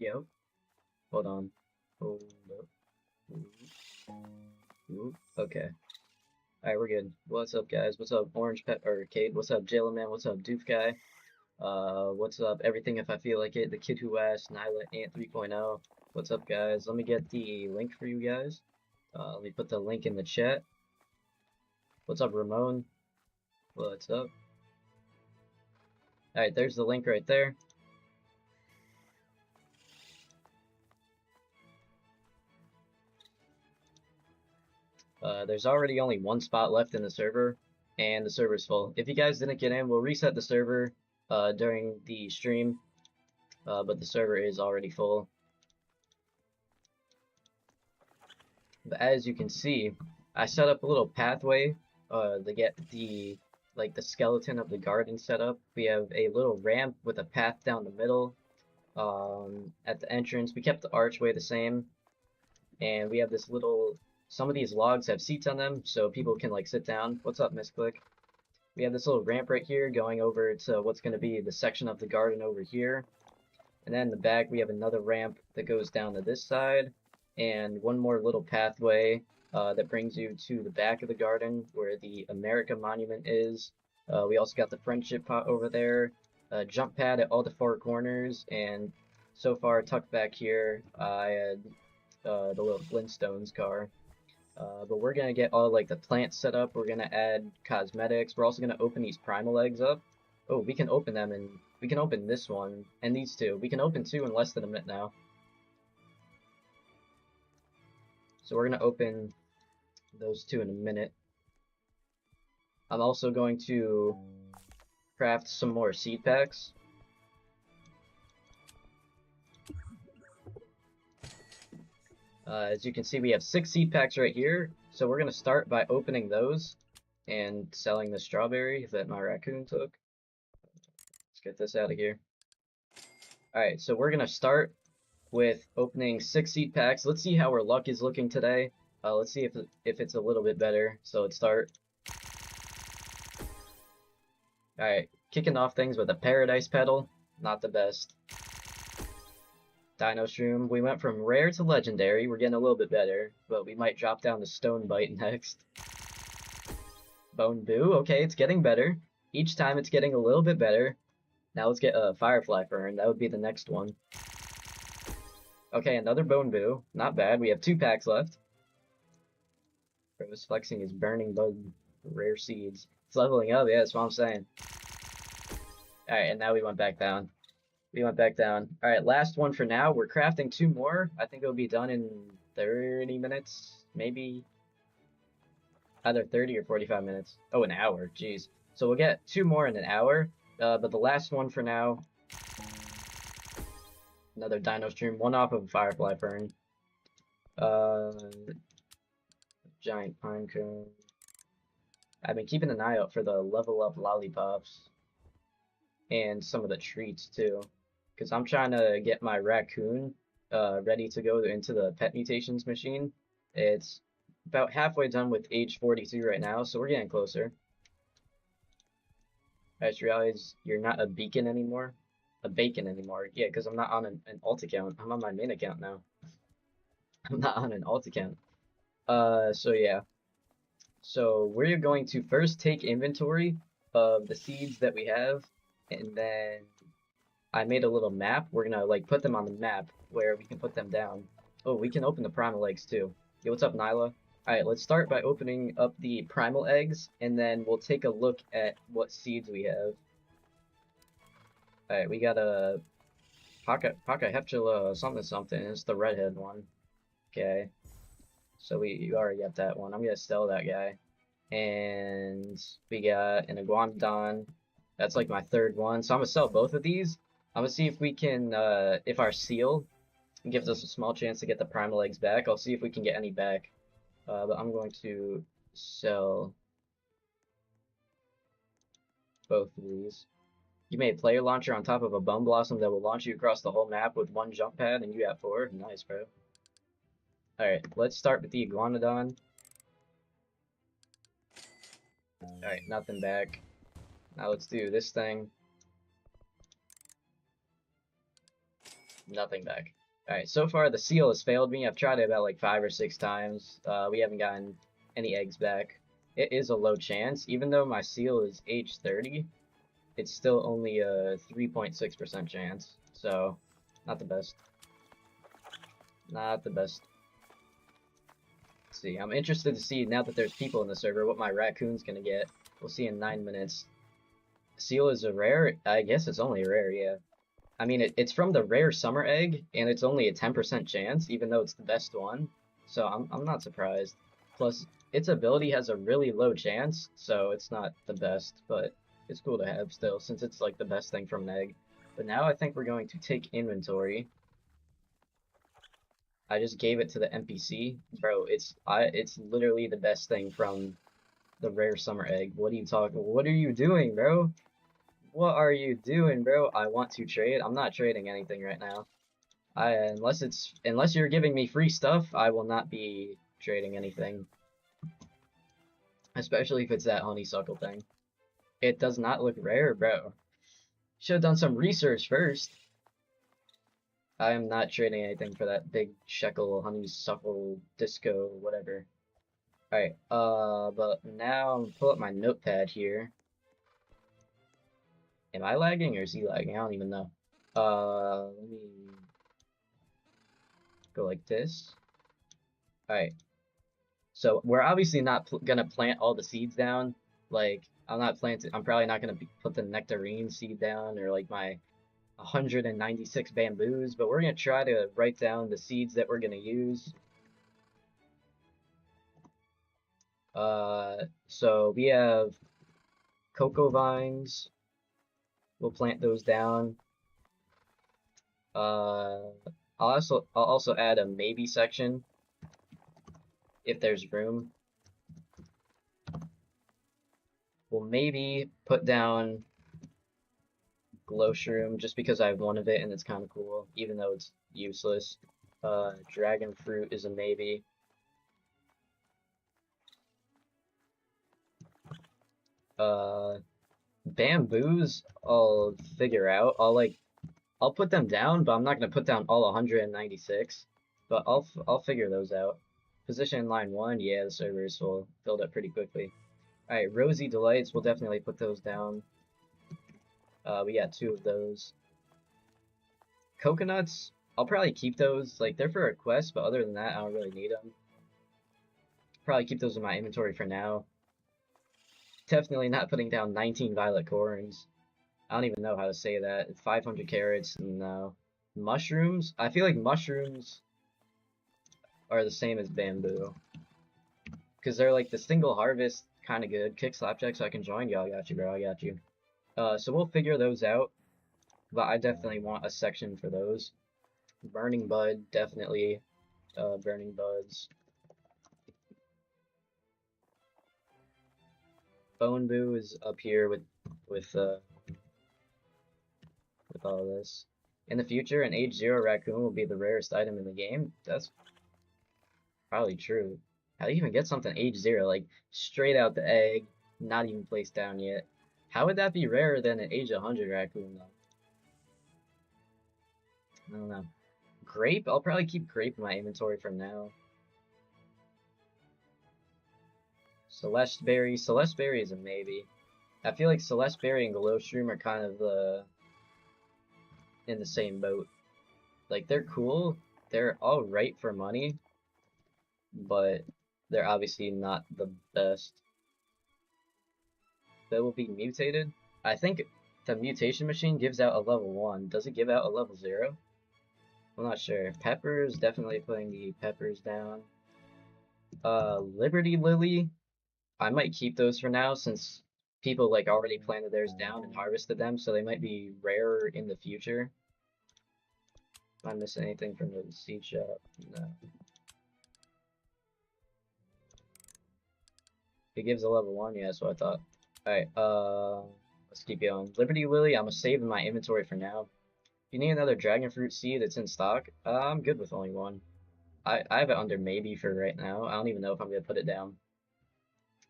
Yep. Hold on. Hold up. Ooh. Okay. Alright, we're good. What's up, guys? What's up, Orange Pet Arcade? What's up, Jalen Man? What's up, Doof Guy? What's up, Everything If I Feel Like It? The Kid Who Asked, Nyla Ant 3.0. What's up, guys? Let me get the link for you guys. Let me put the link in the chat. What's up, Ramon? What's up? Alright, there's the link right there. There's already only one spot left in the server, and the server's full. If you guys didn't get in, we'll reset the server during the stream, but the server is already full. But as you can see, I set up a little pathway to get the skeleton of the garden set up. We have a little ramp with a path down the middle. At the entrance, we kept the archway the same, and we have this little. Some of these logs have seats on them, so people can like sit down. What's up, Miss Click? We have this little ramp right here going over to what's going to be the section of the garden over here. And then in the back, we have another ramp that goes down to this side, and one more little pathway that brings you to the back of the garden where the America Monument is. We also got the friendship pot over there, a jump pad at all the four corners, and so far tucked back here, I had the little Flintstones car. But we're gonna get all like the plants set up. We're gonna add cosmetics. We're also gonna open these primal eggs up. Oh, we can open them, and we can open this one and these two. We can open two in less than a minute now. So we're gonna open those two in a minute. I'm also going to craft some more seed packs. As you can see, we have 6 seed packs right here, so we're going to start by opening those and selling the strawberry that my raccoon took. Let's get this out of here. Alright, so we're going to start with opening 6 seed packs. Let's see how our luck is looking today. Let's see if it's a little bit better. So let's start. Alright, kicking off things with a paradise petal. Not the best. Dino Shroom. We went from rare to legendary. We're getting a little bit better, but we might drop down to Stone Bite next. Bone Boo. Okay, it's getting better. Each time it's getting a little bit better. Now let's get a Firefly Fern. That would be the next one. Okay, another Bone Boo. Not bad. We have 2 packs left. Rose flexing his burning bug rare seeds. It's leveling up. Yeah, that's what I'm saying. Alright, and now we went back down. We went back down. Alright, last one for now. We're crafting 2 more. I think it'll be done in 30 minutes, maybe. Either 30 or 45 minutes. Oh, an hour. Jeez. So we'll get 2 more in an hour. But the last one for now. Another Dino Stream. 1 off of a Firefly Fern. Giant Pine Cone. I've been keeping an eye out for the level up lollipops. And some of the treats, too. Because I'm trying to get my raccoon ready to go into the pet mutations machine. It's about halfway done with age 42 right now, so we're getting closer. I just realized you're not a beacon anymore. A bacon anymore. Yeah, because I'm not on an alt account. I'm on my main account now. I'm not on an alt account. So yeah. So we're going to first take inventory of the seeds that we have, and then I made a little map. We're gonna like put them on the map where we can put them down. Oh, we can open the primal eggs too. Yo, what's up, Nyla? Alright, let's start by opening up the primal eggs, and then we'll take a look at what seeds we have. Alright, we got a Paka Hepchila something. It's the redhead one. Okay. So you already got that one. I'm gonna sell that guy. And we got an Iguanodon. That's like my 3rd one. So I'm gonna sell both of these. I'm gonna see if we can, if our seal gives us a small chance to get the primal eggs back. I'll see if we can get any back. But I'm going to sell both of these. You made a player launcher on top of a bone blossom that will launch you across the whole map with 1 jump pad, and you got 4. Nice, bro. Alright, let's start with the Iguanodon. Alright, nothing back. Now let's do this thing. Nothing back. Alright, so far the seal has failed me. I've tried it about like 5 or 6 times. We haven't gotten any eggs back. It is a low chance. Even though my seal is age 30, it's still only a 3.6% chance. So, not the best. Not the best. Let's see, I'm interested to see, now that there's people in the server, what my raccoon's gonna get. We'll see in 9 minutes. Seal is a rare? I guess it's only a rare, yeah. I mean, it's from the rare summer egg, and it's only a 10% chance, even though it's the best one. So I'm not surprised. Plus, its ability has a really low chance, so it's not the best, but it's cool to have still, since it's like the best thing from an egg. But now I think we're going to take inventory. I just gave it to the NPC. Bro, it's literally the best thing from the rare summer egg. What are you talking? What are you doing, bro? What are you doing, bro? I want to trade. I'm not trading anything right now. Unless you're giving me free stuff, I will not be trading anything. Especially if it's that honeysuckle thing. It does not look rare, bro. Should have done some research first. I am not trading anything for that big shekel honeysuckle disco whatever. Alright, but now I'm pull up my notepad here. Am I lagging or is he lagging? I don't even know. Let me go like this. Alright. So we're obviously not gonna plant all the seeds down. Like, I'm probably not gonna put the nectarine seed down or like my 196 bamboos, but we're gonna try to write down the seeds that we're gonna use. So we have cocoa vines. We'll plant those down. I'll also add a maybe section if there's room. We'll maybe put down glow shroom just because I have one of it and it's kind of cool, even though it's useless. Dragon fruit is a maybe. Bamboos I'll figure out. I'll put them down, but I'm not gonna put down all 196. But I'll figure those out. Position in line 1, yeah, the servers will build up pretty quickly. Alright, Rosy Delights, we'll definitely put those down. We got 2 of those. Coconuts, I'll probably keep those. Like, they're for a quest, but other than that, I don't really need them. Probably keep those in my inventory for now. Definitely not putting down 19 violet corns. I don't even know how to say that. 500 carrots, no. Mushrooms? I feel like mushrooms are the same as bamboo. Because they're like the single harvest, kind of good. Kick slapjack so I can join you. I got you, bro. I got you. So we'll figure those out. But I definitely want a section for those. Burning bud, definitely. Burning buds. Bone boo is up here with all this. In the future, an age 0 raccoon will be the rarest item in the game. That's probably true. How do you even get something age 0? Like, straight out the egg, not even placed down yet. How would that be rarer than an age 100 raccoon, though? I don't know. Grape? I'll probably keep grape in my inventory from now. Celeste berry. Celeste berry is a maybe. I feel like Celeste berry and Glowstream are kind of in the same boat. Like, they're cool. They're alright for money. But they're obviously not the best. They will be mutated. I think the mutation machine gives out a level 1. Does it give out a level 0? I'm not sure. Peppers, definitely putting the peppers down. Liberty Lily, I might keep those for now since people like already planted theirs down and harvested them, so they might be rarer in the future. Am I missing anything from the seed shop? No. It gives a level 1, yeah, that's what I thought. Alright, let's keep going. Liberty Lily, I'm gonna save in my inventory for now. If you need another dragon fruit seed that's in stock, I'm good with only one. I have it under maybe for right now. I don't even know if I'm gonna put it down.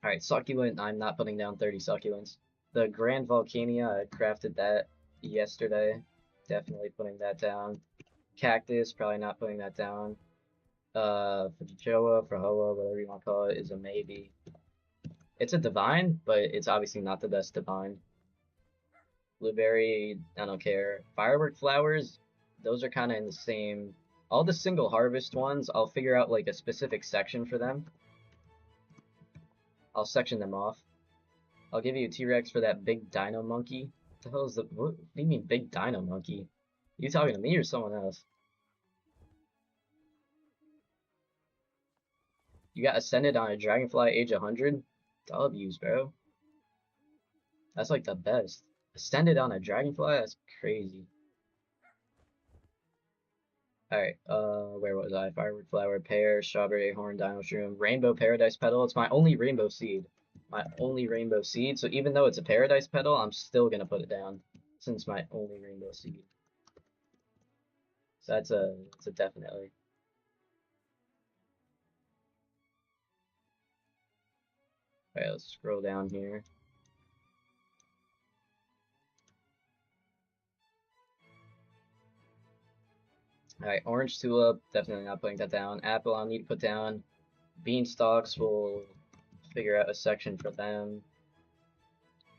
Alright, succulent, I'm not putting down 30 succulents. The Grand Volcania, I crafted that yesterday. Definitely putting that down. Cactus, probably not putting that down. Feijoa, Fajoa, whatever you want to call it, is a maybe. It's a divine, but it's obviously not the best divine. Blueberry, I don't care. Firework flowers, those are kind of in the same. All the single harvest ones, I'll figure out like a specific section for them. I'll section them off. I'll give you a T-Rex for that big dino monkey. What the hell is the, what do you mean big dino monkey? You talking to me or someone else? You got ascended on a dragonfly age 100? W's, bro. That's like the best. Ascended on a dragonfly? That's crazy. Alright, where was I? Firewood flower, pear, strawberry, horn, dino shroom, rainbow paradise petal. It's my only rainbow seed. My only rainbow seed. So even though it's a paradise petal, I'm still gonna put it down. Since my only rainbow seed. So that's a definitely. Alright, let's scroll down here. Alright, orange tulip, definitely not putting that down. Apple, I'll need to put down. Beanstalks, we'll figure out a section for them.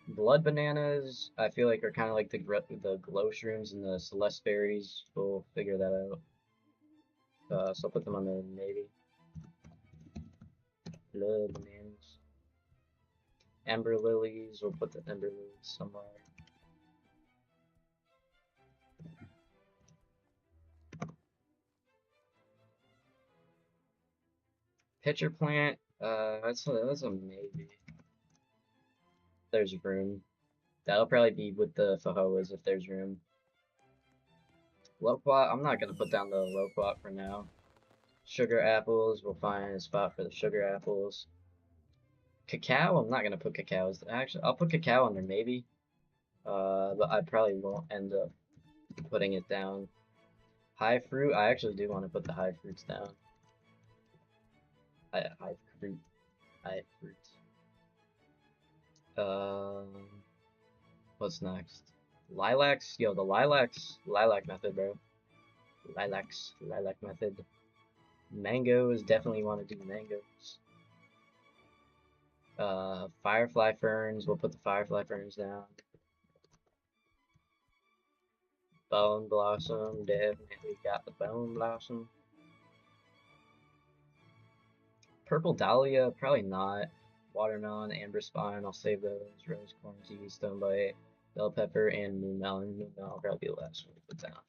Blood bananas, I feel like are kind of like the glow shrooms and the celeste berries. We'll figure that out. So I'll put them on the maybe. Blood bananas. Ember lilies, we'll put the ember lilies somewhere. Pitcher plant, that's a maybe. There's room. That'll probably be with the fajoas if there's room. Loquat, I'm not gonna put down the loquat for now. Sugar apples, we'll find a spot for the sugar apples. Cacao, I'm not gonna put cacao. Actually, I'll put cacao on there maybe. But I probably won't end up putting it down. High fruit, I actually do want to put the high fruits down. High fruit. High fruit. What's next? Lilacs? Yo, the lilac method, bro. Lilac method. Mangoes, definitely want to do mangoes. Firefly ferns, we'll put the firefly ferns down. Bone blossom, definitely got the bone blossom. Purple dahlia, probably not. Watermelon, amber spine, I'll save those. Rose corn, kiwi, stone bite, bell pepper, and moon melon. Moon melon will probably be the last one to put down.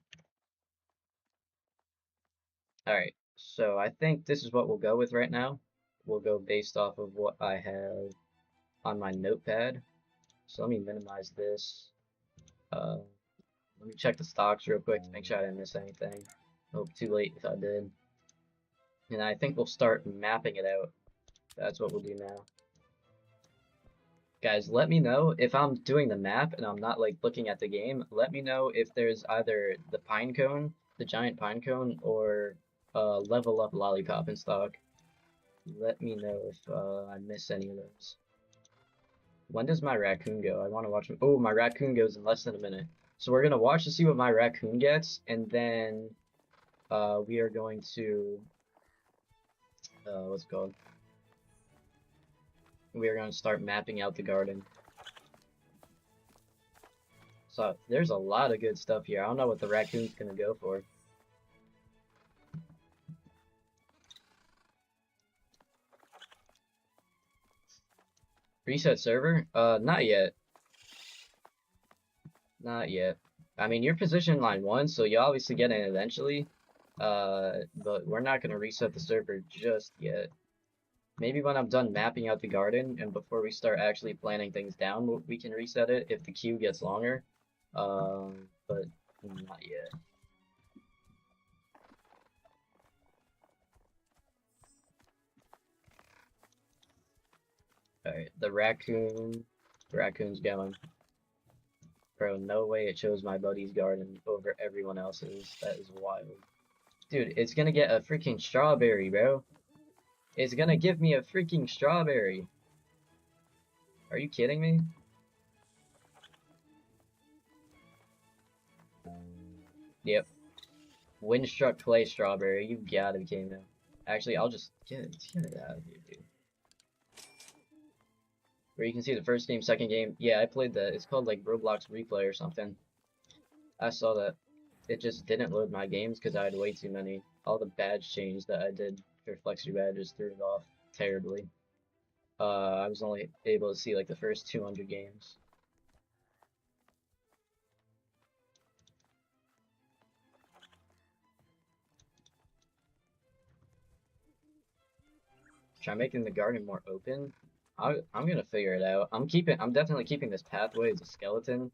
Alright, so I think this is what we'll go with right now. We'll go based off of what I have on my notepad. So let me minimize this. Let me check the stocks real quick to make sure I didn't miss anything. Hope too late if I did. And I think we'll start mapping it out. That's what we'll do now. Guys, let me know if I'm doing the map and I'm not like looking at the game. Let me know if there's either the pine cone, the giant pine cone, or level up lollipop in stock. Let me know if I miss any of those. When does my raccoon go? I want to watch him. Oh, my raccoon goes in less than a minute. So we're gonna watch to see what my raccoon gets, and then we are going to what's it called? We are going to start mapping out the garden. So there's a lot of good stuff here. I don't know what the raccoon's gonna go for. Reset server? Not yet. Not yet. I mean, you're position line 1, so you obviously get it eventually. But we're not gonna reset the server just yet. Maybe when I'm done mapping out the garden and before we start actually planning things down, we can reset it if the queue gets longer. But not yet. Alright, the raccoon's going. Bro, no way it chose my buddy's garden over everyone else's. That is wild. Dude, it's gonna get a freaking strawberry, bro. It's gonna give me a freaking strawberry. Are you kidding me? Yep. Windstruck clay strawberry. You gotta be kidding me. Actually, I'll just get it out of here, dude. Where you can see the first game, second game. Yeah, I played that. It's called like Roblox Replay or something. I saw that. It just didn't load my games because I had way too many. All the badge change that I did for Flexi badges threw it off terribly. I was only able to see like the first 200 games. Try making the garden more open. I'm gonna figure it out. I'm definitely keeping this pathway as a skeleton,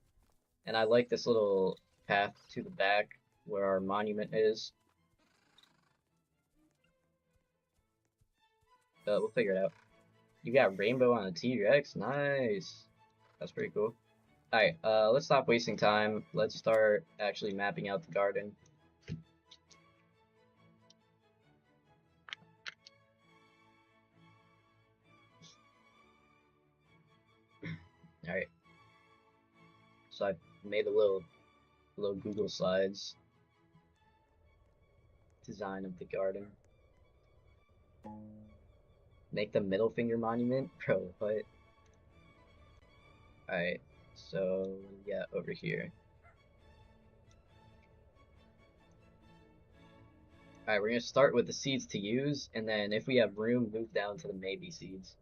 and I like this little path to the back where our monument is. We'll figure it out. You got rainbow on a T-Rex? Nice. That's pretty cool. Alright, let's stop wasting time. Let's start actually mapping out the garden. Alright. So I made a little Google Slides design of the garden. Make the middle finger monument? Bro, what? Alright, so yeah, over here. Alright, we're gonna start with the seeds to use, and then if we have room, move down to the maybe seeds.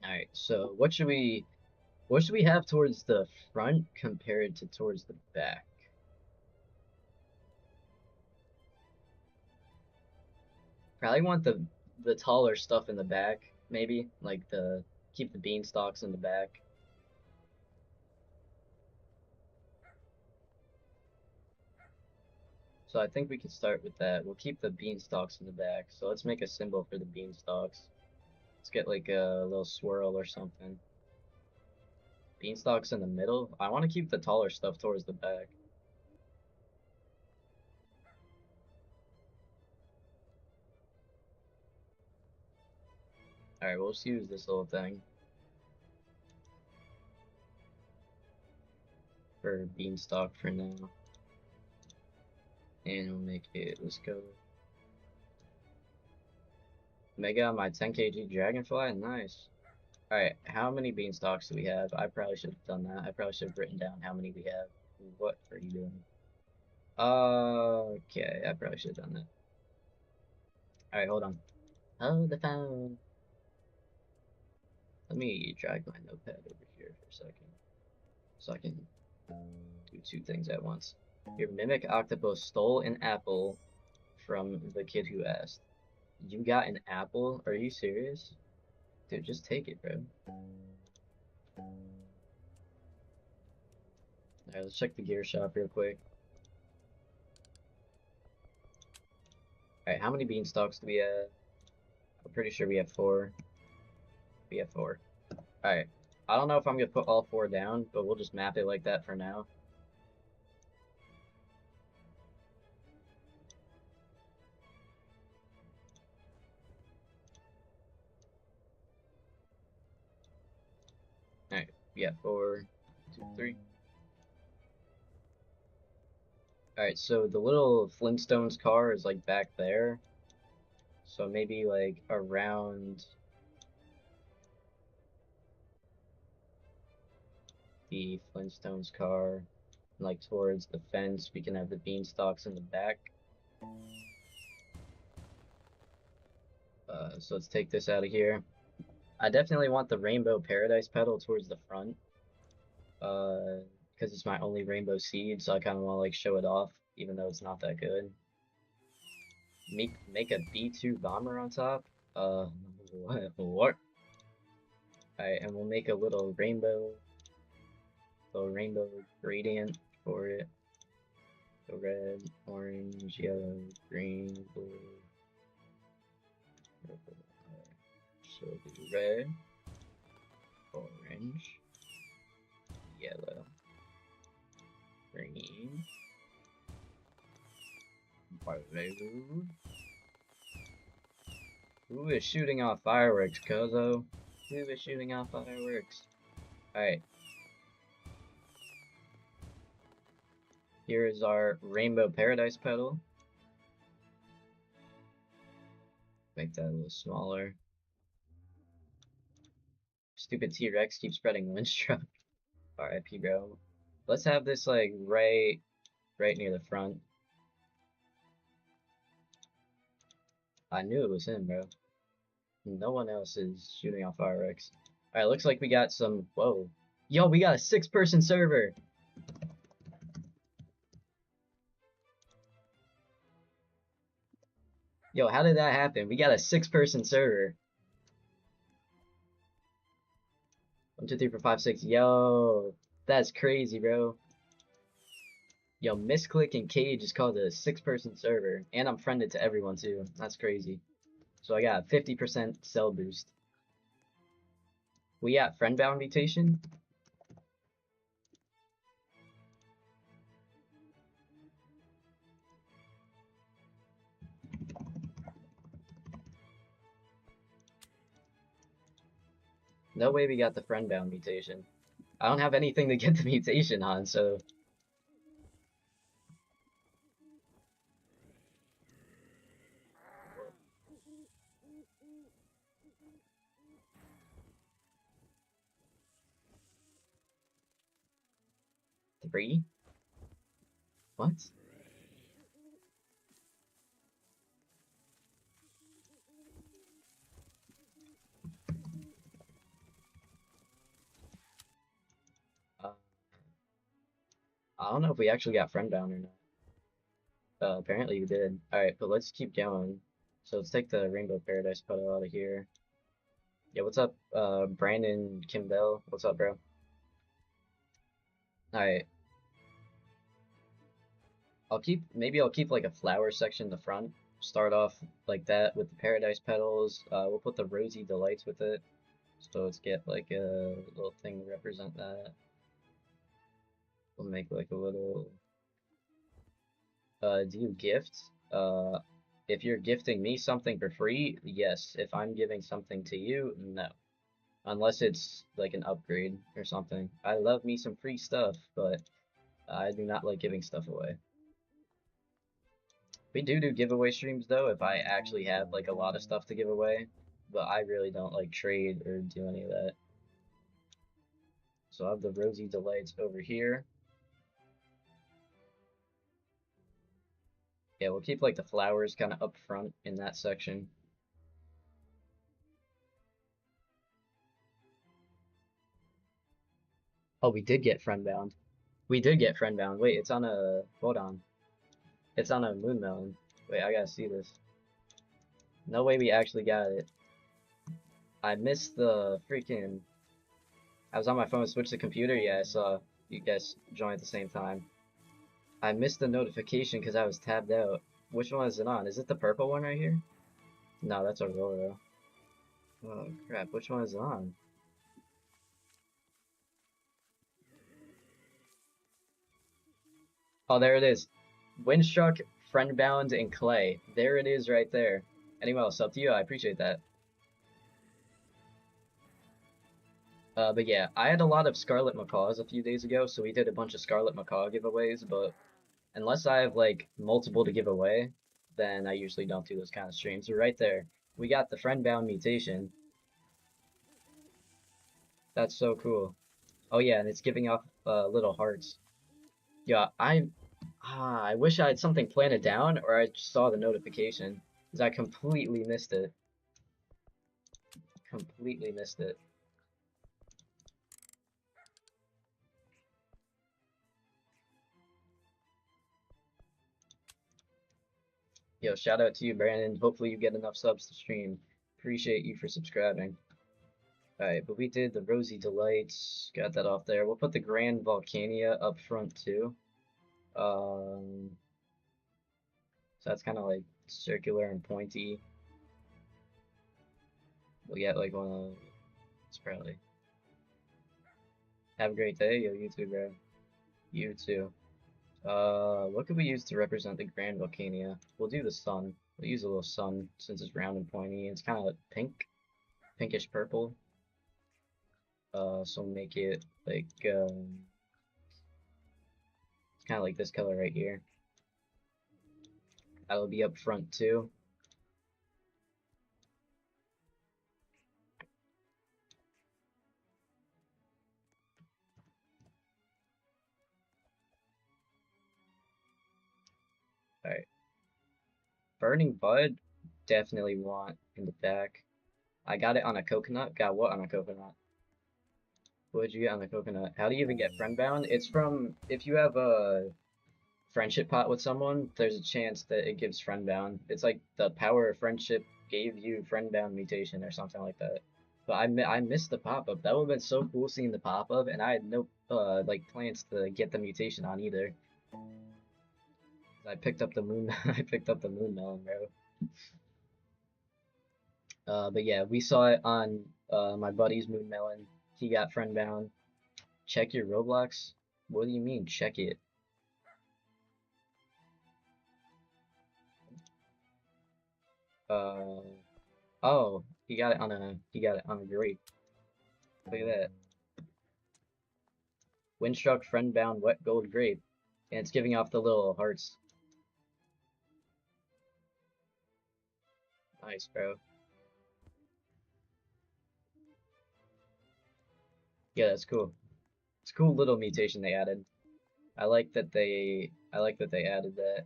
Alright, so what should we have towards the front compared to towards the back? Probably want the taller stuff in the back, maybe like keep the beanstalks in the back. So I think we can start with that. We'll keep the beanstalks in the back. So let's make a symbol for the beanstalks. Let's get like a little swirl or something. Beanstalks in the middle. I want to keep the taller stuff towards the back. Alright, we'll just use this little thing for beanstalk for now. And we'll make it, let's go. Mega my 10 kg dragonfly, nice. Alright, how many beanstalks do we have? I probably should have done that. I probably should have written down how many we have. What are you doing? Okay, I probably should have done that. Alright, hold on. Oh, the phone. Let me drag my notepad over here for a second. So I can do two things at once. Your mimic octopus stole an apple from the kid who asked. You got an apple? Are you serious? Dude, just take it, bro. Alright, let's check the gear shop real quick. Alright, how many beanstalks do we have? I'm pretty sure we have 4. We have 4. Alright. I don't know if I'm gonna put all 4 down, but we'll just map it like that for now. Alright, we got 4, 2, 3. Alright, so the little Flintstones car is like back there. So maybe like around the Flintstones car, like towards the fence, we can have the beanstalks in the back. So let's take this out of here. I definitely want the rainbow paradise petal towards the front. Because it's my only rainbow seed, so I kind of want to like show it off, even though it's not that good. Make a B2 bomber on top. What? Alright, and we'll make a little rainbow gradient for it. So red, orange, yellow, green, blue. Purple. So it'll be red, orange, yellow, green, blue. Who is shooting off fireworks, Kozo? Who is shooting off fireworks? Alright. Here is our rainbow paradise petal. Make that a little smaller. Stupid T-Rex keeps spreading windstruck. RIP, bro. Let's have this like right near the front. I knew it was him, bro. No one else is shooting off fireworks. Alright, looks like we got some. Whoa. Yo, we got a 6-person server. Yo, how did that happen? We got a 6-person server. 1, 2, 3, 4, 5, 6. Yo, that's crazy, bro. Yo, Misclick and Cage is called a 6-person server, and I'm friended to everyone too. That's crazy. So I got a 50% cell boost. We got friend-bound mutation. No way we got the friend-bound mutation. I don't have anything to get the mutation on, so 3? What? Uh, I don't know if we actually got friend-bound or not. Apparently we did. Alright, but let's keep going. So let's take the Rainbow Paradise petal out of here. Yeah, what's up, Brandon Kimbell? What's up, bro? Alright, maybe I'll keep like a flower section in the front. Start off like that with the Paradise petals. We'll put the Rosy Delights with it. So let's get like a little thing to represent that. We'll make like a little, do you gift? If you're gifting me something for free, yes. If I'm giving something to you, no. Unless it's like an upgrade or something. I love me some free stuff, but I do not like giving stuff away. We do giveaway streams though if I actually have like a lot of stuff to give away, but I really don't like trade or do any of that. So I have the Rosy Delights over here. Yeah, we'll keep like the flowers kind of up front in that section. Oh, we did get friend-bound. We did get friend-bound. Wait, it's on a... Hold on. It's on a moon melon. Wait, I gotta see this. No way we actually got it. I missed the freaking... I was on my phone, switched the computer. Yeah, I saw you guys join at the same time. I missed the notification because I was tabbed out. Which one is it on? Is it the purple one right here? No, that's Aurora. Oh crap, which one is it on? Oh, there it is. Windstruck, Friendbound, and Clay. There it is right there. Anyway, it's up to you. I appreciate that. But yeah, I had a lot of Scarlet Macaws a few days ago, so we did a bunch of Scarlet Macaw giveaways, but unless I have like multiple to give away, then I usually don't do those kind of streams. So right there, we got the Friendbound mutation. That's so cool. Oh yeah, and it's giving off little hearts. Yeah, I wish I had something planted down, or I just saw the notification, because I completely missed it. Completely missed it. Yo, shout out to you, Brandon. Hopefully you get enough subs to stream. Appreciate you for subscribing. Alright, but we did the Rosy Delights. Got that off there. We'll put the Grand Volcania up front too. So that's kind of like circular and pointy. We'll get like one of... It's probably... Have a great day. Yo, you too, bro. You too. What could we use to represent the Grand Volcania? We'll do the sun. We'll use a little sun since it's round and pointy. It's kind of pink, pinkish purple. So make it like It's kind of like this color right here. That'll be up front too. Alright. Burning Bud, definitely want in the back. I got it on a coconut. Got what on a coconut? What did you get on the coconut? How do you even get friend bound? It's from, if you have a friendship pot with someone, there's a chance that it gives friend bound. It's like the power of friendship gave you friend bound mutation or something like that. But I missed the pop up. That would have been so cool seeing the pop up, and I had no like plans to get the mutation on either. I picked up the moon. I picked up the moon melon, bro. But yeah, we saw it on my buddy's moon melon. He got friend bound. Check your Roblox. What do you mean? Check it. Uh, oh, he got it on a grape. Look at that. Windstruck friend bound wet gold grape. And it's giving off the little hearts. Nice, bro. Yeah, that's cool. It's a cool little mutation they added. I like that they added that.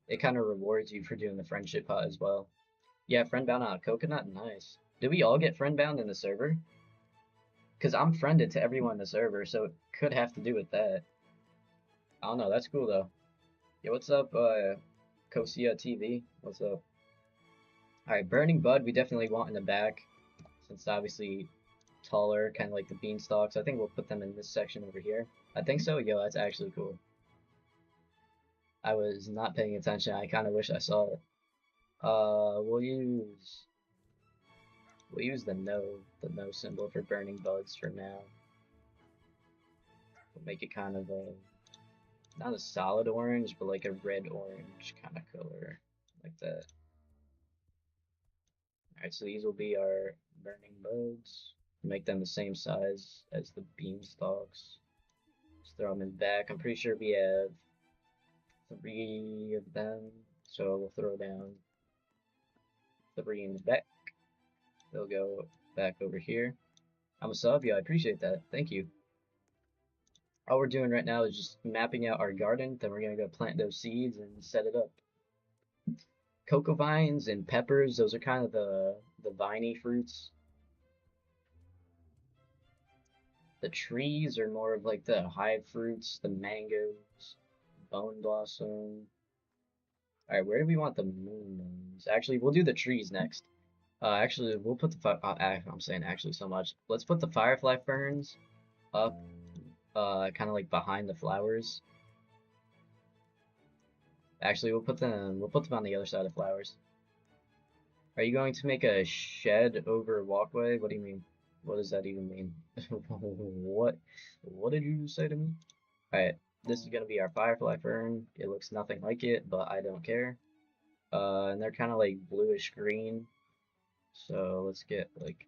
It kind of rewards you for doing the friendship pot as well. Yeah, friend bound on a coconut, nice. Did we all get friend bound in the server? Cause I'm friended to everyone in the server, so it could have to do with that. I don't know, that's cool though. Yeah, what's up, Kosia TV? What's up? Alright, Burning Bud we definitely want in the back. Since it's obviously taller, kind of like the beanstalks. I think we'll put them in this section over here. I think so. Yo, that's actually cool. I was not paying attention. I kind of wish I saw it. We'll use the no symbol for burning buds for now. We'll make it kind of a not a solid orange, but like a red orange kind of color, like that. Alright, so these will be our burning buds. Make them the same size as the beanstalks. Just throw them in back. I'm pretty sure we have 3 of them, so we'll throw down 3 in the back. They'll go back over here. I'm a sub, yeah, I appreciate that. Thank you. All we're doing right now is just mapping out our garden, then we're gonna go plant those seeds and set it up. Cocoa vines and peppers, those are kind of the viney fruits. The trees are more of like the high fruits, the mangoes, bone blossom. Alright, where do we want the moons? Actually, we'll do the trees next. Actually, we'll put the I'm saying actually so much. Let's put the firefly ferns up, kind of like behind the flowers. Actually, we'll put them on the other side of flowers. Are you going to make a shed over a walkway? What do you mean? What does that even mean? What did you say to me? Alright, this is gonna be our firefly fern. It looks nothing like it, but I don't care. And they're kind of like bluish green. So let's get like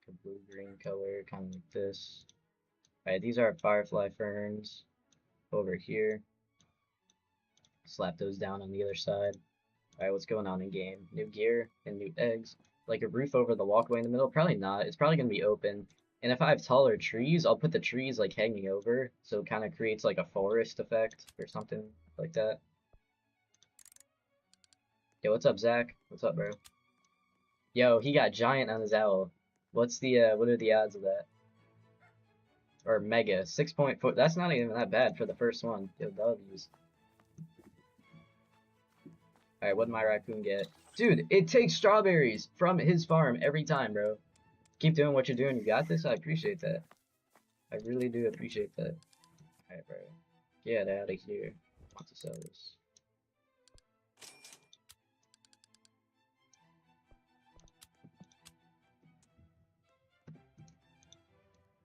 a blue-green color, kind of like this. Alright, these are firefly ferns over here. Slap those down on the other side. Alright, what's going on in game? New gear and new eggs. Like a roof over the walkway in the middle? Probably not. It's probably going to be open. And if I have taller trees, I'll put the trees like hanging over. So it kind of creates like a forest effect or something like that. Yo, what's up, Zach? What's up, bro? Yo, he got giant on his owl. What are the odds of that? Or mega, 6.4. That's not even that bad for the first one. Yo, W's. Alright, what did my raccoon get? Dude, it takes strawberries from his farm every time, bro. Keep doing what you're doing. You got this? I appreciate that. I really do appreciate that. Alright, bro. Get out of here. I want to sell this.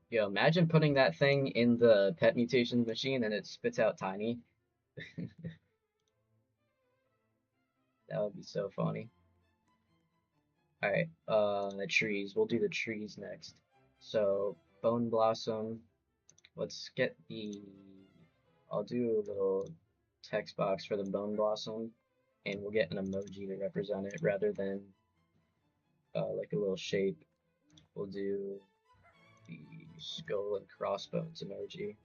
Yo, imagine putting that thing in the pet mutations machine and it spits out tiny. That would be so funny. Alright, the trees. We'll do the trees next. So, bone blossom. let's get the, I'll do a little text box for the bone blossom, and we'll get an emoji to represent it rather than like a little shape. We'll do the skull and crossbones emoji,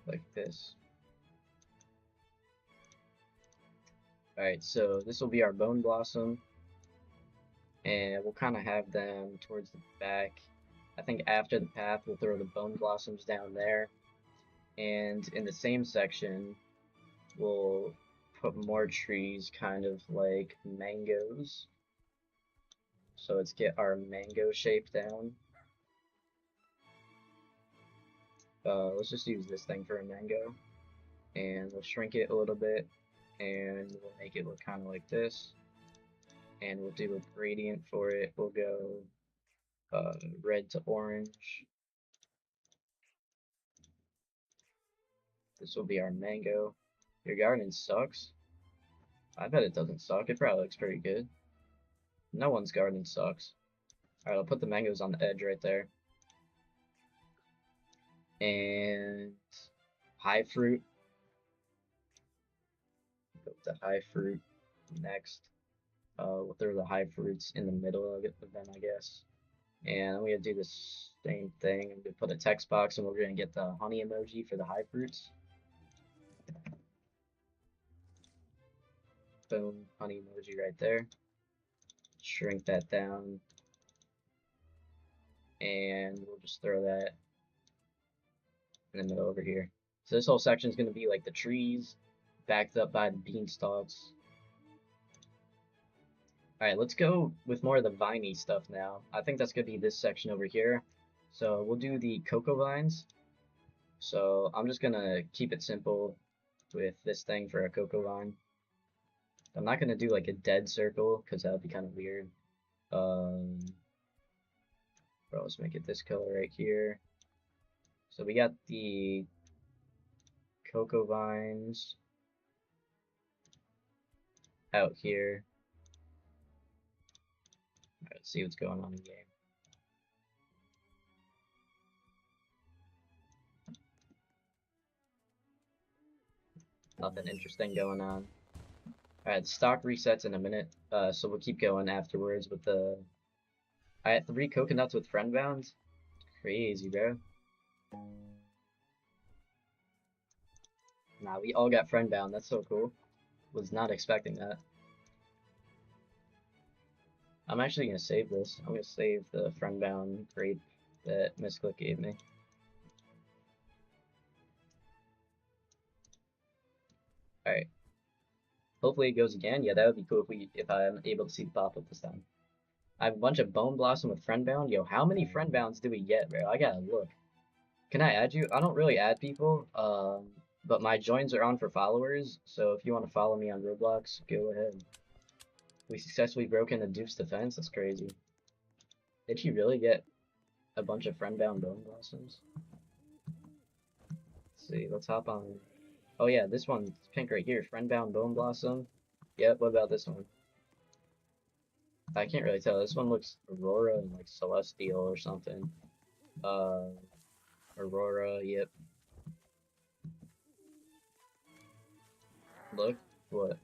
like this. Alright, so this will be our bone blossom, and we'll kind of have them towards the back. I think after the path, we'll throw the bone blossoms down there, and in the same section, we'll put more trees, kind of like mangoes. So let's get our mango shape down. Let's just use this thing for a mango, and we'll shrink it a little bit, and we'll make it look kind of like this. And we'll do a gradient for it. We'll go red to orange. This will be our mango. Your garden sucks. I bet it doesn't suck. It probably looks pretty good. No one's garden sucks. Alright, I'll put the mangoes on the edge right there. And high fruit. Go with the high fruit next. We'll throw the high fruits in the middle of it, then I guess. And I'm gonna do the same thing. I'm gonna put a text box, and we're gonna get the honey emoji for the high fruits. Boom, honey emoji right there. Shrink that down, and we'll just throw that in the middle over here. So this whole section is gonna be like the trees, backed up by the beanstalks. Alright, let's go with more of the viney stuff now. I think that's going to be this section over here. So we'll do the cocoa vines. So I'm just going to keep it simple with this thing for a cocoa vine. I'm not going to do like a dead circle because that would be kind of weird. Bro, let's make it this color right here. So we got the cocoa vines out here. Let's see what's going on in the game. Nothing interesting going on. Alright, the stock resets in a minute, so we'll keep going afterwards with the... Alright, 3 coconuts with friend bounds? Crazy, bro. Nah, we all got friend bound, that's so cool. Was not expecting that. I'm actually gonna save this. I'm gonna save the friend bound grape that Misclick gave me. Alright. Hopefully it goes again. Yeah, that would be cool if I'm able to see the pop-up this time. I have a bunch of Bone Blossom with friend bound. Yo, how many friend bounds do we get, bro? I gotta look. Can I add you? I don't really add people, but my joins are on for followers, so if you want to follow me on Roblox, go ahead. We successfully broke into Duke's defense. That's crazy. Did she really get a bunch of friend-bound Bone Blossoms? Let's see, let's hop on. Oh yeah, this one's pink right here. Friend-bound Bone Blossom. Yep, what about this one? I can't really tell. This one looks Aurora and like Celestial or something. Aurora, yep. Look, what?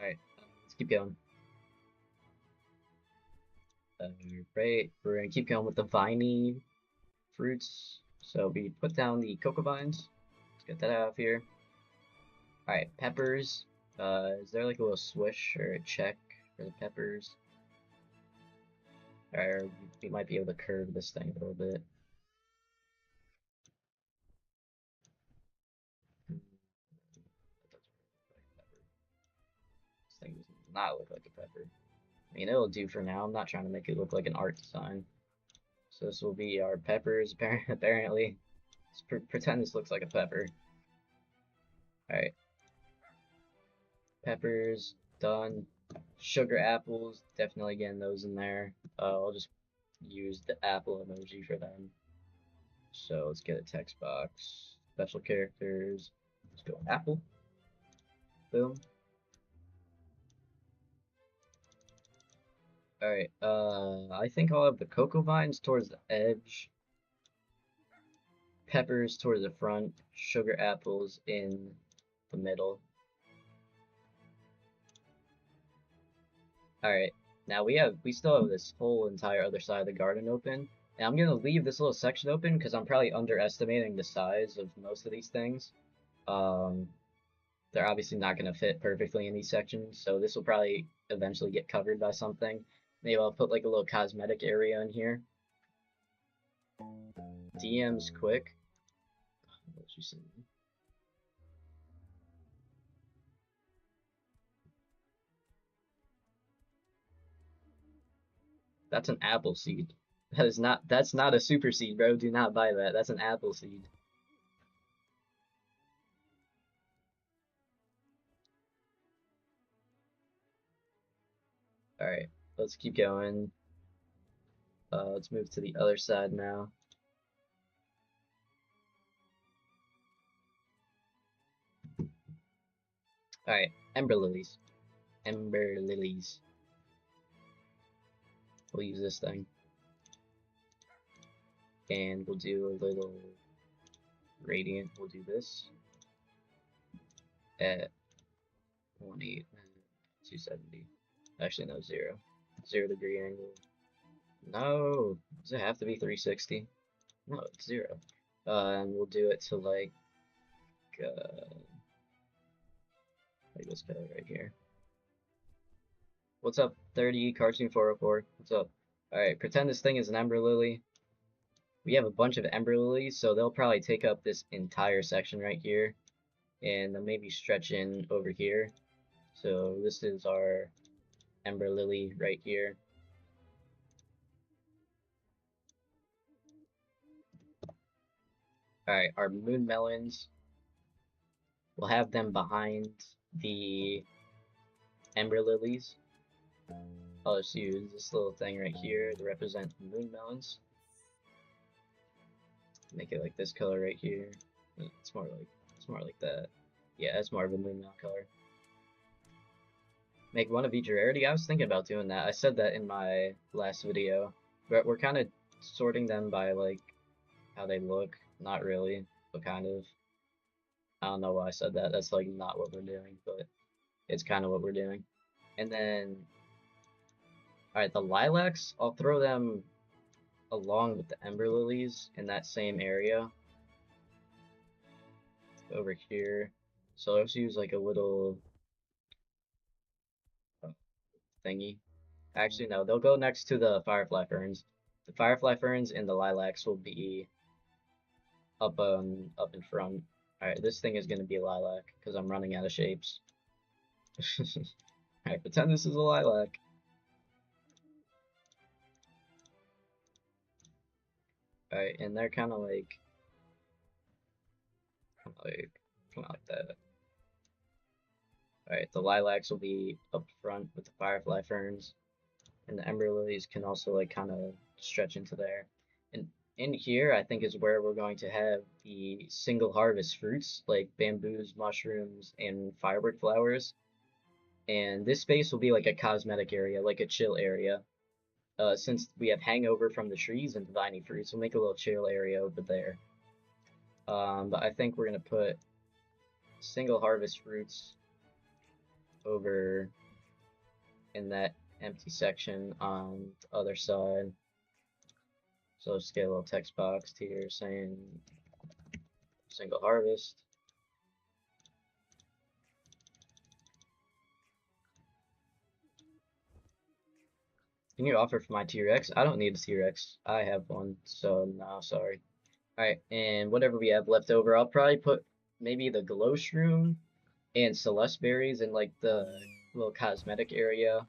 Alright, let's keep going. Right, we're gonna keep going with the viney fruits. So we put down the cocoa vines. Let's get that out of here. Alright, peppers. Is there like a little swish or a check for the peppers? Or we might be able to curve this thing a little bit. This thing does not look like a pepper. I mean, it'll do for now. I'm not trying to make it look like an art design. So this will be our peppers, apparently. Let's pretend this looks like a pepper. Alright. Peppers, done. Sugar apples, definitely getting those in there. I'll just use the apple emoji for them. So let's get a text box. Special characters. Let's go apple. Boom. Alright, I think I'll have the cocoa vines towards the edge, peppers towards the front, sugar apples in the middle. Alright, now we still have this whole entire other side of the garden open. And I'm gonna leave this little section open because I'm probably underestimating the size of most of these things. Um, they're obviously not gonna fit perfectly in these sections, so this will probably eventually get covered by something. Maybe I'll put like a little cosmetic area in here. DM's quick. What you saying? That's an apple seed. That's not a super seed, bro. Do not buy that. That's an apple seed. Alright, let's keep going. Let's move to the other side now. Alright, ember lilies. Ember lilies. We'll use this thing. And we'll do a little radiant. We'll do this at 1.8, 270. Actually, no, 0. 0 degree angle. No! Does it have to be 360? No, it's 0. And we'll do it to like this guy right here. What's up, 30 Cartoon 404? What's up? Alright, pretend this thing is an ember lily. We have a bunch of ember lilies, so they'll probably take up this entire section right here. And then maybe stretch in over here. So this is our ember lily right here. Alright, our moon melons. We'll have them behind the ember lilies. I'll just use this little thing right here to represent the moon melons. Make it like this color right here. It's more like that. Yeah, it's more of a moon melon color. Make one of each rarity. I was thinking about doing that. I said that in my last video. But we're kind of sorting them by like how they look. Not really, but kind of. I don't know why I said that. That's like not what we're doing, but it's kind of what we're doing. And then, alright, the lilacs, I'll throw them along with the ember lilies in that same area. Over here. So let's use like a little thingy. Actually, no, they'll go next to the firefly ferns. The firefly ferns and the lilacs will be up in front. Alright, this thing is gonna be a lilac because I'm running out of shapes. Alright, pretend this is a lilac. Alright, and they're kind of like that. Alright, the lilacs will be up front with the firefly ferns, and the ember lilies can also like kind of stretch into there. And in here, I think is where we're going to have the single harvest fruits like bamboos, mushrooms, and firework flowers. And this space will be like a cosmetic area, like a chill area. Since we have hangover from the trees and the viney fruits, we'll make a little chill area over there. But I think we're gonna put single harvest fruits over in that empty section on the other side. So I'll just get a little text box here saying single harvest. Can you offer for my T-Rex? I don't need a T-Rex. I have one, so no, sorry. Alright, and whatever we have left over, I'll probably put maybe the glow shroom and celeste berries in like the little cosmetic area.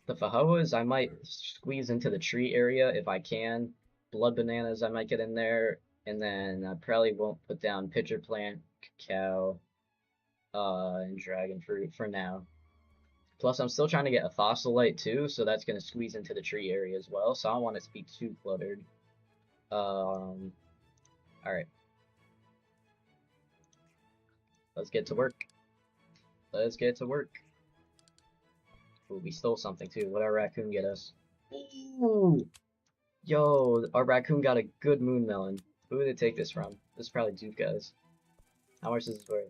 The fajoas I might squeeze into the tree area if I can. Blood bananas I might get in there, and then I probably won't put down pitcher plant, cacao, and dragon fruit for now. Plus, I'm still trying to get a fossil light too, so that's gonna squeeze into the tree area as well. So I don't want it to be too cluttered. All right, let's get to work. Let's get to work. Ooh, we stole something too. What did our raccoon get us? Ooh, yo, our raccoon got a good moon melon. Who did it take this from? This is probably Duke guys. How much is this worth?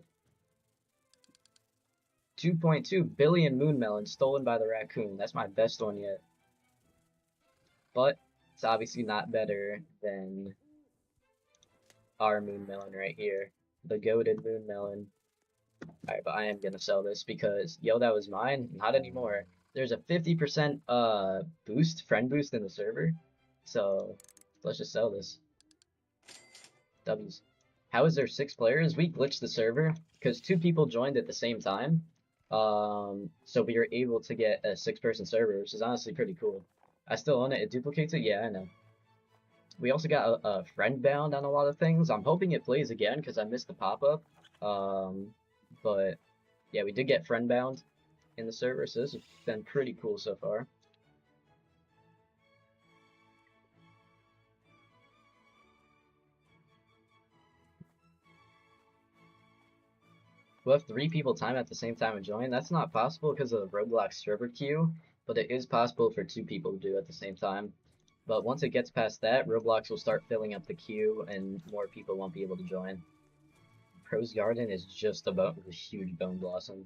2.2 billion moon melons stolen by the raccoon. That's my best one yet. But it's obviously not better than our moon melon right here. The goated moon melon. Alright, but I am gonna sell this because, yo, that was mine. Not anymore. There's a 50% boost, friend boost in the server. So let's just sell this. W's. How is there 6 players? We glitched the server because 2 people joined at the same time. So we were able to get a 6-person server, which is honestly pretty cool. I still own it. It duplicates it? Yeah, I know. We also got a friend bound on a lot of things. I'm hoping it plays again because I missed the pop-up. But yeah, we did get friend bound in the server, so this has been pretty cool so far. We'll have 3 people time at the same time and join. That's not possible because of the roblox server queue, but it is possible for 2 people to do at the same time. But once it gets past that, Roblox will start filling up the queue and more people won't be able to join. Pro's garden is just about a huge bone blossom.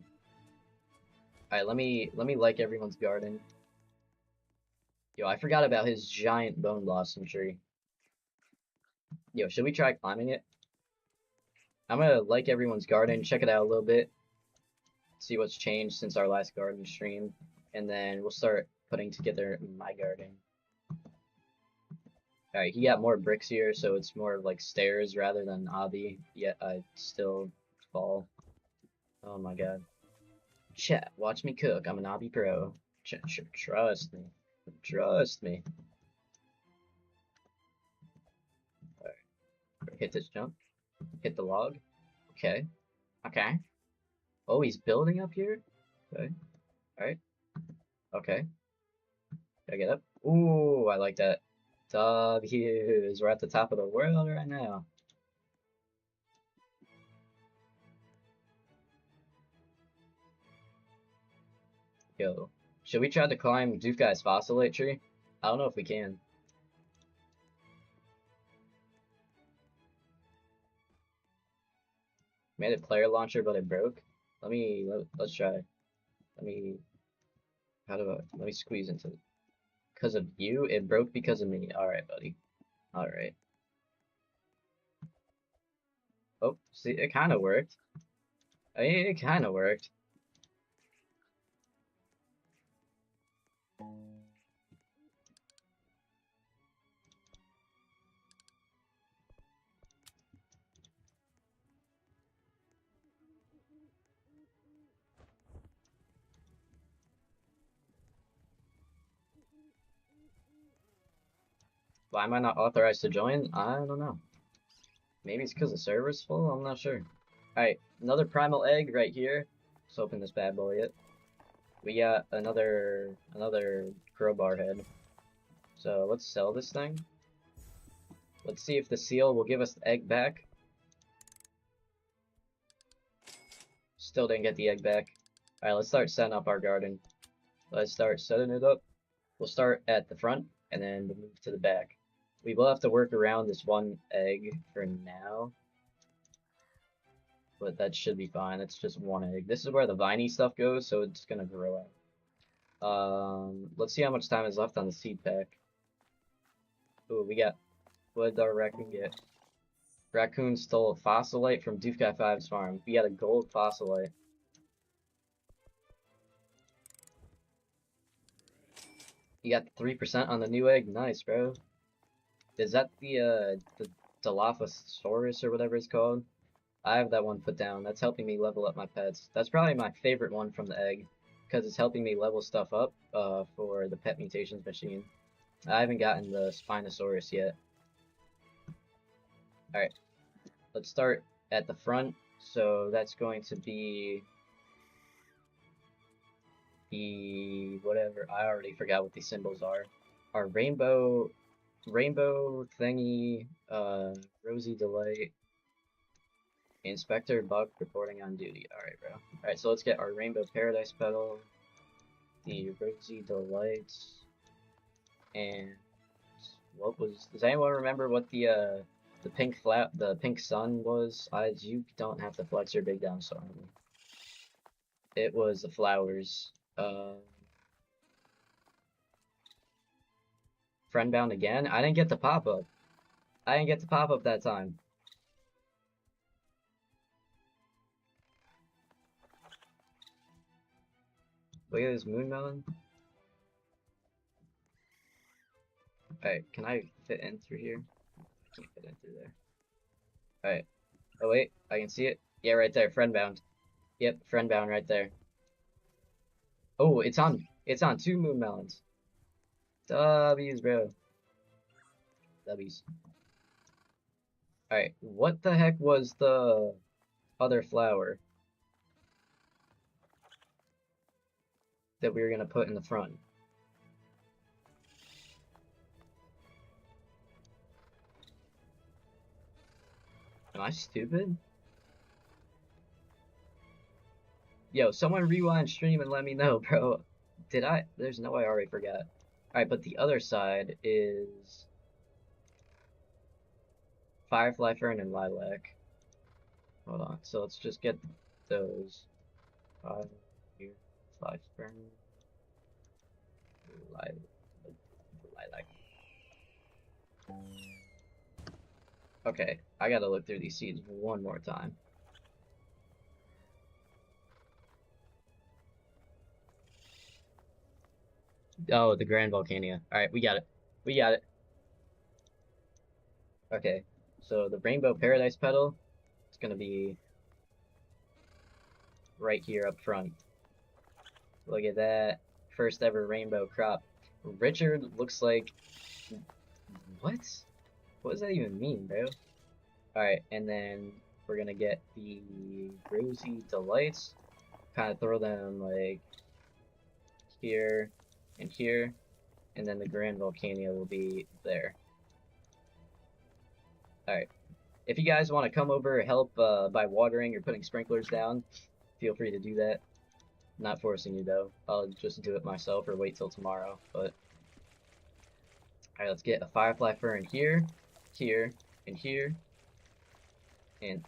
Alright, let me like everyone's garden. Yo, I forgot about his giant bone blossom tree. Yo, should we try climbing it? I'm gonna like everyone's garden, check it out a little bit, see what's changed since our last garden stream, and then we'll start putting together my garden. Alright, he got more bricks here, so it's more of like stairs rather than obby, yet I still fall. Oh my god. Chat, watch me cook, I'm an obby pro. Trust me. Trust me. Alright, hit this jump. Hit the log. Okay. Okay. Oh, he's building up here? Okay. Alright. Okay. Gotta get up. Ooh, I like that. W's. We're at the top of the world right now. Yo. Should we try to climb Doof Guy's fossilite tree? I don't know if we can. Made a player launcher, but it broke. Let's try. Let me squeeze into it. Because of you? It broke because of me. Alright, buddy. Alright. Oh, see, it kind of worked. I mean, it kind of worked. Why am I not authorized to join? I don't know. Maybe it's because the server's full? I'm not sure. Alright, another primal egg right here. Let's open this bad boy yet. We got another crowbar head. So let's sell this thing. Let's see if the seal will give us the egg back. Still didn't get the egg back. Alright, let's start setting up our garden. Let's start setting it up. We'll start at the front and then we'll move to the back. We will have to work around this one egg for now. But that should be fine. It's just one egg. This is where the viney stuff goes, so it's gonna grow out. Let's see how much time is left on the seed pack. Ooh, what did our raccoon get? Raccoon stole a fossilite from Doof Guy 5's farm. We got a gold fossilite. You got 3% on the new egg? Nice, bro. Is that the Dilophosaurus or whatever it's called? I have that one put down. That's helping me level up my pets. That's probably my favorite one from the egg, because it's helping me level stuff up for the pet mutations machine. I haven't gotten the Spinosaurus yet. Alright, let's start at the front. So that's going to be the whatever. I already forgot what these symbols are. Our rainbow thingy, Rosie Delight, Inspector Buck reporting on duty. Alright, bro. Alright, so let's get our Rainbow Paradise Petal, the Rosie Delights, and what was, does anyone remember what the pink sun was? You don't have to flex your big dinosaur on me. It was the flowers. Friendbound again? I didn't get the pop-up. I didn't get the pop-up that time. Look at this moon melon. Alright, can I fit in through here? I can't fit in through there. Alright. Oh wait, I can see it. Yeah, right there, friendbound. Yep, friendbound right there. Oh, it's on 2 moon melons. W's, bro. W's. Alright, what the heck was the other flower that we were gonna put in the front? Am I stupid? Yo, someone rewind stream and let me know, bro. Did I? There's no way I already forgot. Alright, but the other side is Firefly Fern and Lilac. Hold on, so let's just get those. Firefly Fern, Lilac. Okay, I gotta look through these seeds one more time. Oh, the Grand Volcania. Alright, we got it. We got it. Okay, so the Rainbow Paradise Petal is gonna be right here up front. Look at that. First ever rainbow crop. Richard looks like... What? What does that even mean, bro? Alright, and then we're gonna get the Rosie Delights. Kind of throw them like here and here. And then the Grand Volcania will be there. Alright. If you guys want to come over help by watering or putting sprinklers down, feel free to do that. Not forcing you though. I'll just do it myself or wait till tomorrow. But alright, let's get a Firefly Fern here, here, and here, and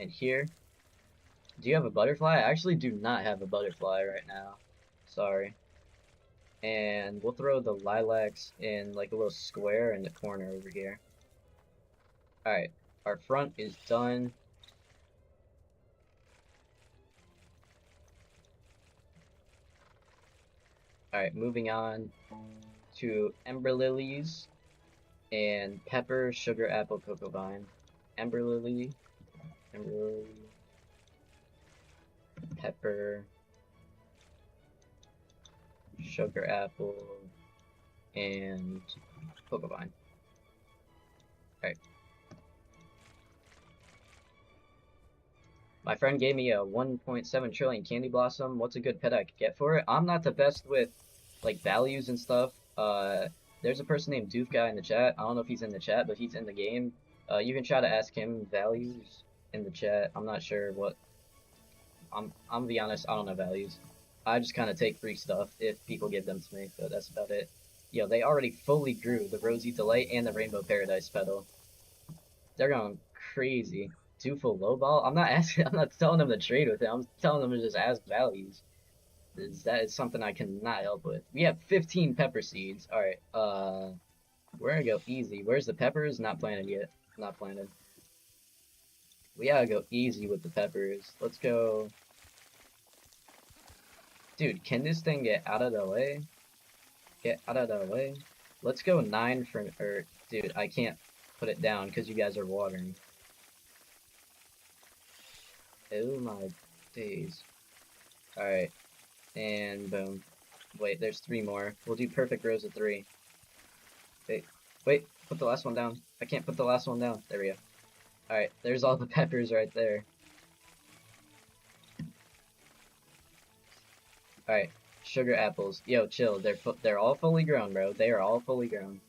here. Do you have a butterfly? I actually do not have a butterfly right now. Sorry. And we'll throw the lilacs in like a little square in the corner over here. Alright, our front is done. Alright, moving on to Ember Lilies and Pepper, Sugar Apple, Cocoa Vine. Ember Lily, Pepper, Sugar Apple, and Cocoa Vine. Alright. My friend gave me a 1.7 trillion candy blossom. What's a good pet I could get for it? I'm not the best with like values and stuff. There's a person named Doof Guy in the chat. I don't know if he's in the chat, but he's in the game. You can try to ask him values in the chat. I'm not sure what. I'm gonna be honest. I don't know values. I just kind of take free stuff if people give them to me, but that's about it. Yo, they already fully grew the Rosie Delight and the Rainbow Paradise Petal. They're going crazy. Dooful lowball? I'm not asking. I'm not telling them to trade with it. I'm telling them to just ask values. That is something I cannot help with. We have 15 pepper seeds. All right. We're gonna go easy. Where's the peppers? Not planted yet. Not planted. We gotta go easy with the peppers. Let's go. Dude, can this thing get out of the way? Get out of the way. Let's go 9 for. Or, dude, I can't put it down because you guys are watering. Oh my days. Alright. And boom. Wait, there's 3 more. We'll do perfect rows of 3. Wait, put the last one down. I can't put the last one down. There we go. Alright, there's all the peppers right there. Alright, sugar apples. Yo, chill. They're all fully grown, bro. They are all fully grown.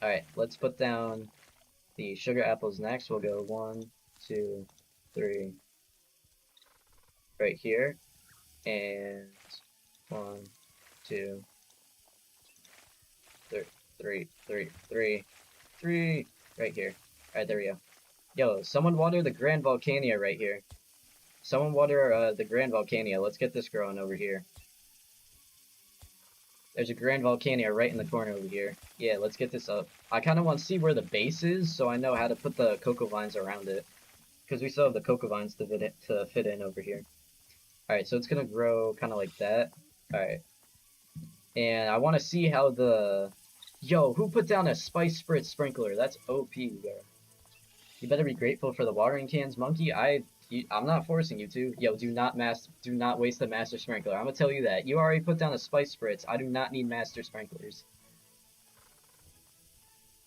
All right, let's put down the sugar apples next. We'll go 1, 2, 3, right here, and 1, 2, 3, 3, right here. All right, there we go. Yo, someone water the Grand Volcania right here. Someone water the Grand Volcania. Let's get this growing over here. There's a Grand Volcania right in the corner over here. Yeah, let's get this up. I kind of want to see where the base is, so I know how to put the cocoa vines around it. Because we still have the cocoa vines to fit in over here. Alright, so it's going to grow kind of like that. Alright. And I want to see how the... Yo, who put down a spice spritz sprinkler? That's OP, bro. You better be grateful for the watering cans, monkey. I'm not forcing you to. Yo, do not waste the master sprinkler. I'm gonna tell you that. You already put down a spice spritz. I do not need master sprinklers.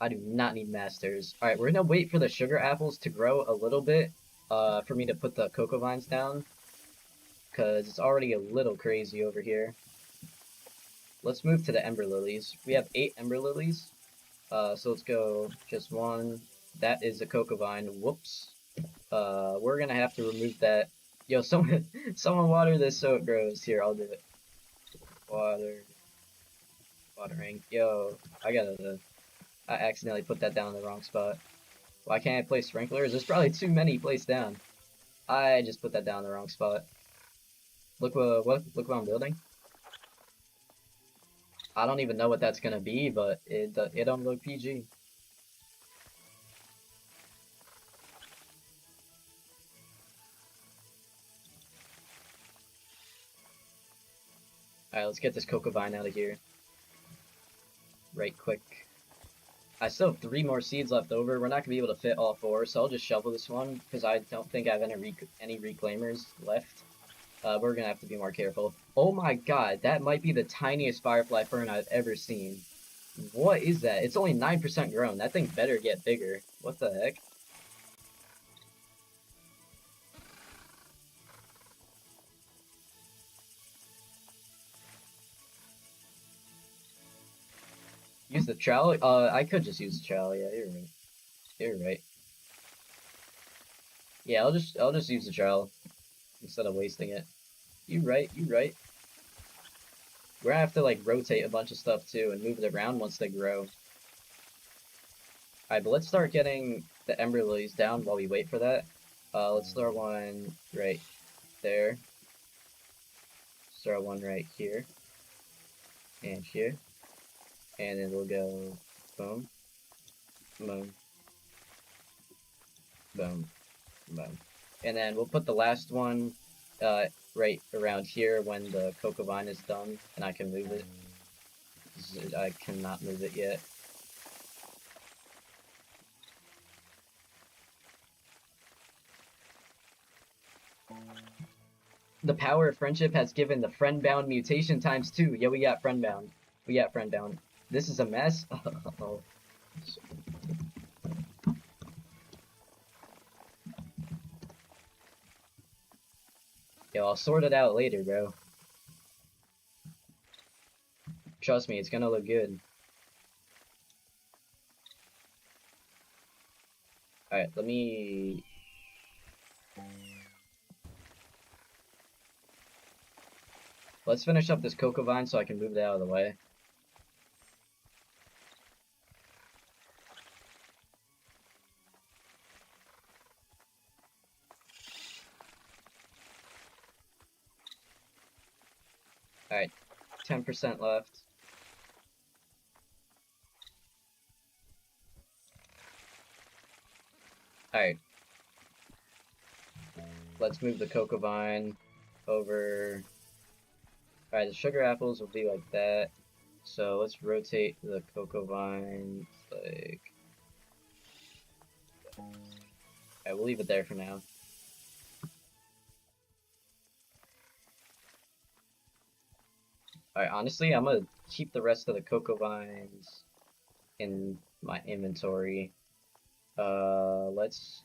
I do not need masters. Alright, we're gonna wait for the sugar apples to grow a little bit, for me to put the cocoa vines down. Cause it's already a little crazy over here. Let's move to the ember lilies. We have 8 ember lilies. So let's go just 1. That is a cocoa vine. Whoops. We're gonna have to remove that. Yo, someone water this so it grows. Here, I'll do it. Watering. Yo, I accidentally put that down in the wrong spot. Why can't I place sprinklers? There's probably too many placed down. I just put that down in the wrong spot. Look what I'm building. I don't even know what that's gonna be, but it don't look PG. Alright, let's get this cocoa vine out of here. Right quick. I still have 3 more seeds left over. We're not going to be able to fit all 4, so I'll just shovel this one, because I don't think I have any reclaimers left. We're going to have to be more careful. Oh my god, that might be the tiniest firefly fern I've ever seen. What is that? It's only 9% grown. That thing better get bigger. What the heck? Use the trowel? I could just use the trowel. Yeah, you're right. You're right. Yeah, I'll just use the trowel instead of wasting it. You right. We're gonna have to like rotate a bunch of stuff too and move it around once they grow. Alright, but let's start getting the ember lilies down while we wait for that. Let's throw one right there. Let's throw one right here. And here. And then we'll go boom, boom, boom, boom. And then we'll put the last one right around here when the cocoa vine is done and I can move it. I cannot move it yet. The power of friendship has given the friend-bound mutation times 2. Yeah, we got friend-bound. This is a mess. Oh. Yo, I'll sort it out later, bro. Trust me, it's gonna look good. Alright, let's finish up this cocoa vine so I can move it out of the way. Alright, 10% left. Alright. Let's move the cocoa vine over. Alright, the sugar apples will be like that. So let's rotate the cocoa vine like... Alright, we'll leave it there for now. Alright, honestly, I'm gonna keep the rest of the cocoa vines in my inventory. Let's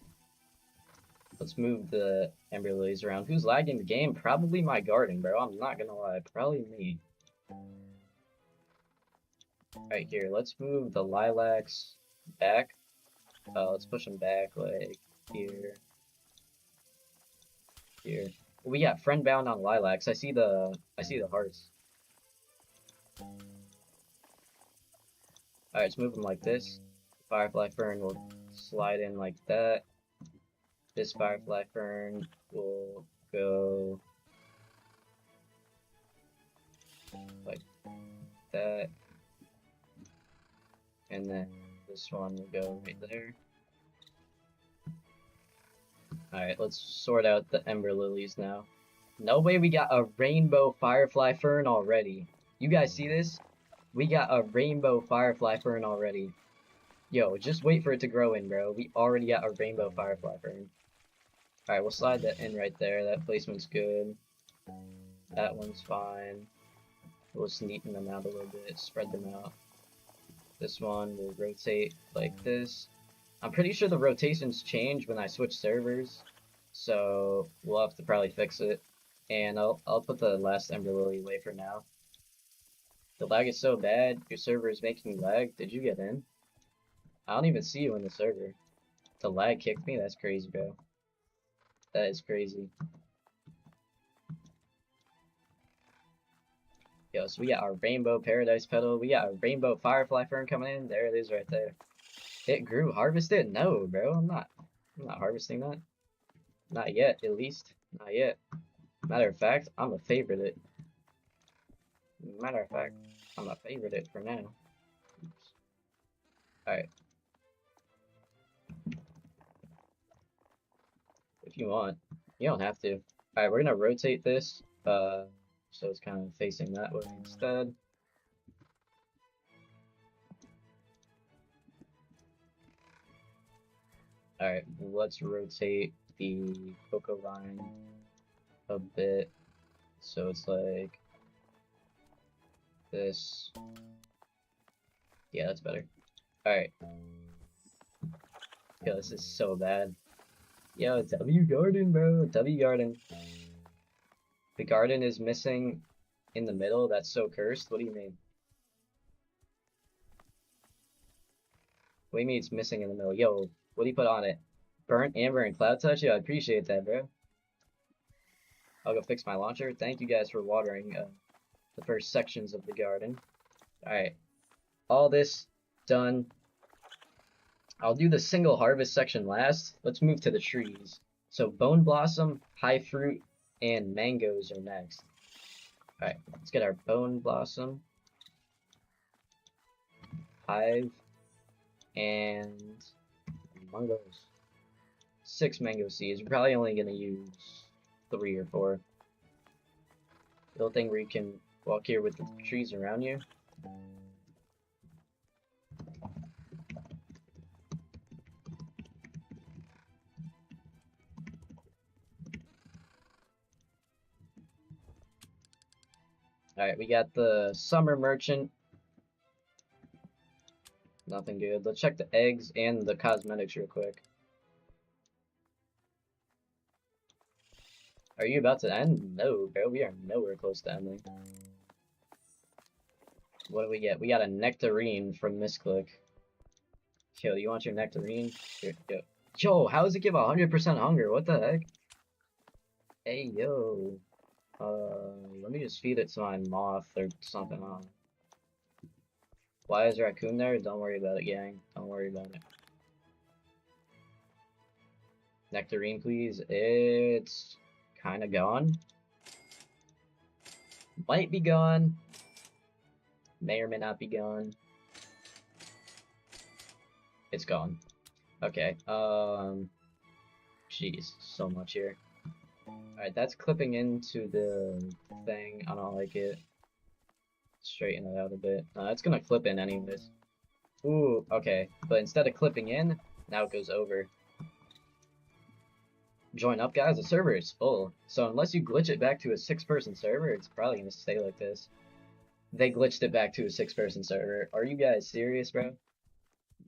Let's move the Ember Lilies around. Who's lagging the game? Probably my garden, bro. I'm not gonna lie. Probably me. Right here. Let's move the lilacs back. Let's push them back like here. Here. We got friend bound on lilacs. I see the hearts. Alright, let's move them like this. Firefly Fern will slide in like that. This Firefly Fern will go like that. And then this one will go right there. Alright, let's sort out the Ember Lilies now. No way we got a rainbow Firefly Fern already. You guys see this? We got a rainbow Firefly Fern already. Yo, just wait for it to grow in, bro. We already got a rainbow Firefly Fern. Alright, we'll slide that in right there. That placement's good. That one's fine. We'll just neaten them out a little bit, spread them out. This one will rotate like this. I'm pretty sure the rotations change when I switch servers, so we'll have to probably fix it. And I'll put the last Ember Lily away for now. The lag is so bad. Your server is making lag. Did you get in? I don't even see you in the server. The lag kicked me? That's crazy, bro. That is crazy. Yo, so we got our rainbow paradise petal. We got a rainbow firefly fern coming in. There it is right there. It grew. Harvest it? No, bro. I'm not harvesting that. Not yet, at least. Not yet. Matter of fact, I'm gonna favorite it. Matter of fact, I'm gonna favorite it for now. Oops. Alright. If you want. You don't have to. Alright, we're gonna rotate this. So it's kind of facing that way instead. Alright, let's rotate the cocoa vine a bit. So it's like this. Yeah, that's better. Alright. Yo, this is so bad. Yo, W garden, bro. W garden. The garden is missing in the middle. That's so cursed. What do you mean? What do you mean it's missing in the middle? Yo, what do you put on it? Burnt amber and cloud touch? Yeah, I appreciate that, bro. I'll go fix my launcher. Thank you guys for watering the first sections of the garden. Alright. All this done. I'll do the single harvest section last. Let's move to the trees. So bone blossom, high fruit, and mangoes are next. Alright, let's get our bone blossom, hive, and mangoes. 6 mango seeds. We're probably only gonna use 3 or 4. Little thing where you can walk here with the trees around you. Alright, we got the summer merchant. Nothing good. Let's check the eggs and the cosmetics real quick. Are you about to end? No, bro. We are nowhere close to ending. What do we get? We got a nectarine from Misclick. Yo, you want your nectarine? Here, yo. Yo, how does it give 100% hunger? What the heck? Hey, yo. Let me just feed it to my moth or something on. Why is raccoon there? Don't worry about it, gang. Don't worry about it. Nectarine, please. It's kind of gone. Might be gone. May or may not be gone. It's gone. Okay. Jeez, so much here. Alright, that's clipping into the thing. I don't like it. Straighten it out a bit. It's gonna clip in anyways. Ooh, okay. But instead of clipping in, now it goes over. Join up, guys. The server is full. So unless you glitch it back to a 6-person server, it's probably gonna stay like this. They glitched it back to a 6-person server. Are you guys serious, bro?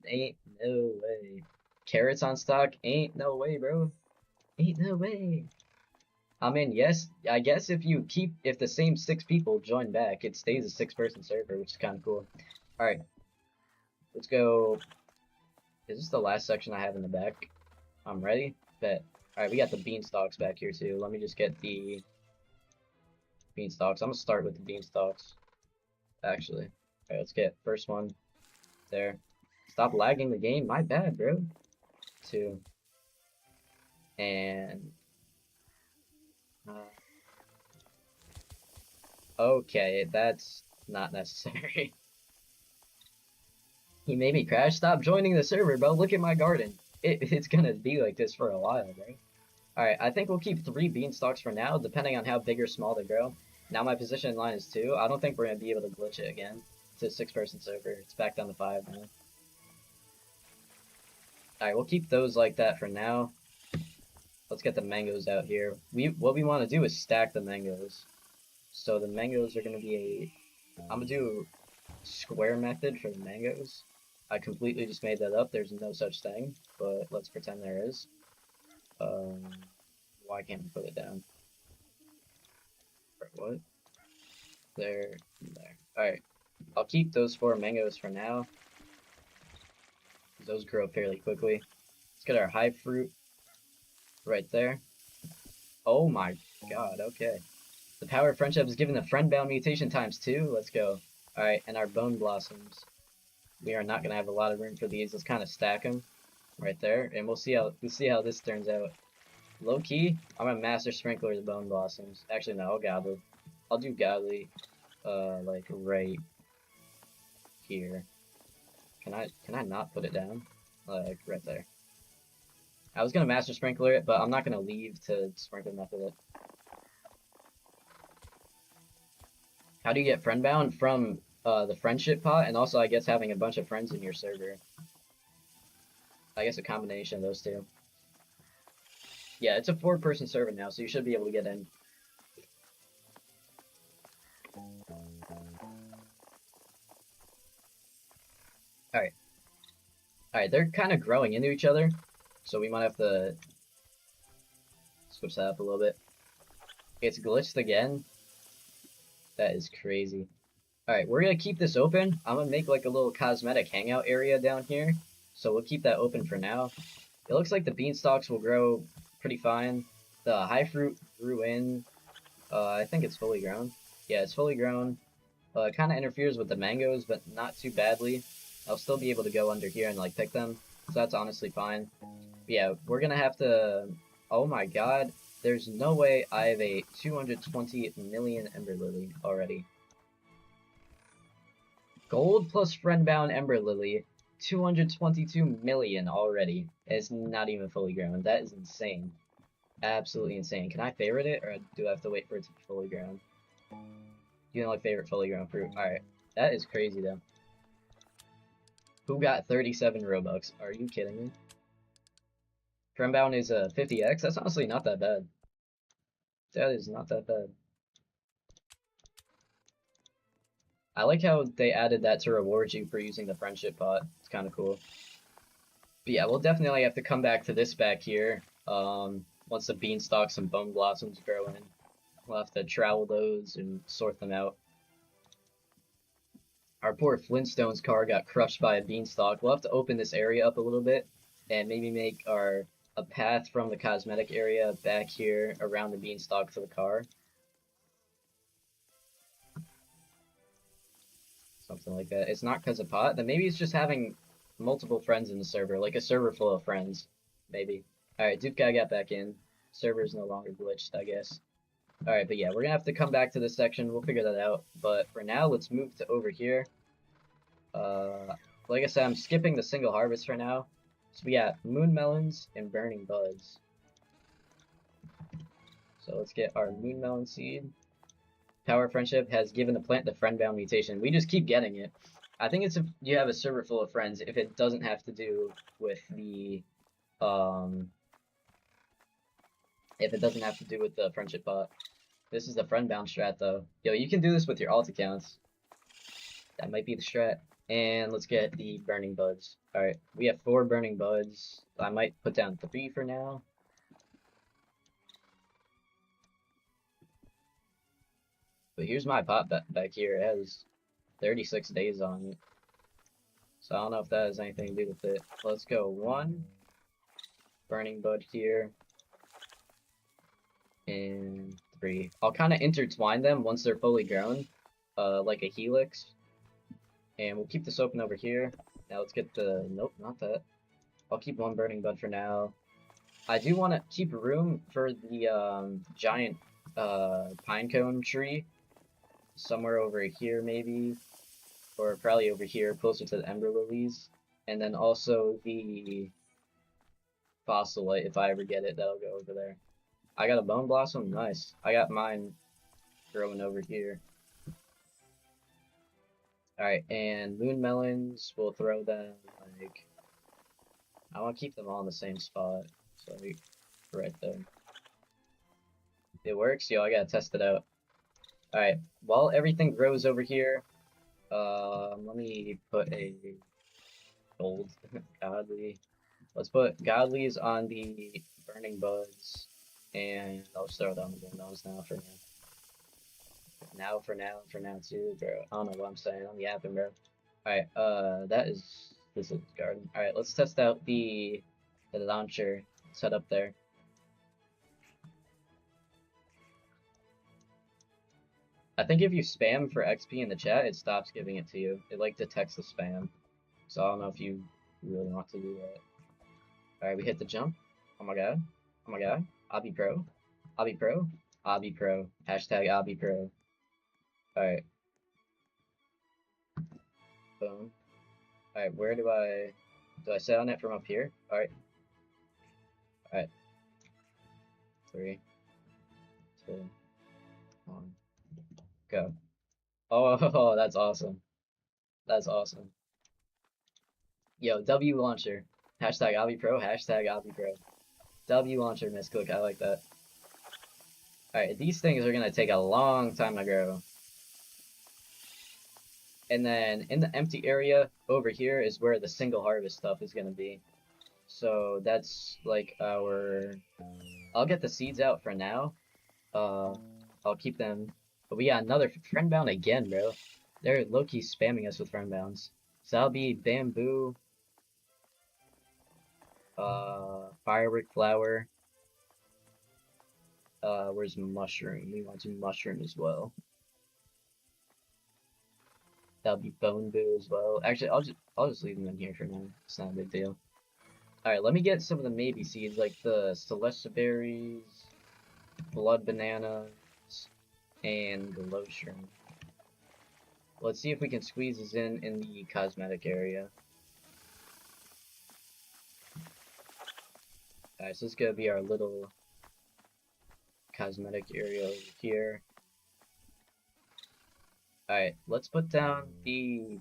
Ain't no way. Carrots on stock? Ain't no way, bro. Ain't no way. I mean, yes, I guess if the same 6 people join back, it stays a 6-person server, which is kind of cool. Alright, let's go. Is this the last section I have in the back? I'm ready. Bet. Alright, we got the beanstalks back here too. Let me just get the beanstalks. I'm gonna start with the beanstalks, actually. Alright, let's get first one there. Stop lagging the game. My bad, bro. 2. And okay, that's not necessary. He made me crash. Stop joining the server, bro. Look at my garden. It's gonna be like this for a while, right? Alright, I think we'll keep 3 beanstalks for now, depending on how big or small they grow. Now my position in line is 2. I don't think we're gonna be able to glitch it again. It's a 6-person server. It's back down to 5 now. Alright, we'll keep those like that for now. Let's get the mangoes out here. What we want to do is stack the mangoes. So the mangoes are gonna be I'm gonna do square method for the mangoes. I completely just made that up. There's no such thing, but let's pretend there is. Why can't we put it down? What? There. Alright. I'll keep those 4 mangoes for now. Those grow fairly quickly. Let's get our high fruit right there. Oh my god, okay. The power of friendship is given the friend-bound mutation ×2. Let's go. Alright, and our bone blossoms. We are not going to have a lot of room for these. Let's kind of stack them right there, and we'll see how this turns out. Low key, I'm gonna master sprinkler the bone blossoms. Actually, no, I'll do godly, like right here. Can I not put it down? Like right there. I was gonna master sprinkler it, but I'm not gonna leave to sprinkle method it. How do you get friend bound? From the friendship pot, and also I guess having a bunch of friends in your server. I guess a combination of those two. Yeah, it's a 4-person server now, so you should be able to get in. Alright. Alright, they're kind of growing into each other, so we might have to switch that up a little bit. It's glitched again. That is crazy. Alright, we're gonna keep this open. I'm gonna make like a little cosmetic hangout area down here, so we'll keep that open for now. It looks like the beanstalks will grow pretty fine. The high fruit grew in. I think it's fully grown. Yeah, it's fully grown. It kind of interferes with the mangoes, but not too badly. I'll still be able to go under here and like pick them, so that's honestly fine. But yeah, we're gonna have to. Oh my god, there's no way I have a 220 million Ember Lily already. Gold plus friend-bound Ember Lily, 222 million already. It's not even fully grown. That is insane. Absolutely insane. Can I favorite it, or do I have to wait for it to be fully grown? You don't like favorite fully grown fruit. Alright. That is crazy, though. Who got 37 Robux? Are you kidding me? Friend-bound is a 50x? That's honestly not that bad. That is not that bad. I like how they added that to reward you for using the friendship pot. It's kind of cool. But yeah, we'll definitely have to come back to this back here. Once the beanstalks and bone blossoms grow in. We'll have to travel those and sort them out. Our poor Flintstones car got crushed by a beanstalk. We'll have to open this area up a little bit and maybe make a path from the cosmetic area back here around the beanstalk to the car. Something like that. It's not because of pot. Then maybe it's just having multiple friends in the server, like a server full of friends. Maybe. Alright, Duke guy got back in. Server is no longer glitched, I guess. Alright, but yeah, we're gonna have to come back to this section. We'll figure that out. But for now, let's move to over here. Like I said, I'm skipping the single harvest for now. So we got moon melons and burning buds. So let's get our moon melon seed. Power Friendship has given the plant the friend-bound mutation. We just keep getting it. I think it's if you have a server full of friends, if it doesn't have to do with the, if it doesn't have to do with the friendship pot. This is the friend-bound strat, though. Yo, you can do this with your alt accounts. That might be the strat. And let's get the burning buds. Alright, we have 4 burning buds. I might put down 3 for now. But here's my pot back here. It has 36 days on it. So I don't know if that has anything to do with it. Let's go 1 burning bud here. And 3. I'll kind of intertwine them once they're fully grown, like a helix. And we'll keep this open over here. Now let's get the, nope, not that. I'll keep 1 burning bud for now. I do want to keep room for the giant pine cone tree. Somewhere over here maybe. Or probably over here, closer to the ember lilies. And then also the fossilite, if I ever get it, that'll go over there. I got a bone blossom, nice. I got mine growing over here. Alright, and moon melons, we'll throw them, like, I want to keep them all in the same spot. So, right there. It works? Yo, I gotta test it out. Alright, while everything grows over here, let me put a gold godly. Let's put godlies on the burning buds, and I'll just throw down the windows now for now. For now too, bro. I don't know what I'm saying. I'm yapping, bro. Alright, this is garden. Alright, let's test out the launcher set up there. I think if you spam for XP in the chat, it stops giving it to you. It like detects the spam. So I don't know if you really want to do that. Alright, we hit the jump. Oh my god. Oh my god. I'll be pro. I'll be pro. I'll be pro. Hashtag I'll be pro. Alright. Boom. Alright, where do I sit on it from up here? Alright. Alright. 3, 2, 1. Go. Oh, that's awesome. That's awesome. Yo, W launcher. Hashtag I'll be pro. Hashtag I'll be pro. W launcher misclick. I like that. Alright, these things are gonna take a long time to grow. And then in the empty area over here is where the single harvest stuff is gonna be. So that's like our... I'll get the seeds out for now. I'll keep them. But we got another friend bound again, bro. They're low-key spamming us with friend bounds. So that'll be bamboo, firework flower. Where's mushroom? We want to mushroom as well. That'll be bone boo as well. Actually, I'll just leave them in here for now. It's not a big deal. Alright, let me get some of the maybe seeds, like the celesta berries, blood bananas, and glow shrimp. Let's see if we can squeeze this in the cosmetic area. Alright, so this is gonna be our little cosmetic area over here. Alright, let's put down the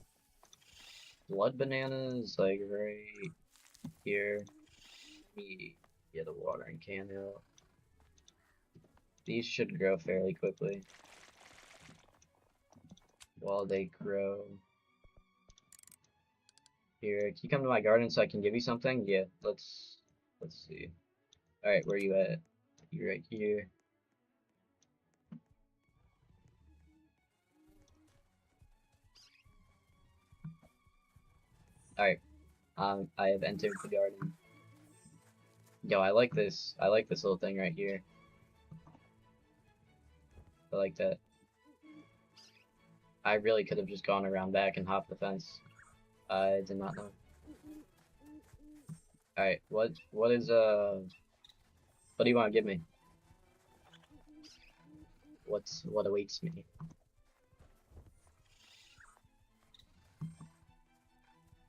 blood bananas, like right here. Let me get a watering can out. These should grow fairly quickly. While they grow. Here, can you come to my garden so I can give you something? Yeah, let's see. Alright, where are you at? You're right here. Alright, I have entered the garden. Yo, I like this little thing right here. I like that. I really could have just gone around back and hopped the fence. I did not know. Alright, what do you want to give me? What awaits me?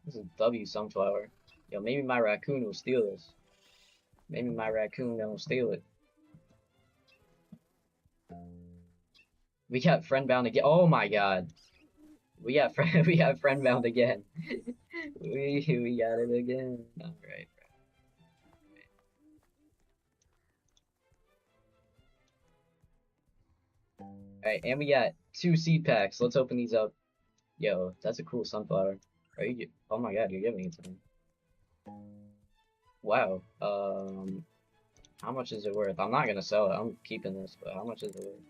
This is W sunflower. Yo, maybe my raccoon will steal this. Maybe my raccoon gonna steal it. We got friend bound again. Oh my god. We got friend bound again. we got it again. Alright. Alright, and we got 2 seed packs. Let's open these up. Yo, that's a cool sunflower. Are you? Oh my god, you're giving it to me. Wow. How much is it worth? I'm not gonna sell it. I'm keeping this, but how much is it worth?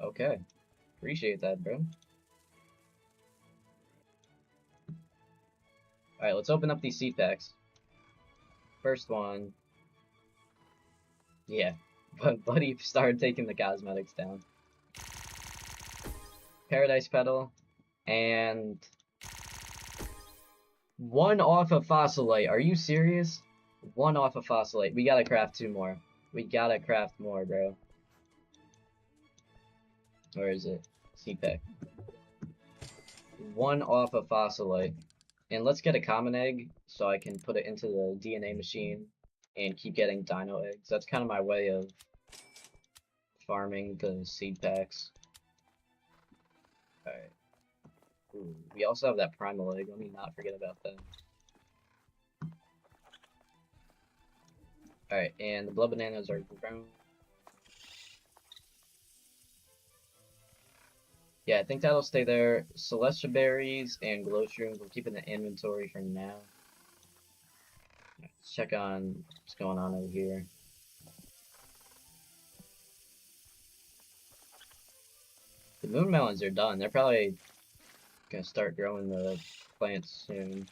Okay. Appreciate that, bro. Alright, let's open up these seed packs. First one. Yeah. But Buddy started taking the cosmetics down. Paradise Petal. And... one off of Fossilite. Are you serious? One off of Fossilite. We gotta craft 2 more. We gotta craft more, bro. Where is it? Seed pack. 1 off of Fossilite. And let's get a common egg so I can put it into the DNA machine and keep getting dino eggs. That's kind of my way of farming the seed packs. Alright. Ooh, we also have that primal egg. Let me not forget about that. Alright, and the blood bananas are grown. Yeah, I think that'll stay there. Celestia berries and glow shrooms we'll keep in the inventory for now. Let's check on what's going on over here. The moon melons are done. They're probably gonna start growing the plants soon.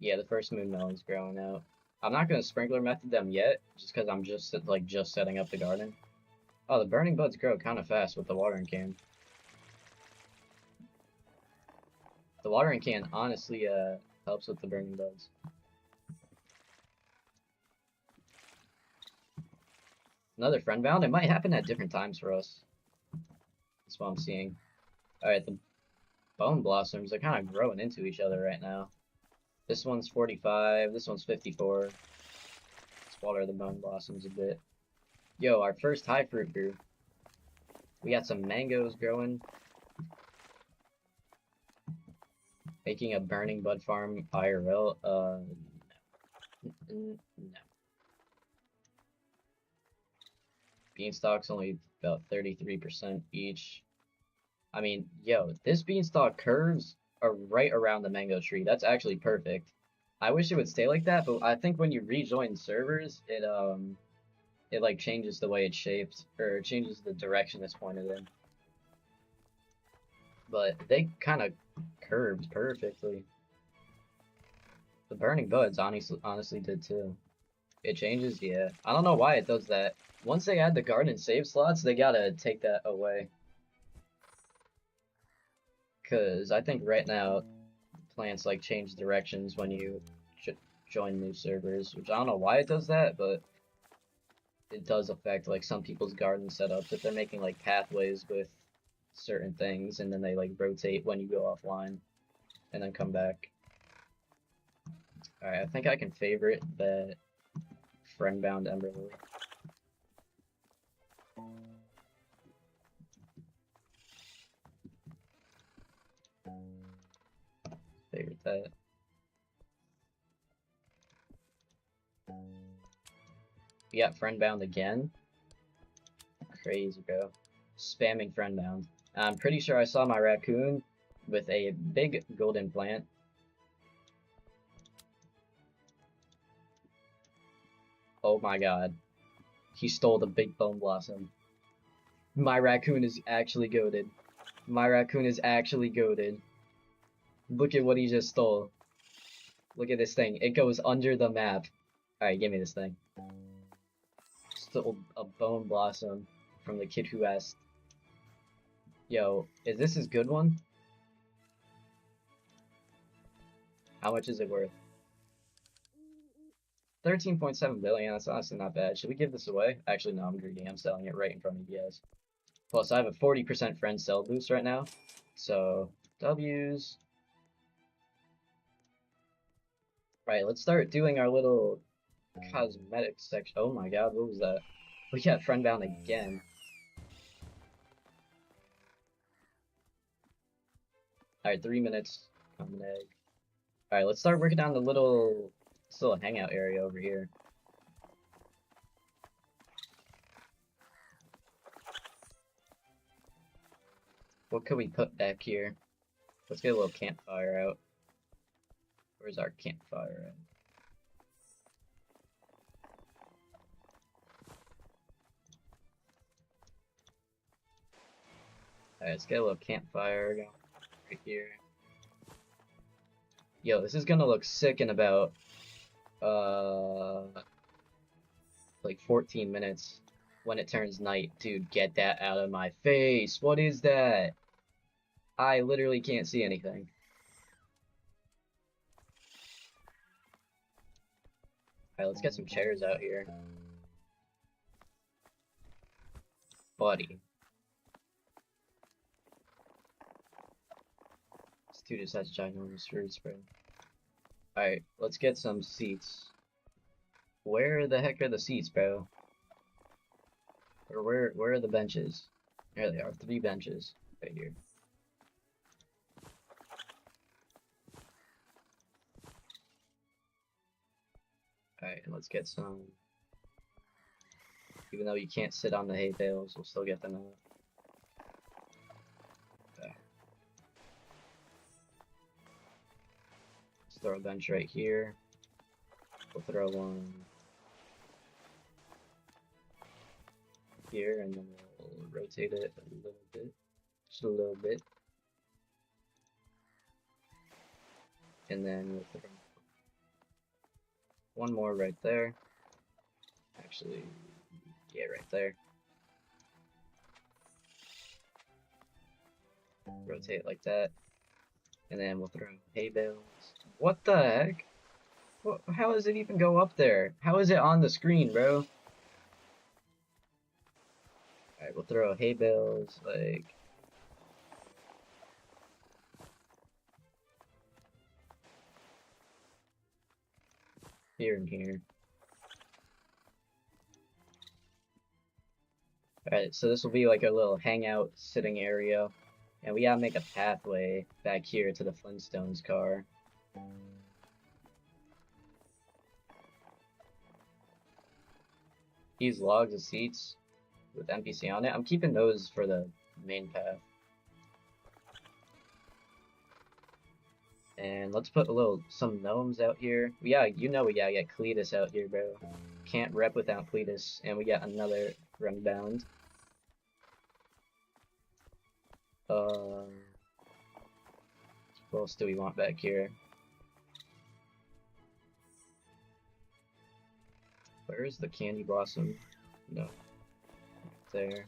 Yeah, the first moon melon's growing out. I'm not gonna sprinkler method them yet, just because I'm just setting up the garden. Oh, the burning buds grow kind of fast with the watering can. The watering can honestly helps with the burning buds. Another friend bound? It might happen at different times for us. That's what I'm seeing. Alright, the bone blossoms are kind of growing into each other right now. This one's 45, this one's 54. Let's water the bone blossoms a bit. Yo, our first high fruit grew. We got some mangoes growing. Making a burning bud farm IRL. No. Beanstalk's only about 33% each. I mean, yo, this beanstalk curves are right around the mango tree. That's actually perfect. I wish it would stay like that, but I think when you rejoin servers, it like changes the way it's shaped, or it changes the direction it's pointed in. But they kind of curved perfectly. The burning buds honestly did too. It changes, yeah. I don't know why it does that. Once they add the garden save slots, they gotta take that away. Cause I think right now, plants like change directions when you join new servers, which I don't know why it does that, but it does affect like some people's garden setups if they're making like pathways with certain things, and then they like rotate when you go offline, and then come back. Alright, I think I can favorite that friend-bound Ember Lily. Favorite that. We got friend-bound again. Crazy, bro. Spamming friend-bound. I'm pretty sure I saw my raccoon with a big golden plant. Oh my god. He stole the big bone blossom. My raccoon is actually goated. My raccoon is actually goated. Look at what he just stole. Look at this thing. It goes under the map. Alright, give me this thing. Stole a bone blossom from the kid who asked. Yo, is this his good one? How much is it worth? 13.7 billion, that's honestly not bad. Should we give this away? Actually, no, I'm greedy. I'm selling it right in front of you guys. Plus, I have a 40% friend sell boost right now. So, W's. Right, let's start doing our little cosmetics section. Oh my god, what was that? We got friend bound again. Alright, 3 minutes. Common egg. Alright, let's start working on the little hangout area over here. What could we put back here? Let's get a little campfire out. Where's our campfire at? Alright, let's get a little campfire going right here. Yo, this is gonna look sick in about like 14 minutes when it turns night. Dude, get that out of my face. What is that? I literally can't see anything. Alright, let's get some chairs out here. Buddy. This dude just has ginormous fruit spray. Alright, let's get some seats. Where the heck are the seats, bro? Or where are the benches? There they are, 3 benches right here. Alright, and let's get some. Even though you can't sit on the hay bales, we'll still get them out. Okay. Let's throw a bench right here. We'll throw one here, and then we'll rotate it a little bit. Just a little bit. And then we'll throw one more right there. Actually, yeah, right there. Rotate it like that. And then we'll throw hay bales. What the heck? What, how does it even go up there? How is it on the screen, bro? Alright, we'll throw hay bales, like... here and here. Alright, so this will be like a little hangout sitting area. And we gotta make a pathway back here to the Flintstones car. Use logs as seats with NPC on it. I'm keeping those for the main path. And let's put some gnomes out here. Yeah, you know we gotta get Cletus out here, bro. Can't rep without Cletus. And we got another runbound. What else do we want back here? Where is the candy blossom? No. There.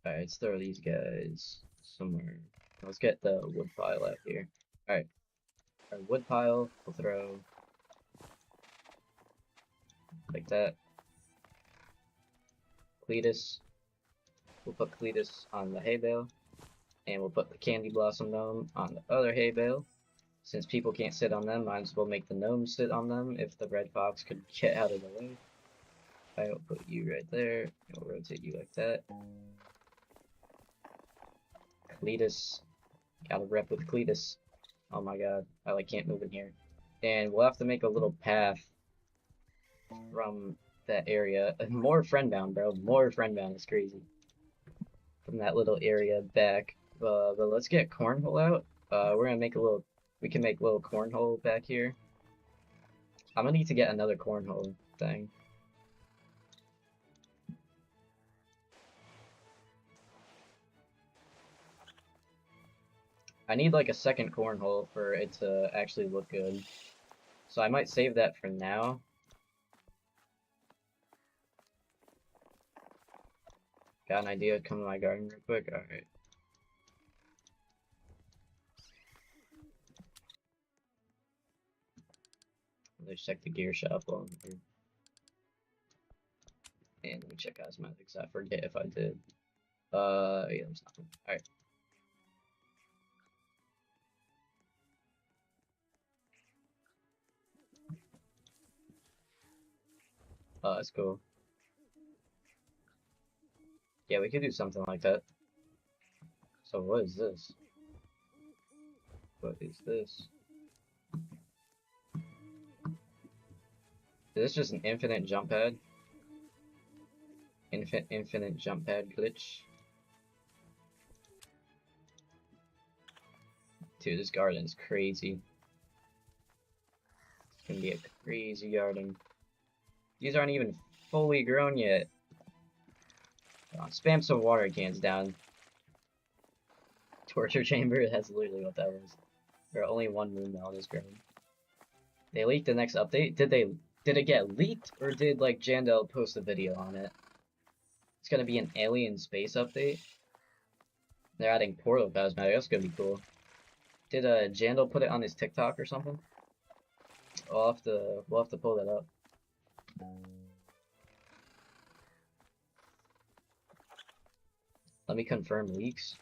Alright, let's throw these guys somewhere. Let's get the wood pile out here. Alright. Our wood pile, we'll throw like that. Cletus. We'll put Cletus on the hay bale. And we'll put the candy blossom gnome on the other hay bale. Since people can't sit on them, might as well make the gnomes sit on them if the red fox could get out of the way. I will put you right there, and we'll rotate you like that. Cletus. Gotta rep with Cletus. Oh my god, I can't move in here. And we'll have to make a little path from that area. More friendbound, bro. More friendbound is crazy. From that little area back. But let's get cornhole out. We're gonna make a little. We can make a little cornhole back here. I'm gonna need to get another cornhole thing. I need like a second cornhole for it to actually look good. So I might save that for now. Got an idea, come to my garden real quick? Alright. Let's check the gear shop while I'm here. And let me check cosmetics. I forget if I did. Yeah, there's nothing. Alright. Oh, that's cool. Yeah, we could do something like that. So what is this? What is this? Is this just an infinite jump pad? Infinite jump pad glitch? Dude, this garden's crazy. It's gonna be a crazy garden. These aren't even fully grown yet. Spam some water cans down. Torture chamber, that's literally what that was. There are only one moon now on this ground. They leaked the next update? Did it get leaked, or did like Jandel post a video on it? It's gonna be an alien space update. They're adding portal cosmetic, that's gonna be cool. Did Jandel put it on his TikTok or something? We'll have to pull that up. Let me confirm leaks.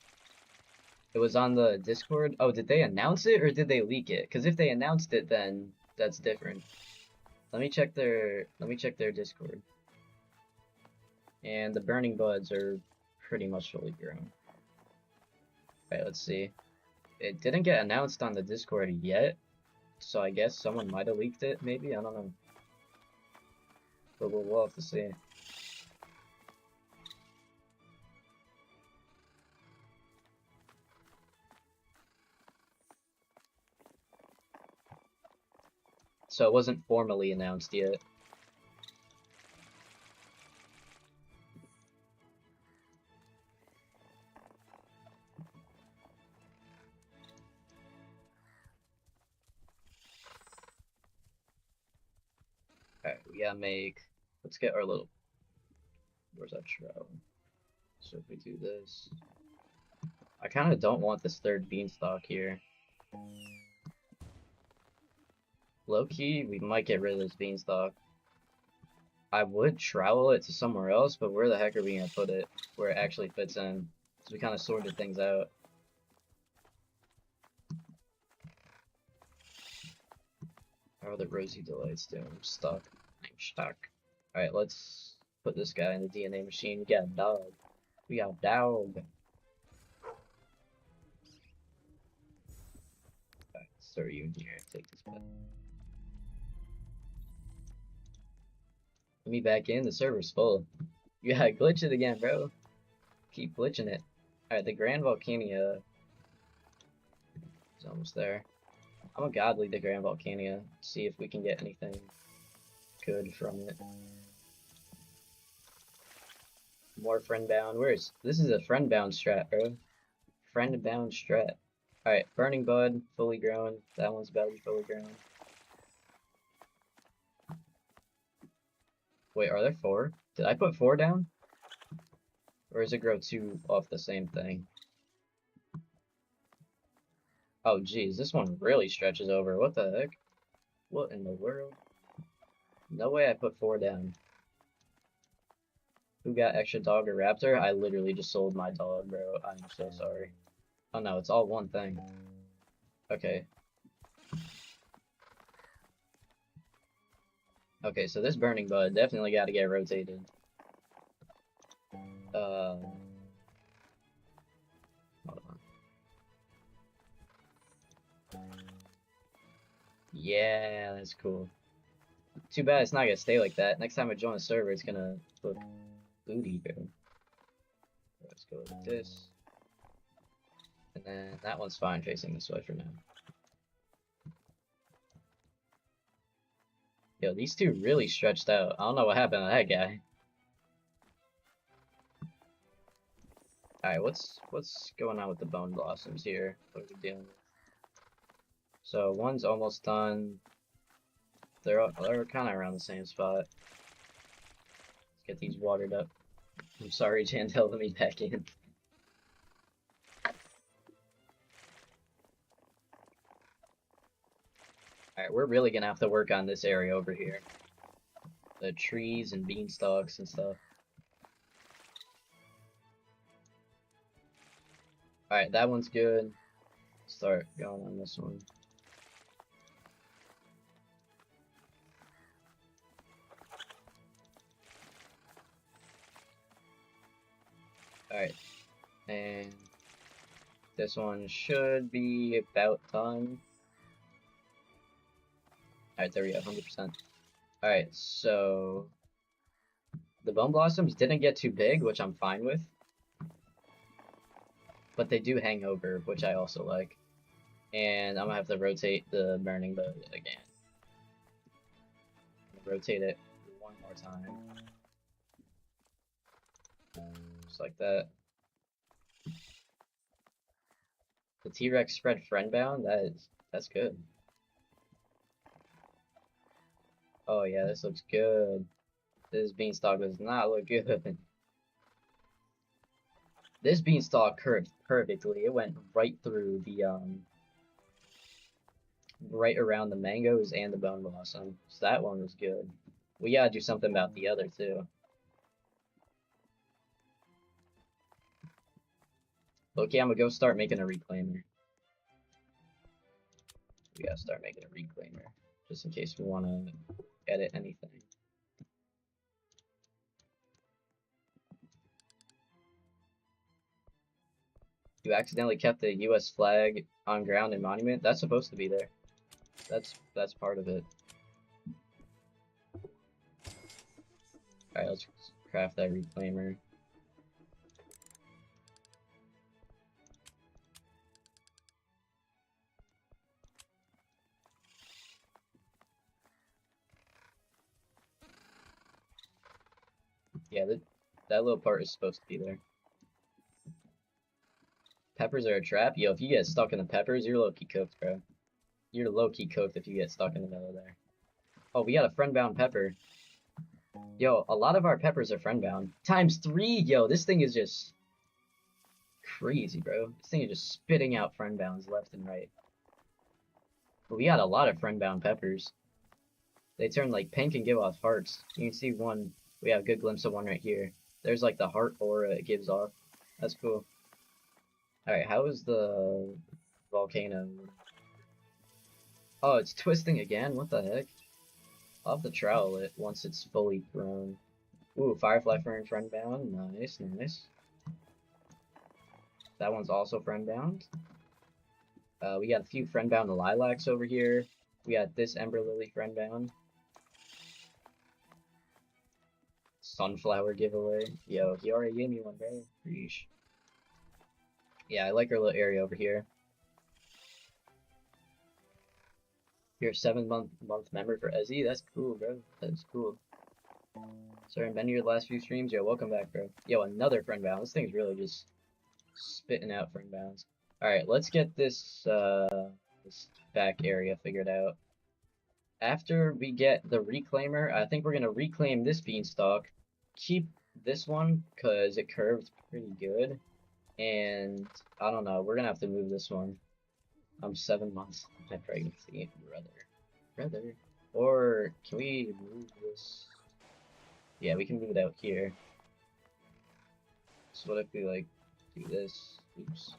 It was on the Discord. Oh, did they announce it or did they leak it? Because if they announced it, then that's different. Let me check their Discord. And the burning buds are pretty much fully grown. Alright, let's see. It didn't get announced on the Discord yet, so I guess someone might have leaked it, maybe? I don't know. But we'll have to see. So it wasn't formally announced yet. Alright, we gotta make... Let's get our little... Where's that travel? So if we do this... I kind of don't want this third beanstalk here. Low-key, we might get rid of this beanstalk. I would trowel it to somewhere else, but where the heck are we gonna put it where it actually fits in? So we kind of sorted things out. How are the Rosy Delights doing? I'm stuck. I'm stuck. Alright, let's put this guy in the DNA machine. We got a dog. We got a dog. Alright, throw you in here. Take this pet. Let me back in. The server's full. You gotta glitch it again, bro. Keep glitching it. Alright, the Grand Volcania is almost there. I'm gonna godly the Grand Volcania. See if we can get anything good from it. More friend-bound. This is a friend-bound strat, bro. Friend-bound strat. Alright, Burning Bud, fully grown. That one's about to be fully grown. Wait, are there 4? Did I put 4 down? Or does it grow 2 off the same thing? Oh geez, this one really stretches over. What the heck? What in the world? No way I put 4 down. Who got extra dog or raptor? I literally just sold my dog, bro. I'm so sorry. Oh no, it's all one thing. Okay. Okay, so this burning bud definitely got to get rotated. Hold on. Yeah, that's cool. Too bad it's not gonna stay like that. Next time I join a server, it's gonna look booty, bro. Let's go with this. And then that one's fine facing this way for now. Yo, these two really stretched out. I don't know what happened to that guy. Alright, what's going on with the bone blossoms here? What are we dealing with? So one's almost done. They're kind of around the same spot. Let's get these watered up. I'm sorry, Jantel, let me back in. Alright, we're really gonna have to work on this area over here. The trees and beanstalks and stuff. Alright, that one's good. Start going on this one. Alright, and this one should be about done. Alright, there we go, 100%. Alright, so the bone blossoms didn't get too big, which I'm fine with. But they do hang over, which I also like. And I'm gonna have to rotate the burning bud again. Rotate it one more time. Just like that. The T-Rex spread friendbound. That's good. Oh yeah, this looks good. This beanstalk does not look good. This beanstalk curved perfectly. It went right through the right around the mangoes and the bone blossom. So that one was good. We gotta do something about the other too. Okay, I'm gonna go start making a reclaimer. We gotta start making a reclaimer, just in case we wanna edit anything. You accidentally kept the U.S. flag on ground and monument. That's supposed to be there. That's part of it. Alright, let's craft that reclaimer. Yeah, that little part is supposed to be there. Peppers are a trap? Yo, if you get stuck in the peppers, you're low-key cooked, bro. You're low-key cooked if you get stuck in the middle there. Oh, we got a friend-bound pepper. Yo, a lot of our peppers are friend-bound. ×3! Yo, this thing is just crazy, bro. This thing is just spitting out friend-bounds left and right. But we got a lot of friend-bound peppers. They turn like pink and give off hearts. You can see one. We have a good glimpse of one right here. There's like the heart aura it gives off. That's cool. Alright, how is the volcano? Oh, it's twisting again? What the heck? I'll have to trowel it once it's fully grown. Ooh, Firefly Fern friend-bound. Nice, nice. That one's also friend-bound. We got a few friend-bound lilacs over here. We got this Ember Lily friend-bound. Sunflower giveaway. Yo, he already gave me one, bro. Preach. Yeah, I like our little area over here. You're a 7-month member for Ezzy? That's cool, bro. That's cool. Sorry, been to your last few streams. Yo, welcome back, bro. Yo, another friend bound. This thing's really just spitting out friend bounds. Alright, let's get this this back area figured out. After we get the reclaimer, I think we're gonna reclaim this beanstalk. Keep this one, cause it curved pretty good. And I don't know, we're gonna have to move this one. I'm 7 months of my pregnancy, brother. Or can we move this? Yeah, we can move it out here. So what if we like do this? Oops.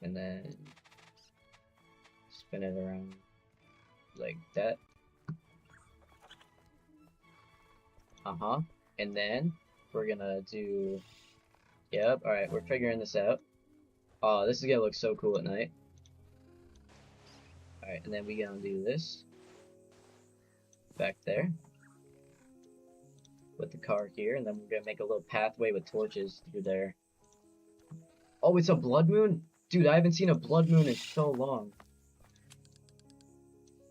And then spin it around like that. And then we're gonna do. Yep. All right, we're figuring this out. Oh, this is gonna look so cool at night. All right, and then we gonna do this back there with the car here, and then we're gonna make a little pathway with torches through there. Oh, it's a blood moon? Dude, I haven't seen a blood moon in so long.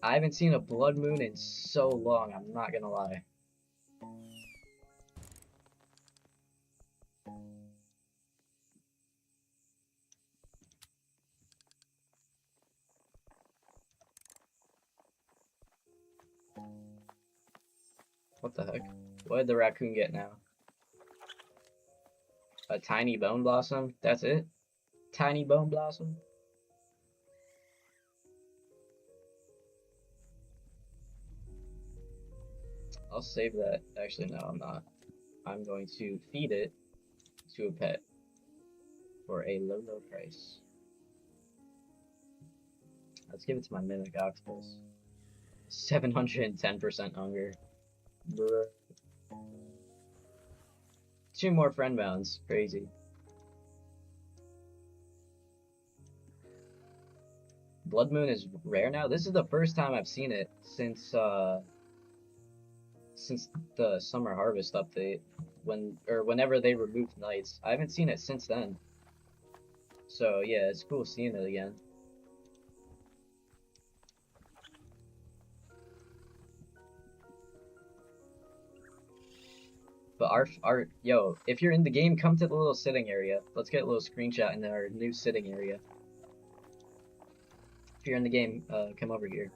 I haven't seen a blood moon in so long, I'm not gonna lie. What the heck? What did the raccoon get now? A tiny bone blossom? That's it? Tiny bone blossom? I'll save that. Actually, no, I'm not. I'm going to feed it to a pet for a low, low price. Let's give it to my mimic octopus. 710% hunger. Bruh. 2 more friend bounds. Crazy. Blood moon is rare now. This is the first time I've seen it since the summer harvest update, whenever they removed nights. I haven't seen it since then. So yeah, it's cool seeing it again. But yo, if you're in the game, come to the little sitting area. Let's get a little screenshot in our new sitting area. you're in the game, come over here.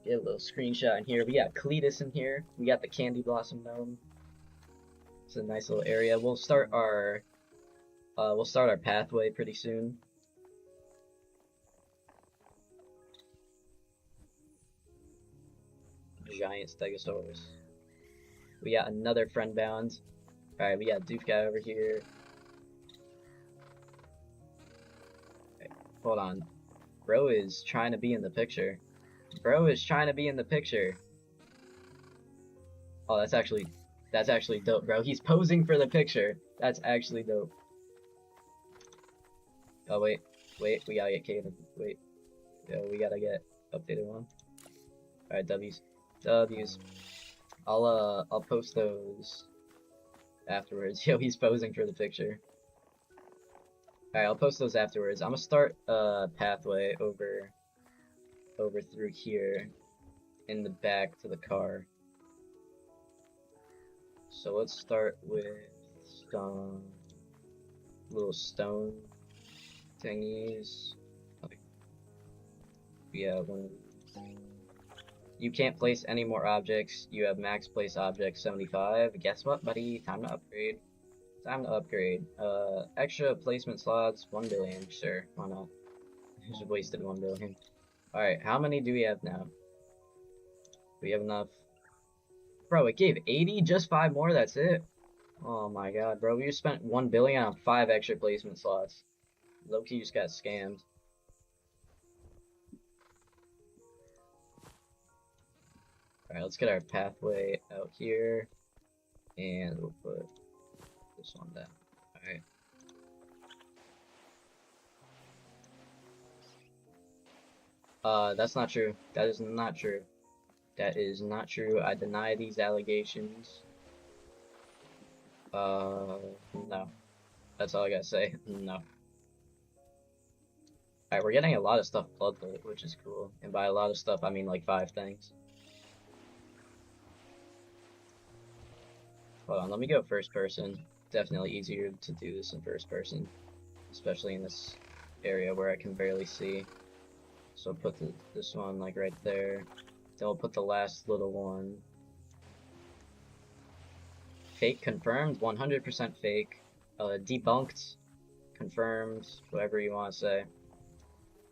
Get a little screenshot in here. We got Cletus in here. We got the Candy Blossom Gnome. It's a nice little area. We'll start our pathway pretty soon. Giant Stegosaurus. We got another friend bound. Alright, we got Doof Guy over here. Okay, hold on. Bro is trying to be in the picture. Bro is trying to be in the picture. Oh, that's actually dope, bro. He's posing for the picture. That's actually dope. Oh, wait, we gotta get Caden. Wait. Yo, we gotta get updated one. Alright, W's. I'll post those afterwards. Yo, he's posing for the picture. Alright, I'll post those afterwards. I'm gonna start a pathway over through here in the back to the car. So let's start with some little stone thingies. Okay. Yeah, you can't place any more objects. You have max place objects 75. Guess what, buddy? Time to upgrade. Extra placement slots, 1 billion. Sure, why not? Just wasted 1 billion. Alright, how many do we have now? We have enough. Bro, it gave 80? Just 5 more? That's it? Oh my god, bro. We just spent 1 billion on 5 extra placement slots. Low-key just got scammed. Alright, let's get our pathway out here. And we'll put this one down. Alright. That's not true. That is not true. That is not true. I deny these allegations. No. That's all I gotta say. No. Alright, we're getting a lot of stuff bloodlit, which is cool. And by a lot of stuff, I mean like 5 things. Hold on, let me go first person. Definitely easier to do this in first person. Especially in this area where I can barely see. So I'll put this one like right there. Then we'll put the last little one. Fake confirmed, 100% fake. Debunked, confirmed, whatever you want to say.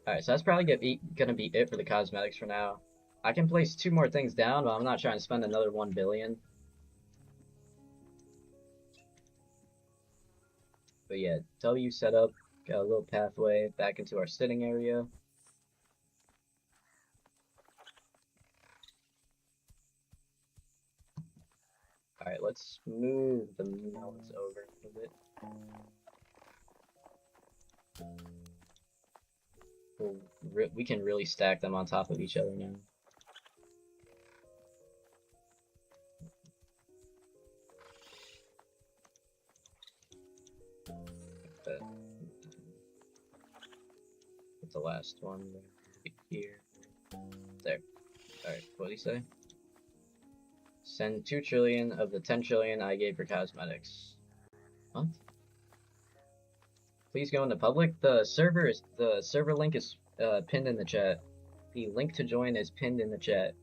Alright, so that's probably gonna be it for the cosmetics for now. I can place 2 more things down, but I'm not trying to spend another 1 billion. But yeah, W setup, got a little pathway back into our sitting area. Alright, let's move the melons over a bit. We can really stack them on top of each other now. Put the last one here. There. Alright, what did he say? Send 2 trillion of the 10 trillion I gave for cosmetics. What? Please go into public. The server link is pinned in the chat. The link to join is pinned in the chat.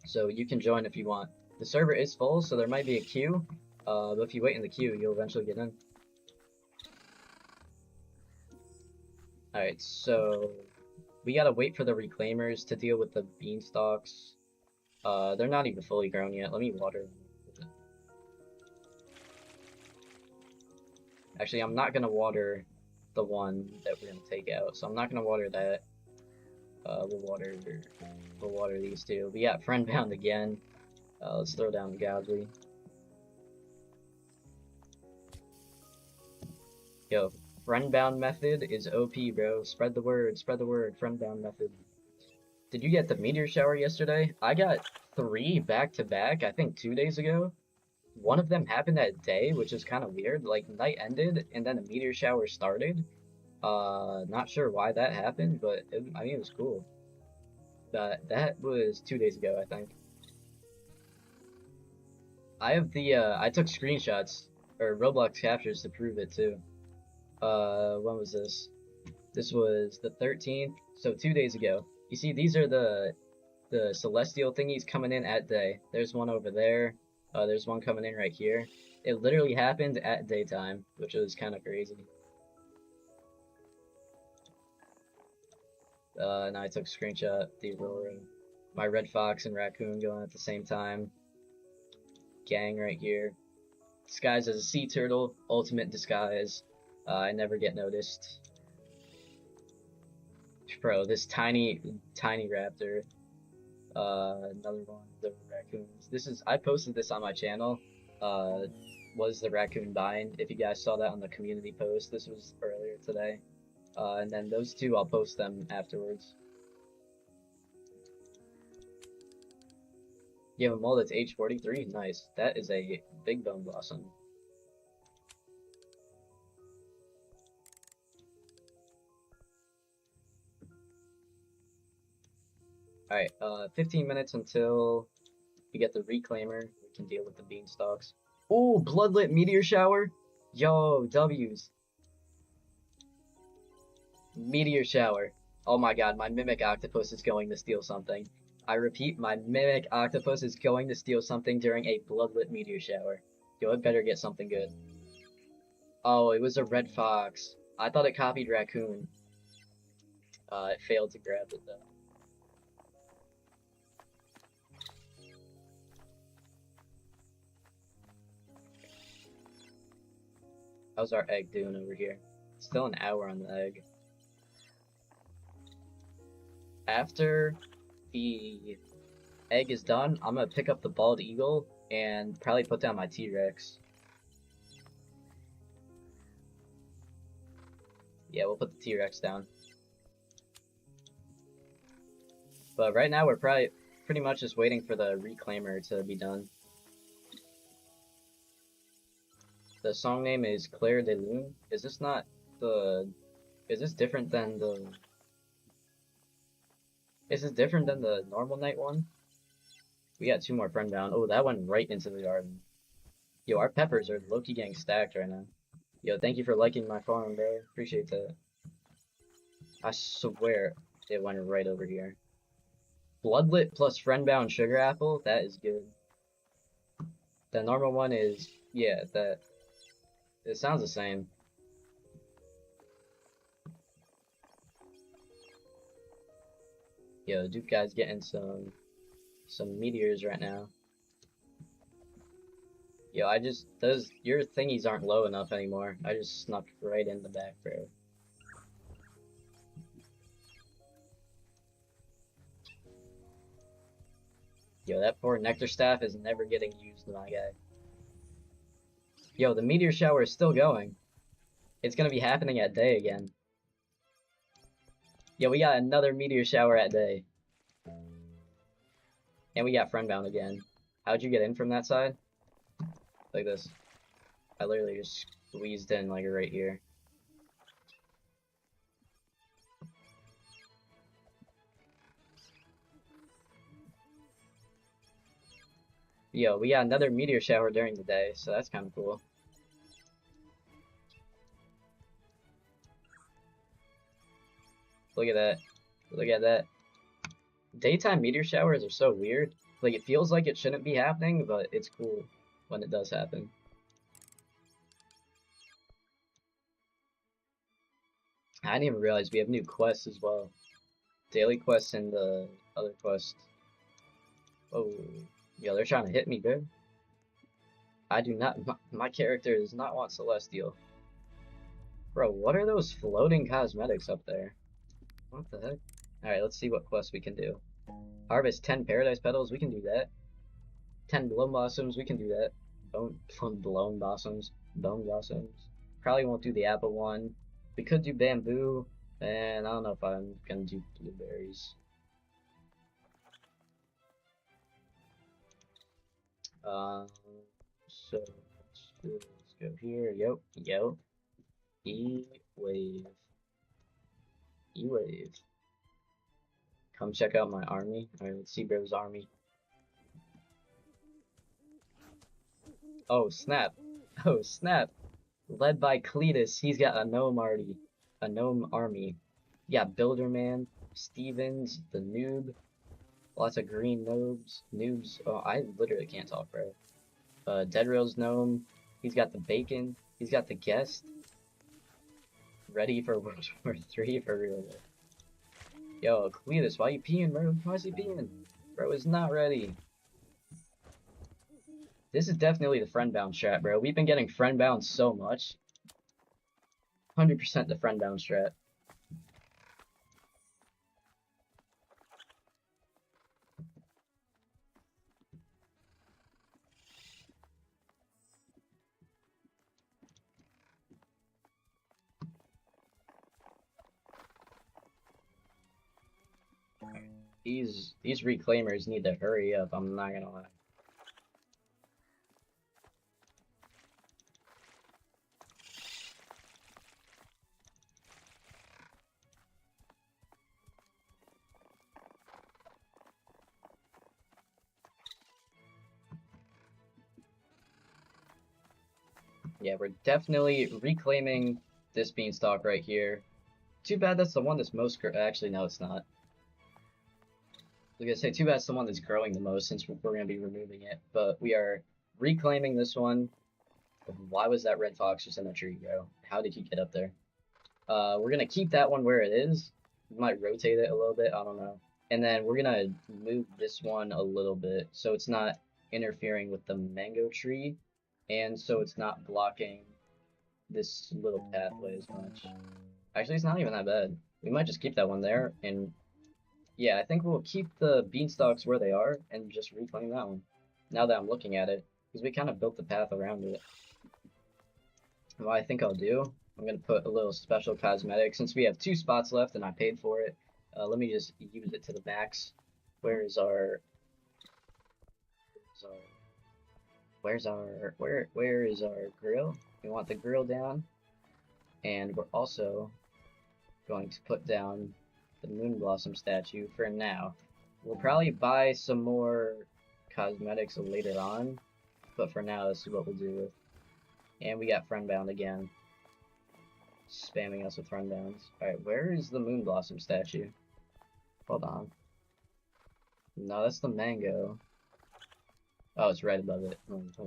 So you can join if you want. The server is full, so there might be a queue. But if you wait in the queue, you'll eventually get in. Alright, so we gotta wait for the reclaimers to deal with the beanstalks. They're not even fully grown yet. Let me water them. Actually, I'm not gonna water the one that we're gonna take out, so I'm not gonna water that. We'll water these 2. We got friend bound again. Let's throw down Godly. Yo, friend bound method is OP, bro. Spread the word, friend bound method. Did you get the meteor shower yesterday? I got 3 back to back, I think 2 days ago. One of them happened that day, which is kind of weird. Like, night ended, and then a meteor shower started. Not sure why that happened, but I mean, it was cool. That was 2 days ago, I think. I have the, I took screenshots or Roblox captures to prove it too. When was this? This was the 13th, so 2 days ago. You see, these are the celestial thingies coming in at day. There's one over there. There's one coming in right here. It literally happened at daytime, which was kind of crazy. And I took a screenshot the Aurora. My red fox and raccoon going at the same time. Gang right here. Disguised as a sea turtle. Ultimate disguise. I never get noticed. Bro, this tiny raptor. Another one, the raccoons. This is, I posted this on my channel. Was the raccoon bind? If you guys saw that on the community post, this was earlier today. And then those two, I'll post them afterwards. You have a mole that's age 43? Nice. That is a big bone blossom. Alright, 15 minutes until we get the reclaimer. We can deal with the beanstalks. Oh, bloodlit meteor shower? Yo, W's. Meteor shower. Oh my god, my mimic octopus is going to steal something. I repeat, my mimic octopus is going to steal something during a bloodlit meteor shower. Yo, it better get something good. Oh, it was a red fox. I thought it copied raccoon. It failed to grab it though. How's our egg doing over here? Still an hour on the egg. After the egg is done, I'm gonna pick up the bald eagle and probably put down my T-Rex. Yeah, we'll put the T-Rex down. But right now we're probably pretty much just waiting for the reclaimer to be done. The song name is Claire de Lune. Is this not the... Is this different than the... Is this different than the normal night one? We got 2 more friend bound. Oh, that went right into the garden. Yo, our peppers are low-key getting stacked right now. Yo, thank you for liking my farm, bro. Appreciate that. I swear it went right over here. Bloodlit plus friend bound sugar apple? That is good. The normal one is... Yeah, that... It sounds the same. Yo, Duke guy's getting some meteors right now. Yo, your thingies aren't low enough anymore. I just snuck right in the back, bro. Yo, that poor nectar staff is never getting used, my guy. Yo, the meteor shower is still going. It's gonna be happening at day again. Yo, we got another meteor shower at day. And we got friend bound again. How'd you get in from that side? Like this. I literally just squeezed in like right here. Yo, we got another meteor shower during the day, so that's kind of cool. Look at that. Look at that. Daytime meteor showers are so weird. Like, it feels like it shouldn't be happening, but it's cool when it does happen. I didn't even realize we have new quests as well. Daily quests and the other quest. Oh, yo, they're trying to hit me, dude. I do not, my character does not want Celestial. Bro, what are those floating cosmetics up there? What the heck? Alright, let's see what quest we can do. Harvest 10 paradise petals, we can do that. 10 blown blossoms, we can do that. Blown blossoms. Bone blossoms. Probably won't do the apple one. We could do bamboo, and I don't know if I'm gonna do blueberries. So let's go here. Yo. E-wave. E-wave. Come check out my army. Alright, let's see bro's army. Oh, snap. Oh, snap. Led by Cletus, he's got a gnome army. Yeah, Builderman, Stevens, the noob, lots of green noobs. Oh, I literally can't talk, bro. Dead Rail's gnome, he's got the bacon, he's got the guest, ready for World War III for real. Yo, Cletus, why you peeing, bro? Why is he peeing? Bro is not ready. This is definitely the friend bound strat, bro. We've been getting friend bound so much. 100% the friend bound strat. These reclaimers need to hurry up, I'm not gonna lie. Yeah, we're definitely reclaiming this beanstalk right here. Too bad that's the one that's most actually, no, it's not. I was gonna say, too bad it's the one that's growing the most since we're gonna be removing it. But we are reclaiming this one. Why was that red fox just in the tree, bro? How did he get up there? We're gonna keep that one where it is. We might rotate it a little bit, I don't know. And then we're gonna move this one a little bit so it's not interfering with the mango tree, and so it's not blocking this little pathway as much. Actually, it's not even that bad. We might just keep that one there, and yeah, I think we'll keep the beanstalks where they are and just reclaim that one. Now that I'm looking at it, because we kind of built the path around it. What I think I'll do, I'm going to put a little special cosmetic. Since we have 2 spots left and I paid for it, let me just use it to the max. Where is our grill? We want the grill down, and we're also going to put down the moon blossom statue for now. We'll probably buy some more cosmetics later on, but for now this is what we'll do. And we got friendbound again, spamming us with friendbounds. Alright, where is the moon blossom statue? Hold on. No, that's the mango. Oh, it's right above it.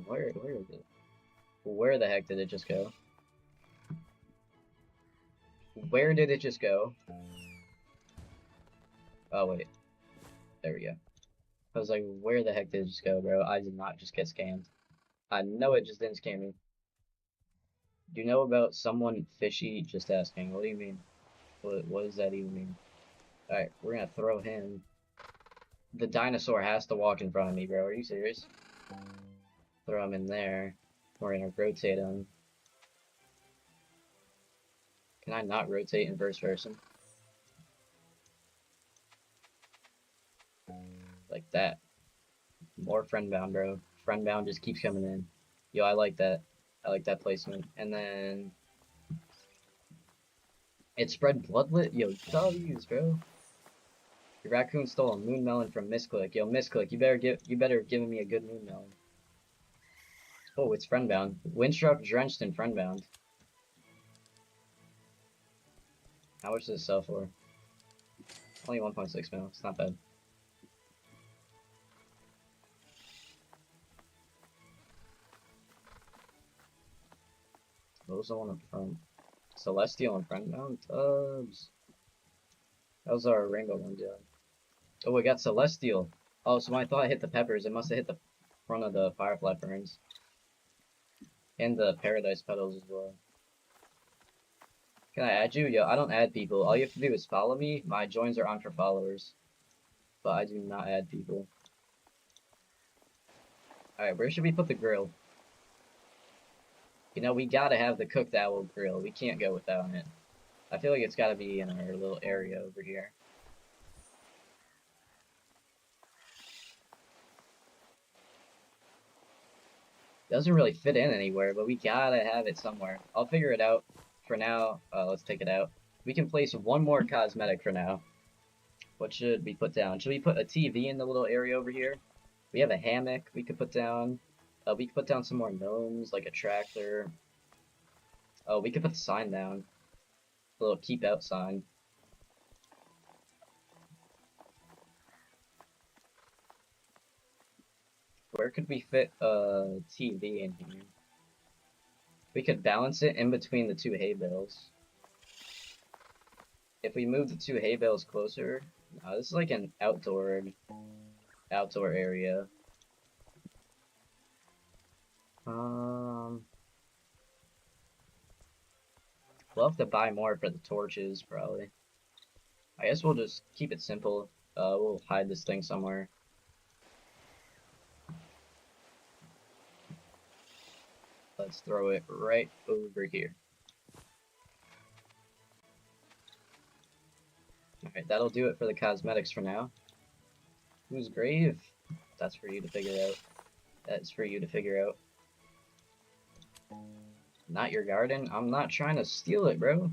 Where is it? Where the heck did it just go? Where did it just go? Oh, wait. There we go. I was like, where the heck did it just go, bro? I did not just get scammed. I know it just didn't scam me. Do you know about someone fishy? Just asking. What do you mean? What does that even mean? Alright, we're gonna throw him. The dinosaur has to walk in front of me, bro. Are you serious? Throw him in there. We're gonna rotate him. Can I not rotate in first person? Like that. More friendbound, bro. Friendbound just keeps coming in. Yo, I like that. I like that placement. And then it spread bloodlet. Yo, W's, bro. Your raccoon stole a moon melon from Misclick. Yo, Misclick, you better give me a good moon melon. Oh, it's friendbound. Windstruck drenched in friendbound. How much does it sell for? Only 1.6 mil. It's not bad. What was the one up front? Celestial and friendbound tubs. How's our rainbow one doing? Oh, we got Celestial. Oh, so when I thought I hit the peppers, it must have hit the front of the Firefly ferns. And the Paradise petals as well. Can I add you? Yo, I don't add people. All you have to do is follow me. My joins are on for followers. But I do not add people. Alright, where should we put the grill? You know, we gotta have the cooked owl grill. We can't go without it. I feel like it's gotta be in our little area over here. Doesn't really fit in anywhere, but we gotta have it somewhere. I'll figure it out. For now, let's take it out. We can place one more cosmetic for now. What should we put down? Should we put a TV in the little area over here? We have a hammock we could put down. We could put down some more gnomes, like a tractor. Oh, we could put the sign down. A little keep out sign. Where could we fit a TV in here? We could balance it in between the two hay bales. If we move the two hay bales closer, this is like an outdoor area. We'll have to buy more for the torches, probably. I guess we'll just keep it simple. We'll hide this thing somewhere. Let's throw it right over here. Alright, that'll do it for the cosmetics for now. Whose grave? That's for you to figure out. That's for you to figure out. Not your garden? I'm not trying to steal it, bro.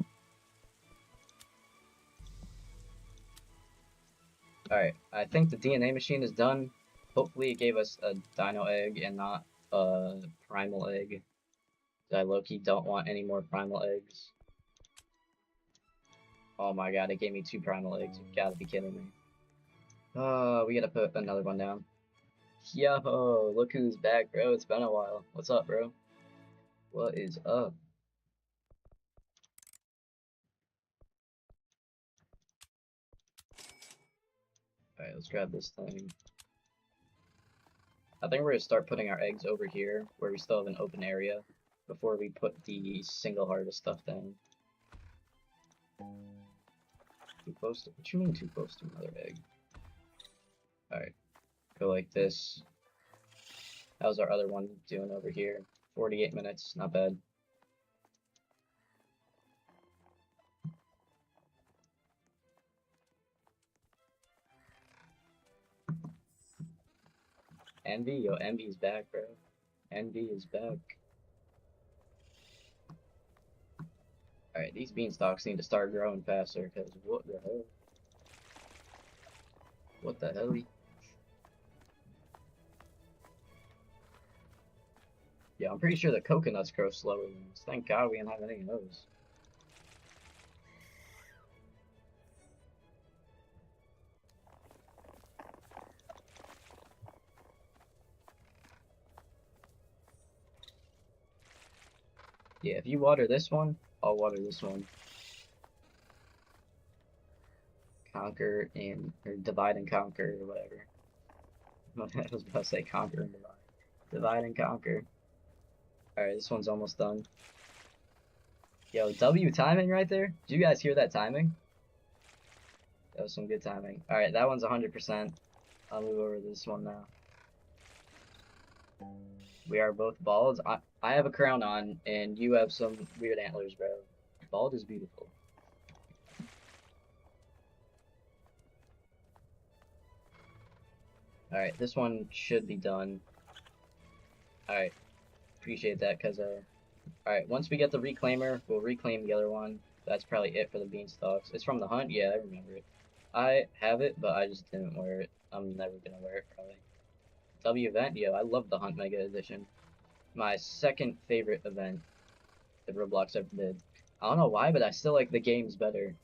Alright, I think the DNA machine is done. Hopefully it gave us a dino egg and not a primal egg. I low-key don't want any more primal eggs. Oh my god, it gave me 2 primal eggs. You gotta be kidding me. We gotta put another one down. Yo, look who's back, bro. It's been a while. What's up, bro? What is up? Alright, let's grab this thing. I think we're gonna start putting our eggs over here, where we still have an open area, before we put the single harvest stuff down. Too close to, what you mean too close to another egg? Alright, go like this. How's our other one doing over here? 48 minutes, not bad. Envy? Yo, Envy's back, bro. Envy is back. Alright, these beanstalks need to start growing faster, because what the hell? What the hell? Yeah, I'm pretty sure the coconuts grow slower than this. Thank God we didn't have any of those. Yeah, if you water this one, I'll water this one. Conquer and, or divide and conquer, or whatever. I was about to say conquer and divide. Divide and conquer. Alright, this one's almost done. Yo, W timing right there? Did you guys hear that timing? That was some good timing. Alright, that one's 100%. I'll move over to this one now. We are both bald. I have a crown on, and you have some weird antlers, bro. Bald is beautiful. Alright, this one should be done. Alright, appreciate that, because, alright, once we get the reclaimer, we'll reclaim the other one. That's probably it for the beanstalks. It's from the hunt? Yeah, I remember it. I have it, but I just didn't wear it. I'm never gonna wear it, probably. W event? Yo, I love the Hunt Mega Edition. My second favorite event that Roblox ever did. I don't know why, but I still like the games better.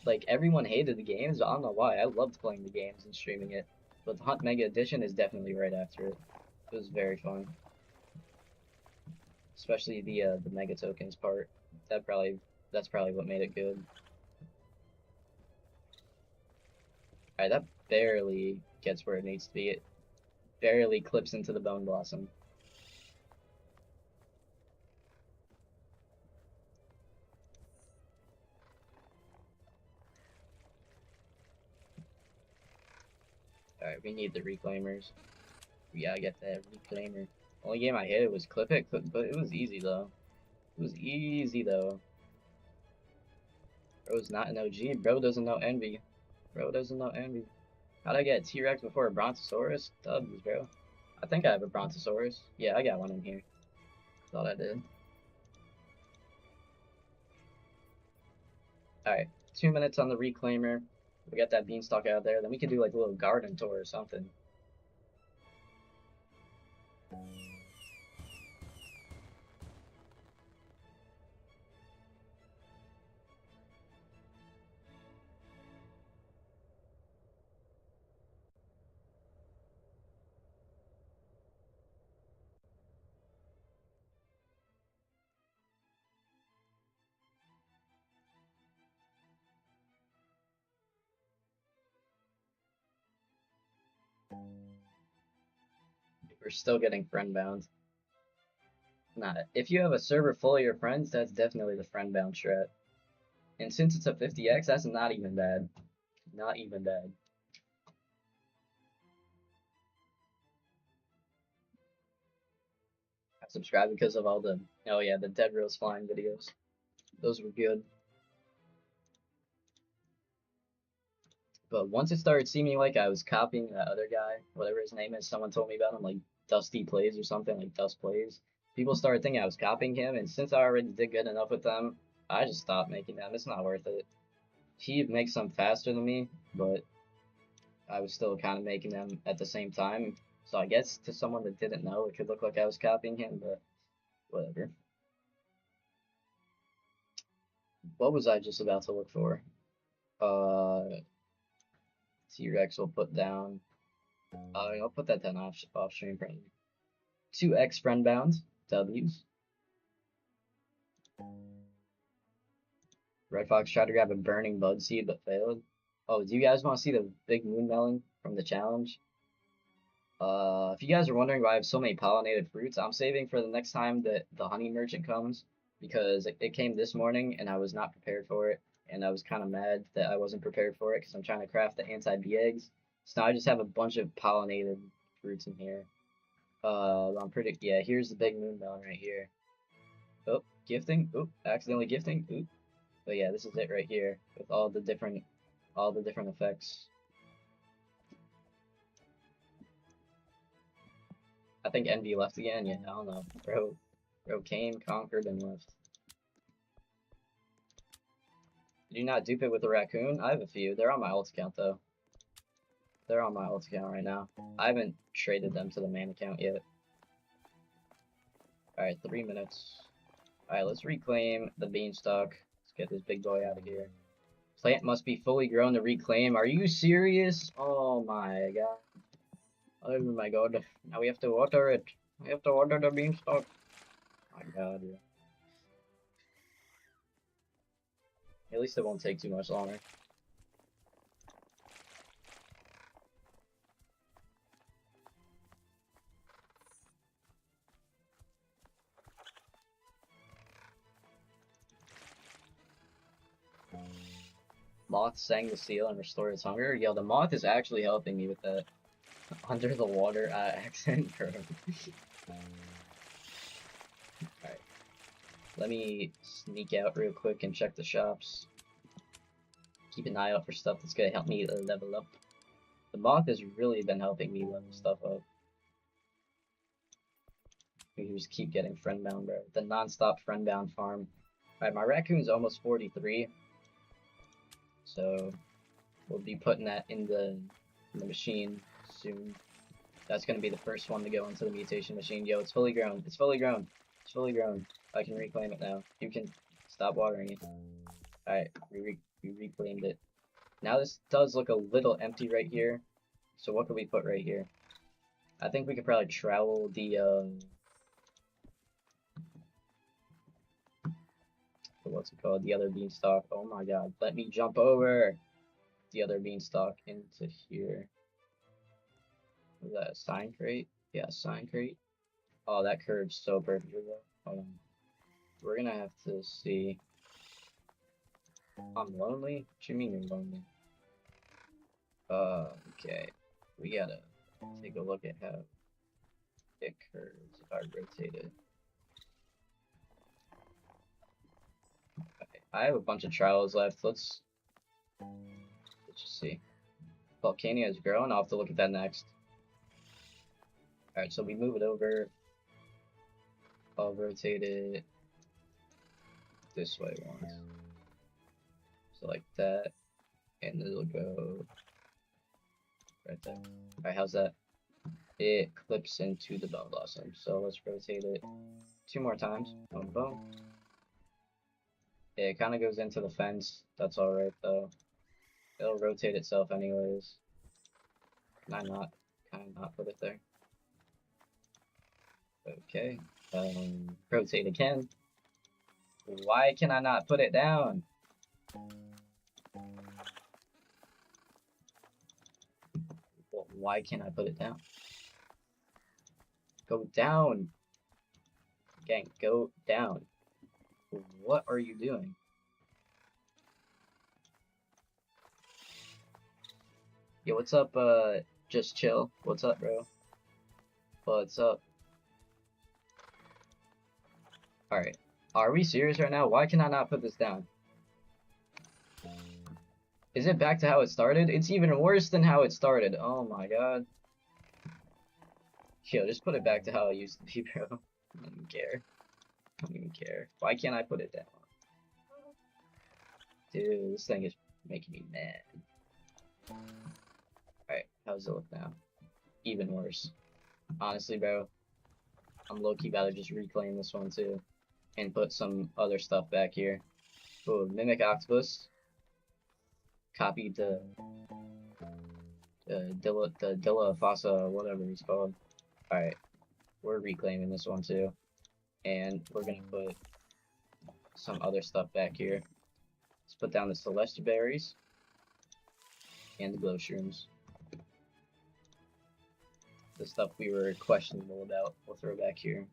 Like, everyone hated the games, but I don't know why. I loved playing the games and streaming it. But the Hunt Mega Edition is definitely right after it. It was very fun. Especially the Mega Tokens part. That's probably what made it good. Alright, that barely gets where it needs to be. It barely clips into the Bone Blossom. Alright, we need the reclaimers. We gotta get that reclaimer. Only game I hit was clip it, but it was easy though. It was easy though. Bro's not an OG. Bro doesn't know Envy. Bro doesn't know Envy. How'd I get a T-Rex before a Brontosaurus? Dubs, bro. I think I have a Brontosaurus. Yeah, I got one in here. Thought I did. Alright, 2 minutes on the reclaimer. We got that beanstalk out there. Then we could do like a little garden tour or something. We're still getting friend bound. Nah, if you have a server full of your friends, that's definitely the friend bound strat. And since it's a 50x, that's not even bad. Not even bad. I subscribed because of all the, oh yeah, the Dead Rose flying videos. Those were good. But once it started seeming like I was copying that other guy, whatever his name is, someone told me about him, like Dusty Plays or something, like Dust Plays. People started thinking I was copying him, and since I already did good enough with them, I just stopped making them. It's not worth it. He makes them faster than me, but I was still kind of making them at the same time. So I guess to someone that didn't know, it could look like I was copying him, but whatever. What was I just about to look for? T-Rex will put down. I'll put that down off stream probably. 2x friend bound W's. Red Fox tried to grab a burning bud seed but failed. Oh, do you guys want to see the big moon melon from the challenge? If you guys are wondering why I have so many pollinated fruits, I'm saving for the next time that the honey merchant comes because it came this morning and I was not prepared for it. And I was kind of mad that I wasn't prepared for it because I'm trying to craft the anti-bee eggs. So now I just have a bunch of pollinated fruits in here. I'm pretty, yeah, here's the big moon melon right here. Oh, gifting. Oh, accidentally gifting. Oop. But yeah, this is it right here with all the different effects. I think Envy left again. Yeah, I don't know. Bro came, conquered, and left. Did you not dupe it with a raccoon? I have a few. They're on my ult account though. They're on my ult account right now. I haven't traded them to the main account yet. Alright, 3 minutes. Alright, let's reclaim the beanstalk. Let's get this big boy out of here. Plant must be fully grown to reclaim. Are you serious? Oh my god. Oh my god. Now we have to water it. We have to water the beanstalk. Oh my god, yeah. At least it won't take too much longer. Moth sang the seal and restored its hunger. Yo, the moth is actually helping me with that under the water accent. Alright. Let me sneak out real quick and check the shops. Keep an eye out for stuff that's gonna help me level up. The moth has really been helping me level stuff up. We just keep getting friend bound, bro. The non-stop friend bound farm. Alright, my raccoon's almost 43. So we'll be putting that in the machine soon. That's gonna be the first one to go into the mutation machine. Yo, it's fully grown. It's fully grown. It's fully grown. I can reclaim it now. You can stop watering it. Alright, we reclaimed it. Now this does look a little empty right here. So what can we put right here? I think we could probably trowel the what's it called? The other beanstalk. Oh my god. Let me jump over the other beanstalk into here. Was that a sign crate? Yeah, sign crate. Oh, that curves so perfectly though. Hold on. We're gonna have to see. I'm lonely? What you mean you're lonely? Okay. We gotta take a look at how it curves if I rotate it. Okay. I have a bunch of trials left. Let's just see. Volcania is growing. I'll have to look at that next. Alright, so we move it over. I'll rotate it this way once. So like that. And it'll go right there. Alright, how's that? It clips into the bell blossom. So let's rotate it 2 more times. Boom, boom. Yeah, it kind of goes into the fence. That's alright though. It'll rotate itself anyways. Can I not? Can I not put it there? Okay. Rotate again. Why can I not put it down? Well, why can't I put it down? Go down. Gang, go down. What are you doing? Yo, what's up, just chill. What's up, bro? What's up? Alright. Are we serious right now? Why can I not put this down? Is it back to how it started? It's even worse than how it started. Oh my god. Yo, just put it back to how it used to be, bro. I don't even care. I don't even care. Why can't I put it down? Dude, this thing is making me mad. Alright, how's it look now? Even worse. Honestly, bro, I'm low-key about to just reclaim this one too. And put some other stuff back here. Oh, Mimic Octopus. Copied the Dilla Fossa, whatever he's called. Alright, we're reclaiming this one too. And we're gonna put some other stuff back here. Let's put down the Celestial Berries. And the Glow Shrooms. The stuff we were questionable about, we'll throw back here.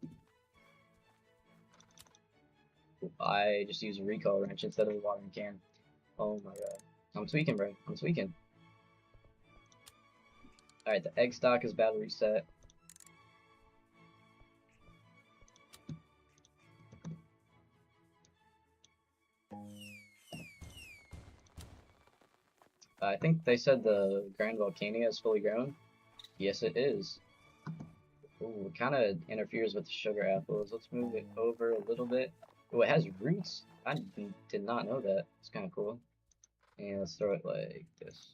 I just used a recall wrench instead of a watering can. Oh my god. I'm tweaking, bro. I'm tweaking. Alright, the egg stock is about to reset. I think they said the Grand Volcania is fully grown. Yes, it is. Ooh, it kind of interferes with the sugar apples. Let's move it over a little bit. Oh, it has roots? I did not know that. It's kind of cool. And let's throw it like this.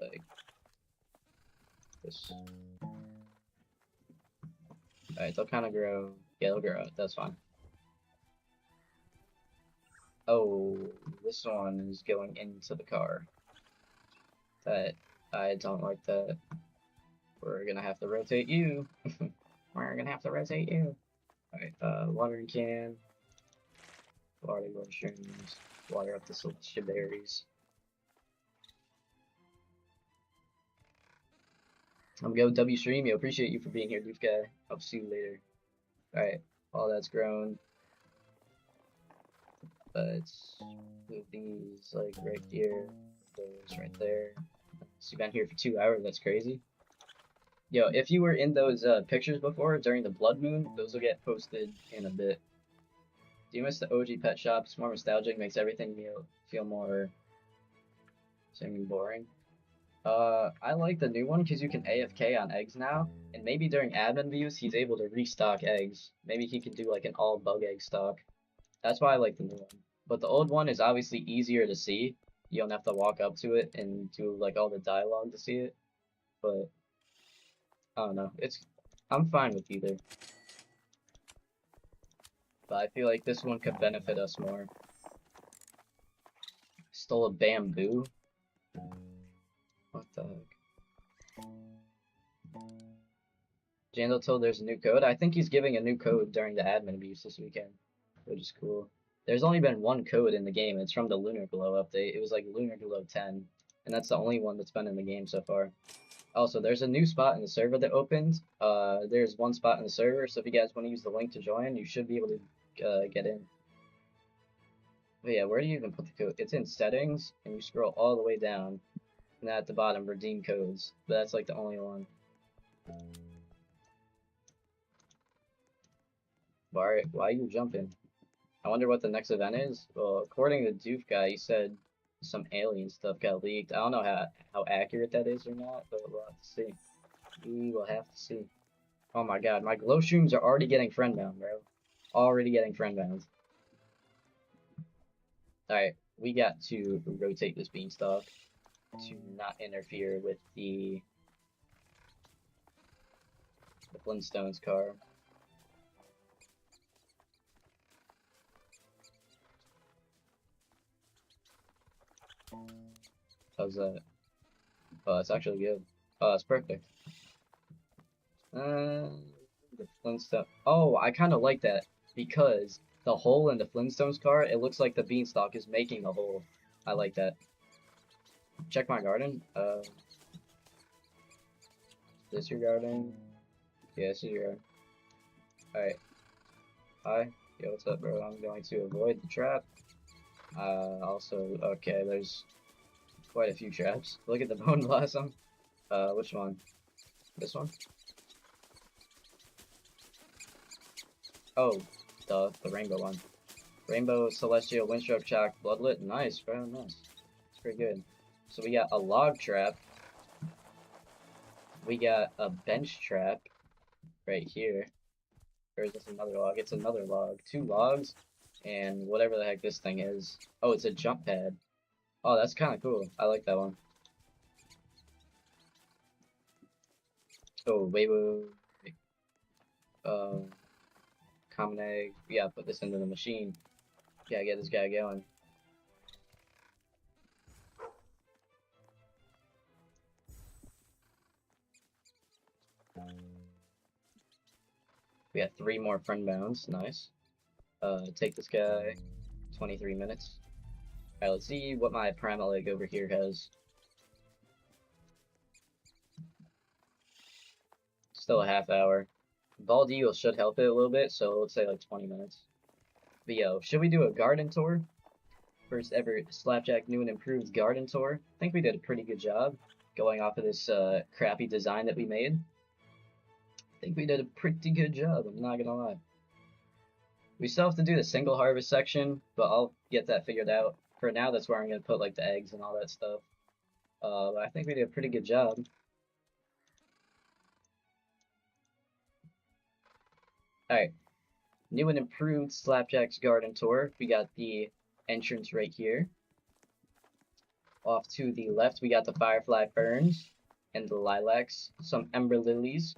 Like this. Alright, they'll kind of grow. Yeah, they'll grow. That's fine. Oh, this one is going into the car. That, I don't like that. We're gonna have to rotate you. We're gonna have to rotate you. Alright, watering can. Water mushrooms. Water up the celestial berries. I'm going W Stream. Yo, appreciate you for being here, Doof Guy. I'll see you later. Alright, all that's grown. Let's move these like right here. Those right there. So you've been here for 2 hours. That's crazy. Yo, if you were in those pictures before during the blood moon, those will get posted in a bit. Do you miss the OG pet shop? It's more nostalgic, makes everything feel more boring. I like the new one because you can AFK on eggs now, and maybe during admin views he's able to restock eggs. Maybe he could do like an all bug egg stock. That's why I like the new one. But the old one is obviously easier to see. You don't have to walk up to it and do like all the dialogue to see it. But I don't know. I'm fine with either. But I feel like this one could benefit us more. Stole a bamboo? What the heck? Jandal told there's a new code. I think he's giving a new code during the admin abuse this weekend, which is cool. There's only been one code in the game. It's from the Lunar Glow update. It was like Lunar Glow 10, and that's the only one that's been in the game so far. Also, there's a new spot in the server that opened. There's one spot in the server, so if you guys want to use the link to join, you should be able to get in. But yeah, where do you even put the code? It's in settings, and you scroll all the way down, and at the bottom, redeem codes. But that's like the only one. Why are you jumping? I wonder what the next event is. Well, according to Doof Guy, he said some alien stuff got leaked. I don't know how accurate that is or not, but we'll have to see. We will have to see. Oh my god, my glow shrooms are already getting friend bound, bro. Already getting friend bound. Alright, we got to rotate this beanstalk to not interfere with the Flintstones car. How's that? Oh, that's actually good. Oh, that's perfect. The Flintstone. Oh, I kind of like that because the hole in the Flintstones car, it looks like the beanstalk is making the hole. I like that. Check my garden. Is this your garden? Yeah, this is your garden. Alright. Hi. Yo, what's up, bro? I'm going to avoid the trap. Also, okay, there's quite a few traps. Look at the bone blossom. Which one? This one? Oh, the rainbow one. Rainbow, Celestial, Windstroke, Shock, Bloodlet. Nice, bro, nice. It's pretty good. So we got a log trap. We got a bench trap right here. Or is this another log? It's another log. 2 logs, and whatever the heck this thing is. Oh, it's a jump pad. Oh, that's kind of cool. I like that one. Oh, wait. Common egg. Yeah, put this into the machine. Yeah, get this guy going. We got 3 more friend bounds. Nice. Take this guy. 23 minutes. Alright, let's see what my primal egg over here has. Still a half hour. Bald Eagle should help it a little bit, so let's say like 20 minutes. But yo, should we do a garden tour? First ever Slapjack new and improved garden tour. I think we did a pretty good job going off of this crappy design that we made. I think we did a pretty good job, I'm not gonna lie. We still have to do the single harvest section, but I'll get that figured out. For now, that's where I'm gonna put like the eggs and all that stuff. But I think we did a pretty good job. Alright, new and improved Slapjack's garden tour. We got the entrance right here. Off to the left, we got the firefly ferns and the lilacs, some ember lilies,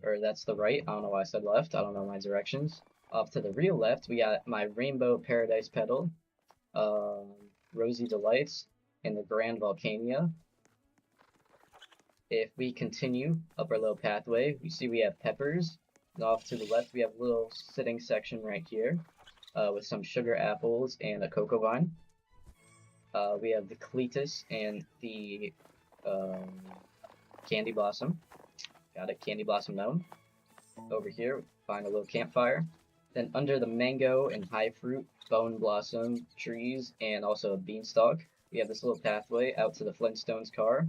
or that's the right. I don't know why I said left. I don't know my directions. Off to the real left, we got my rainbow paradise petal, rosy delights, and the grand volcania. If we continue up our little pathway, we see we have peppers. And off to the left, we have a little sitting section right here with some sugar apples and a cocoa vine. We have the cletus and the candy blossom. Got a candy blossom gnome. Over here, find a little campfire. Then under the mango and high fruit, bone blossom trees, and also a beanstalk, we have this little pathway out to the Flintstones car.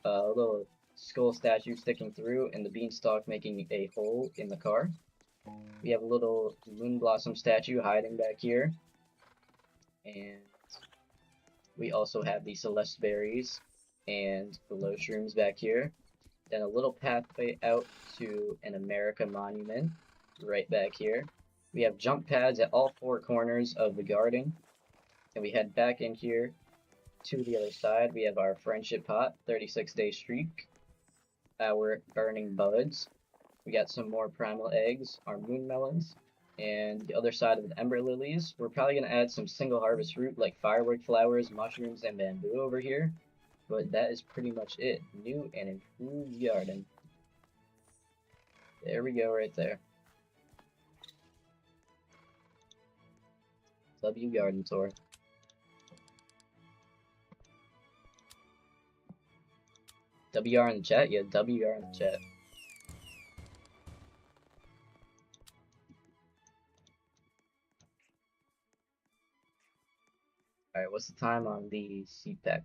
A little skull statue sticking through, and the beanstalk making a hole in the car. We have a little moon blossom statue hiding back here. And we also have the celeste berries and the low shrooms back here. Then a little pathway out to an America monument right back here. We have jump pads at all 4 corners of the garden. And we head back in here to the other side. We have our friendship pot, 36-day streak, our burning buds. We got some more primal eggs, our moon melons, and the other side of the ember lilies. We're probably going to add some single harvest fruit like firework flowers, mushrooms, and bamboo over here. But that is pretty much it. New and improved garden. There we go right there. W garden tour. WR in the chat? Yeah, WR in the chat. Alright, what's the time on the CPAX?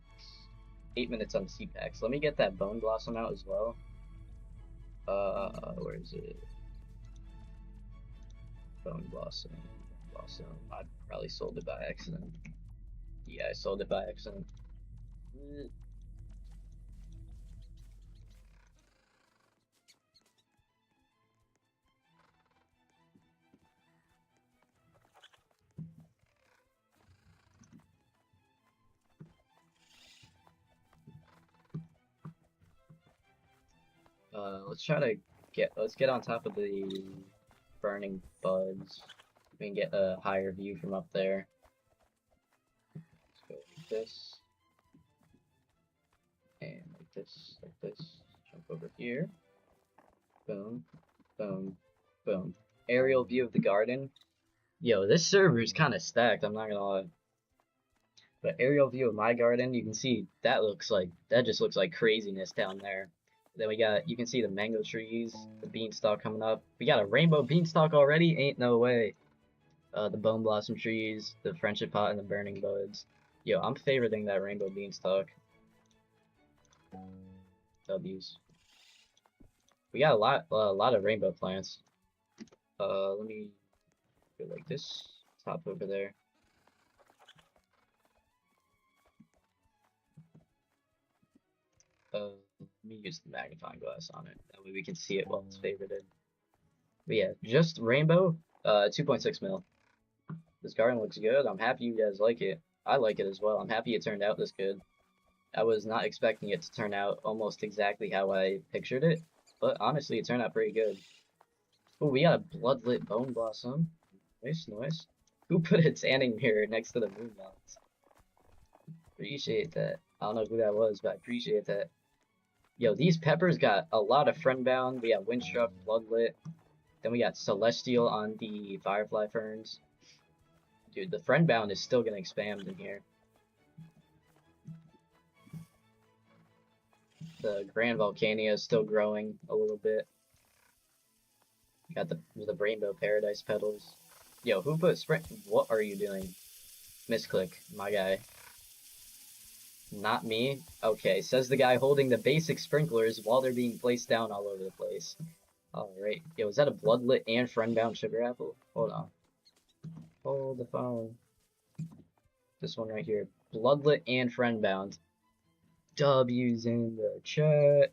8 minutes on the CPAX. Let me get that bone blossom out as well. Where is it? Bone blossom. I probably sold it by accident. Yeah, I sold it by accident. Let's get on top of the burning buds. We can get a higher view from up there. Let's go like this. And like this. Jump over here. Boom, boom, boom. Aerial view of the garden. Yo, this server is kind of stacked, I'm not gonna lie. But aerial view of my garden, you can see that just looks like craziness down there. Then we got, you can see the mango trees, the beanstalk coming up. We got a rainbow beanstalk already? Ain't no way. The bone blossom trees, the friendship pot, and the burning buds. Yo, I'm favoriting that rainbow beanstalk. W's. We got a lot of rainbow plants. Let me go like this. Top over there. Let me use the magnifying glass on it. That way we can see it while it's favorited. But yeah, just rainbow, 2.6 mil. This garden looks good. I'm happy you guys like it. I like it as well. I'm happy it turned out this good. I was not expecting it to turn out almost exactly how I pictured it, but honestly, it turned out pretty good. Oh, we got a bloodlit bone blossom. Nice, nice. Who put a tanning mirror next to the moon mounts? Appreciate that. I don't know who that was, but I appreciate that. Yo, these peppers got a lot of friendbound. We got windstruck, bloodlit. Then we got celestial on the firefly ferns. Dude, the friendbound is still getting spammed in here. The Grand Volcania is still growing a little bit. Got the Rainbow Paradise petals. Yo, who put sprint? What are you doing? Misclick, my guy. Not me? Okay, says the guy holding the basic sprinklers while they're being placed down all over the place. Alright. Yo, is that a bloodlit and friendbound sugar apple? Hold on. Hold the phone. This one right here. Bloodlit and friendbound. W's in the chat.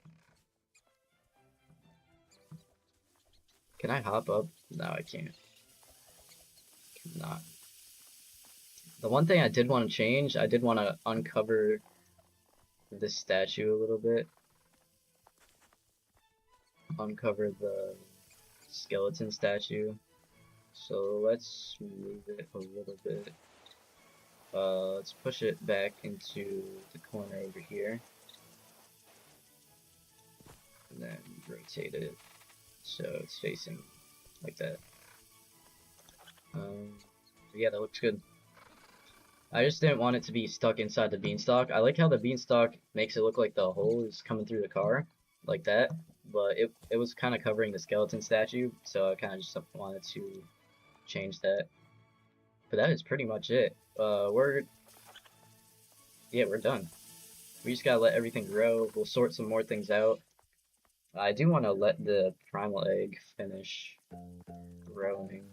Can I hop up? No, I can't. Cannot. The one thing I did want to change, I did want to uncover this statue a little bit. Uncover the skeleton statue. So let's move it a little bit. Let's push it back into the corner over here. And then rotate it so it's facing like that. Yeah, that looks good. I just didn't want it to be stuck inside the beanstalk. I like how the beanstalk makes it look like the hole is coming through the car, like that. But it was kind of covering the skeleton statue, so I kind of just wanted to change that. But that is pretty much it. We're done. We just gotta let everything grow. We'll sort some more things out. I do want to let the primal egg finish growing.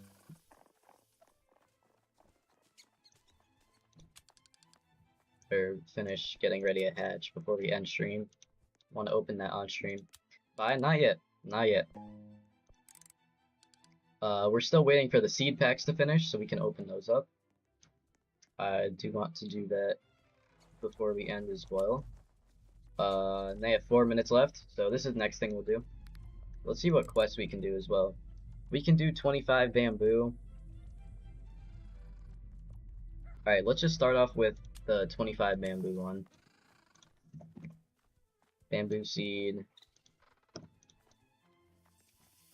Or finish getting ready to hatch before we end stream. Want to open that on stream. But not yet. Not yet. We're still waiting for the seed packs to finish so we can open those up. I do want to do that before we end as well. And they have 4 minutes left, so this is the next thing we'll do. Let's see what quests we can do as well. We can do 25 bamboo. Alright, let's just start off with the 25 bamboo one. Bamboo seed.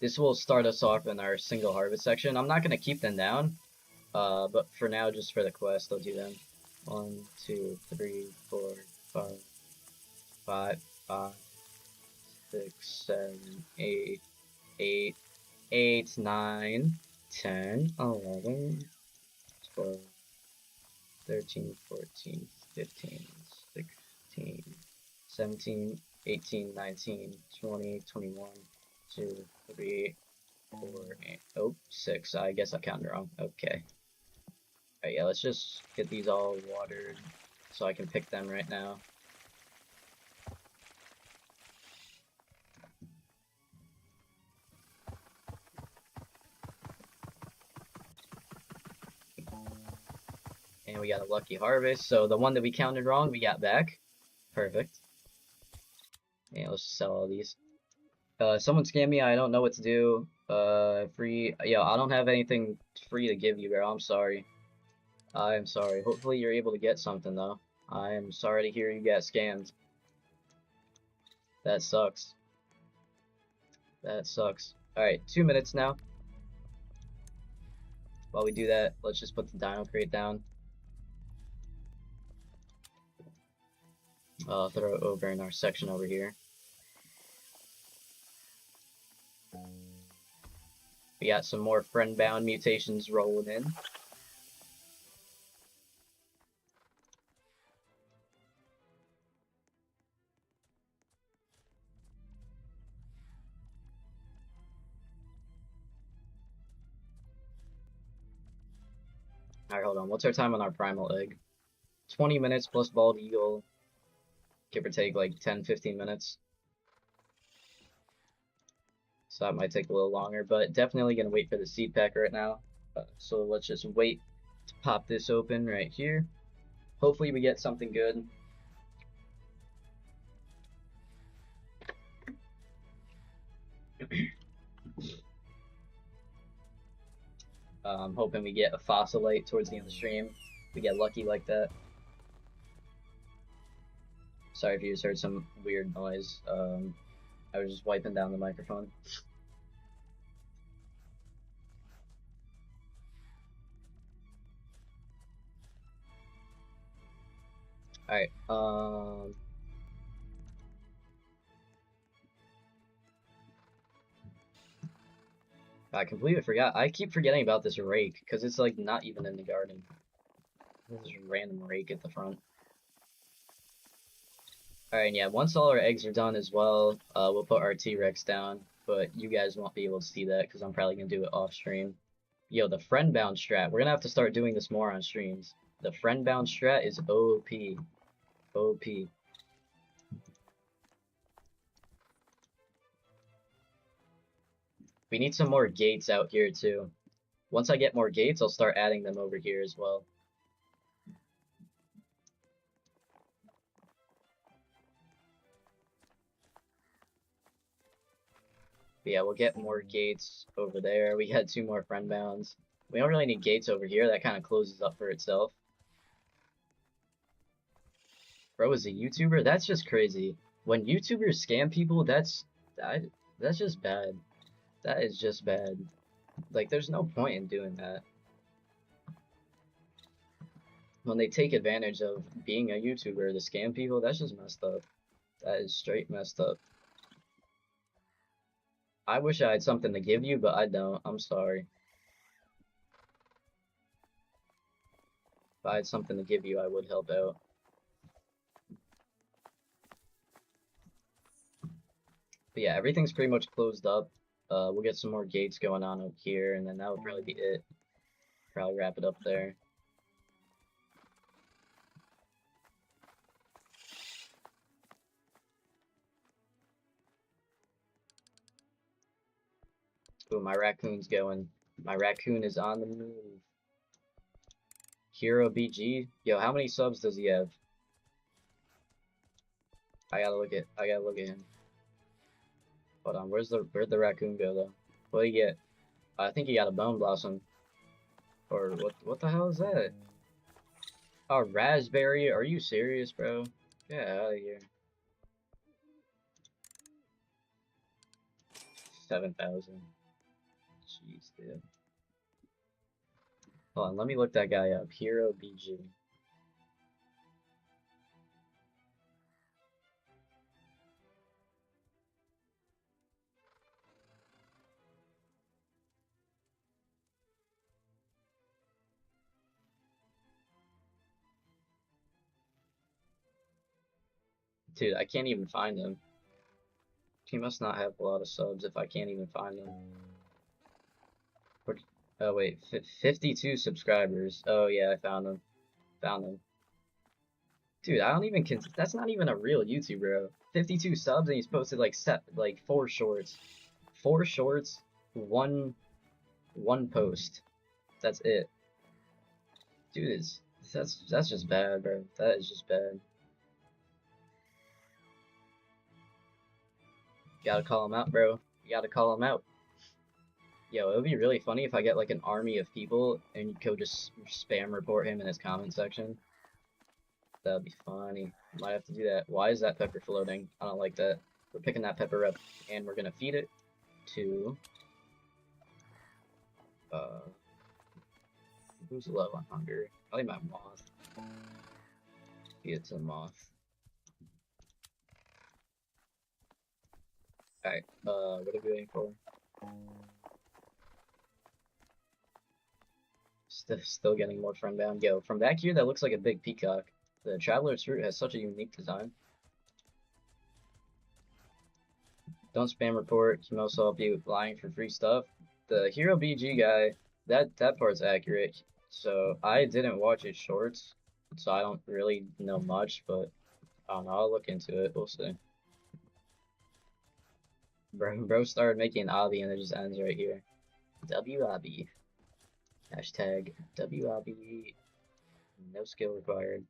This will start us off in our single harvest section. I'm not going to keep them down, but for now, just for the quest, I'll do them. 1, 2, 3, 4, 5, 5, 5, 6, 7, 8, 8, 8, 9, 10, 11, 12, 13, 14, 15, 16, 17, 18, 19, 20, 21, 2, 3, 4, 8, oh, 6. I guess I counted wrong. Okay. Alright, yeah, let's just get these all watered so I can pick them right now. And we got a lucky harvest, so the one that we counted wrong, we got back. Perfect. Yeah, let's just sell all these. Someone scammed me, I don't know what to do. Free, yo, I don't have anything free to give you, bro, I'm sorry. I am sorry. Hopefully you're able to get something, though. I am sorry to hear you got scammed. That sucks. That sucks. Alright, 2 minutes now. While we do that, let's just put the dino crate down. Throw it over in our section over here. We got some more friend-bound mutations rolling in. Alright, hold on. What's our time on our primal egg? 20 minutes plus bald eagle. Give or take like 10-15 minutes. So that might take a little longer, but definitely gonna wait for the seed pack right now. So let's just wait to pop this open right here. Hopefully we get something good. I'm hoping we get a fossilite towards the end of the stream. We get lucky like that. Sorry if you just heard some weird noise. I was just wiping down the microphone. Alright, I completely forgot. I keep forgetting about this rake, because it's like not even in the garden. There's a random rake at the front. Alright, yeah, once all our eggs are done as well, we'll put our T-Rex down, but you guys won't be able to see that, because I'm probably going to do it off stream. Yo, the friend-bound strat. We're going to have to start doing this more on streams. The friend-bound strat is OP. OP. We need some more gates out here, too. Once I get more gates, I'll start adding them over here as well. But yeah, we'll get more gates over there. We had 2 more friend bounds. We don't really need gates over here. That kind of closes up for itself. Bro is a YouTuber? That's just crazy. When YouTubers scam people, that's just bad. That is just bad. Like, there's no point in doing that. When they take advantage of being a YouTuber to scam people, that's just messed up. That is straight messed up. I wish I had something to give you, but I don't. I'm sorry. If I had something to give you, I would help out. But yeah, everything's pretty much closed up. We'll get some more gates going on up here, and then that would probably be it. Probably wrap it up there. Ooh, my raccoon's going. My raccoon is on the move. Hero BG? Yo, how many subs does he have? I gotta look at him. Hold on, where'd the raccoon go though? What did he get? I think he got a bone blossom. Or what the hell is that? A raspberry? Are you serious, bro? Get out of here. 7,000. Jeez, dude. Hold on, let me look that guy up. Hero BG. Dude, I can't even find him. He must not have a lot of subs if I can't even find him. Oh wait, 52 subscribers. Oh yeah, I found him. Found him. Dude, I don't even that's not even a real YouTuber, bro. 52 subs and he's posted like 4 shorts. 4 shorts, one post. That's it. Dude, that's just bad, bro. That is just bad. You gotta call him out, bro. You gotta call him out. Yo, it would be really funny if I get like an army of people and you could just spam report him in his comment section. That would be funny. Might have to do that. Why is that pepper floating? I don't like that. We're picking that pepper up and we're gonna feed it to who's low on hunger? Probably my moth. Feed it to the moth. Alright, what are we waiting for? Still getting more from down. Yo, from back here, that looks like a big peacock. The Traveler's Fruit has such a unique design. Don't spam report. Can also help you lying for free stuff. The Hero BG guy, that part's accurate. So I didn't watch his shorts, so I don't really know much, but I don't know. I'll look into it. We'll see. Bro started making an obby and it just ends right here. WIB. Hashtag WIB. No skill required.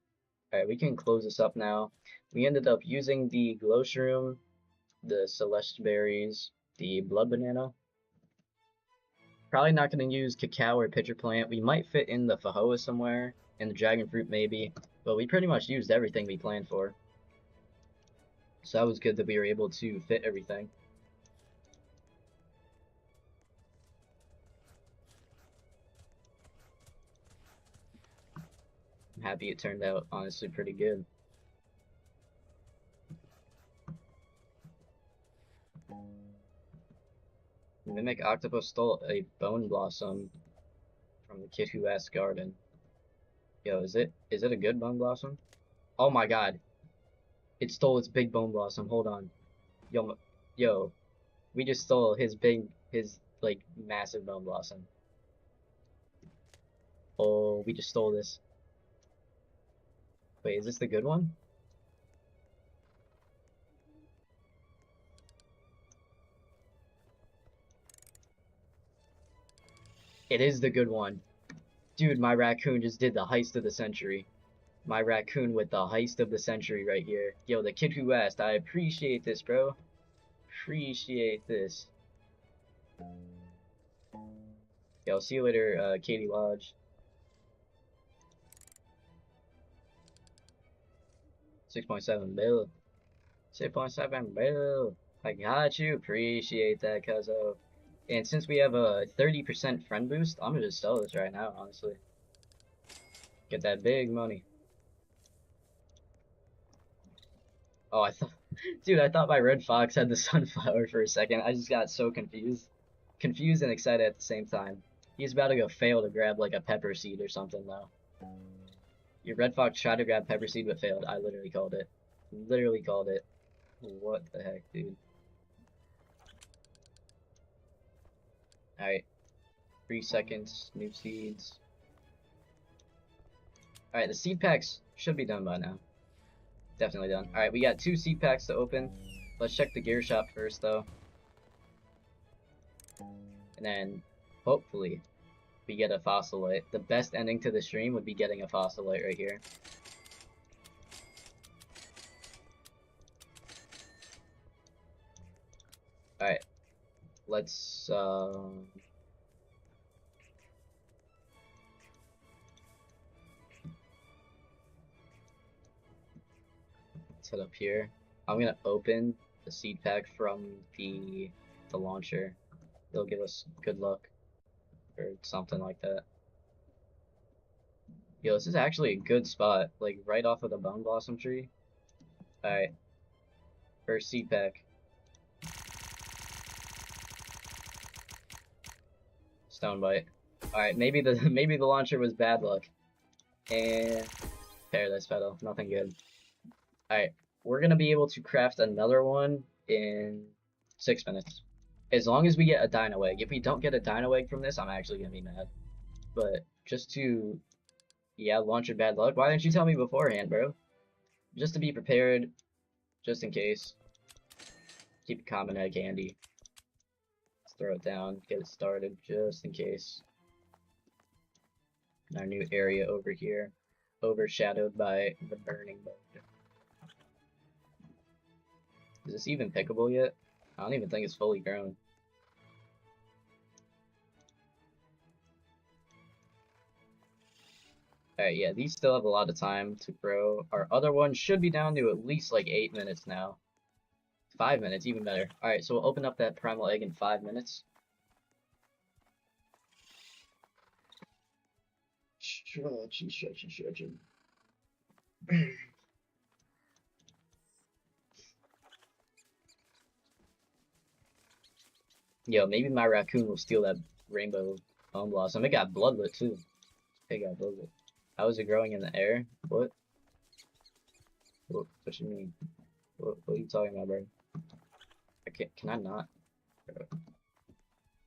Alright, we can close this up now. We ended up using the glow shroom, the celeste berries, the blood banana. Probably not going to use cacao or pitcher plant. We might fit in the fajoa somewhere, and the dragon fruit maybe, but we pretty much used everything we planned for. So that was good that we were able to fit everything. I'm happy it turned out honestly pretty good. Mimic Octopus stole a bone blossom from the kid who asked garden. Yo, is it a good bone blossom? Oh my god. It stole its big bone blossom. Hold on. Yo, we just stole his like massive bone blossom. Oh, we just stole this. Wait, is this the good one? It is the good one. Dude, my raccoon just did the heist of the century. My raccoon with the heist of the century right here. Yo, the kid who asked, I appreciate this, bro. Appreciate this. Yo, see you later, Katie Lodge. 6.7 bill. 6.7 bill. I got you. Appreciate that, cuzzo. And since we have a 30% friend boost, I'm gonna just sell this right now, honestly. Get that big money. Oh, dude, I thought my red fox had the sunflower for a second. I just got so confused. Confused and excited at the same time. He's about to go fail to grab like a pepper seed or something though. Your red fox tried to grab pepper seed but failed. I literally called it. Literally called it. What the heck, dude? Alright. 3 seconds. New seeds. Alright, the seed packs should be done by now. Definitely done. Alright, we got 2 seed packs to open. Let's check the gear shop first though. And then, hopefully, we get a fossilite. The best ending to the stream would be getting a fossilite right here. Alright. Let's, head up here. I'm gonna open the seed pack from the launcher. It'll give us good luck. Or something like that. Yo, this is actually a good spot, like right off of the bone blossom tree. Alright. First seed pack. Stone bite. Alright, maybe the maybe the launcher was bad luck. And paradise petal, nothing good. Alright, we're gonna be able to craft another one in 6 minutes. As long as we get a dino egg. If we don't get a dino egg from this, I'm actually gonna be mad. But just to, yeah, launcher bad luck. Why didn't you tell me beforehand, bro? Just to be prepared, just in case. Keep a common egg handy. Let's throw it down, get it started, just in case. Our new area over here, overshadowed by the burning mode. Is this even pickable yet? I don't even think it's fully grown. Alright, yeah, these still have a lot of time to grow. Our other one should be down to at least like 8 minutes now. 5 minutes, even better. Alright, so we'll open up that primal egg in 5 minutes. Stretching. Yo, maybe my raccoon will steal that rainbow bone blossom. It got bloodlet too. Pig got booted. How is it growing in the air? What? What you mean? What are you talking about, bro? Can I not?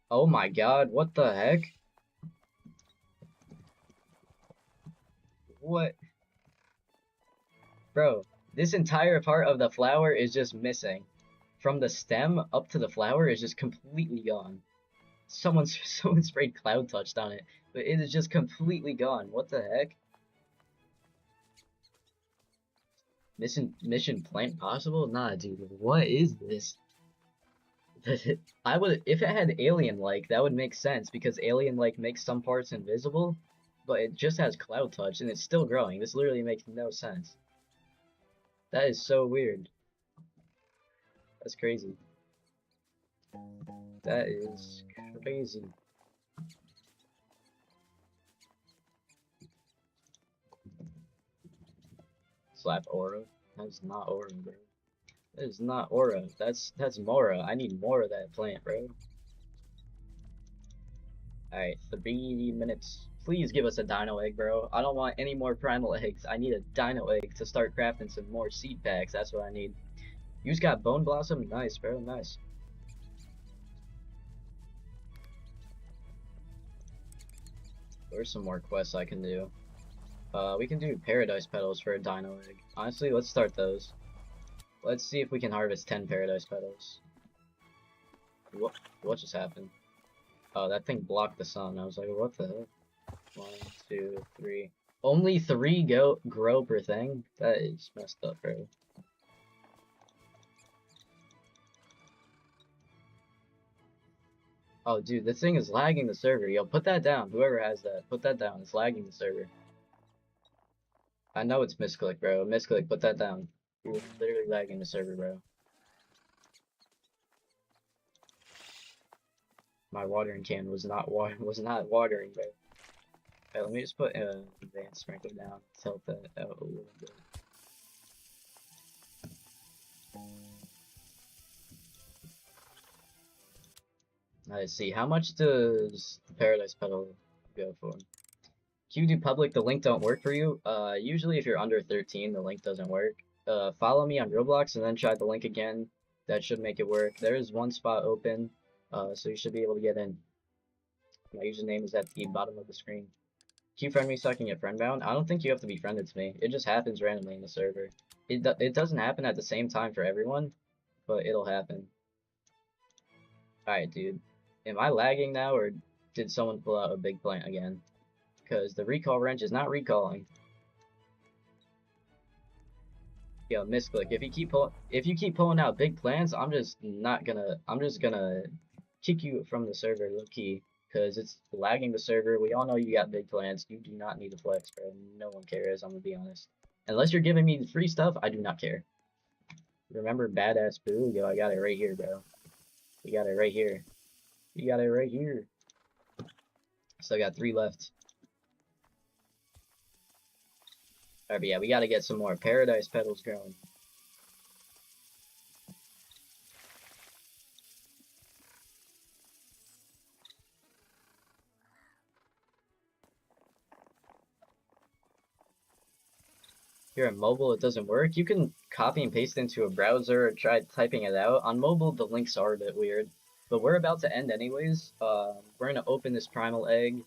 Oh my god, what the heck? What? Bro, this entire part of the flower is just missing. From the stem up to the flower is just completely gone. Someone sprayed Cloud Touched on it, but it is just completely gone. What the heck? Mission plant possible? Nah, dude. What is this? I would if it had alien like that would make sense because alien like makes some parts invisible, but it just has Cloud Touch and it's still growing. This literally makes no sense. That is so weird. That's crazy. That is crazy. Slap aura. That's not aura, bro. That is not aura. That's Mora. I need more of that plant, bro. Alright, 3 minutes. Please give us a dino egg, bro. I don't want any more primal eggs. I need a dino egg to start crafting some more seed packs. That's what I need. You just got Bone Blossom? Nice, bro. Nice. There's some more quests I can do. We can do Paradise Petals for a dino egg. Honestly, let's start those. Let's see if we can harvest 10 Paradise Petals. What just happened? Oh, that thing blocked the sun. I was like, what the heck? 1, 2, 3. Only 3 grow per thing? That is messed up, bro. Oh, dude, this thing is lagging the server. Yo, put that down. Whoever has that, put that down. It's lagging the server. I know it's misclick, bro. Misclick, put that down. You're literally lagging the server, bro. My watering can was not watering, bro. Okay, let me just put advanced sprinkler down to help that out a little bit. Let's see, how much does the Paradise Petal go for? Can you do public, the link don't work for you? Usually if you're under 13, the link doesn't work. Follow me on Roblox and then try the link again. That should make it work. There is one spot open, so you should be able to get in. My username is at the bottom of the screen. Can you friend me so I can get friend bound? I don't think you have to be friended to me. It just happens randomly in the server. It doesn't happen at the same time for everyone, but it'll happen. Alright, dude. Am I lagging now, or did someone pull out a big plant again? Because the recall wrench is not recalling. Yo, misclick. If you keep pulling out big plants, I'm just gonna kick you from the server, low key, because it's lagging the server. We all know you got big plants. You do not need to flex, bro. No one cares. I'm gonna be honest. Unless you're giving me free stuff, I do not care. Remember badass boo? Yo, I got it right here, bro. We got it right here. You got it right here. Still got 3 left. Alright, but yeah, we gotta get some more Paradise Petals growing. Here on mobile, it doesn't work. You can copy and paste into a browser or try typing it out. On mobile, the links are a bit weird. But we're about to end anyways. We're gonna open this primal egg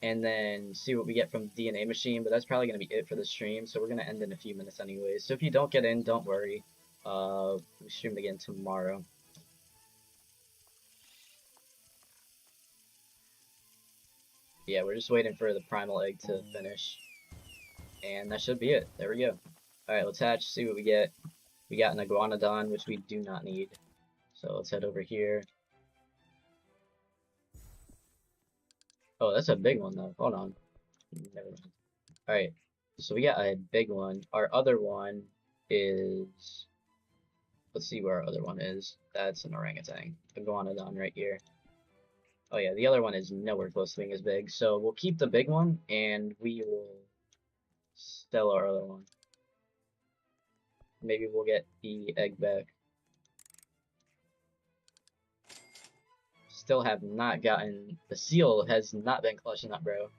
and then see what we get from DNA machine, but that's probably gonna be it for the stream, so we're gonna end in a few minutes anyways. So if you don't get in, don't worry. We stream again tomorrow. Yeah, we're just waiting for the primal egg to finish. And that should be it. There we go. Alright, let's hatch, see what we get. We got an iguanodon, which we do not need. So let's head over here. Oh, that's a big one though. Hold on. Never mind. Alright, so we got a big one. Our other one is... Let's see where our other one is. That's an orangutan. Iguanodon right here. Oh yeah, the other one is nowhere close to being as big. So we'll keep the big one, and we will sell our other one. Maybe we'll get the egg back. Still have not gotten... The seal has not been clutching up, bro.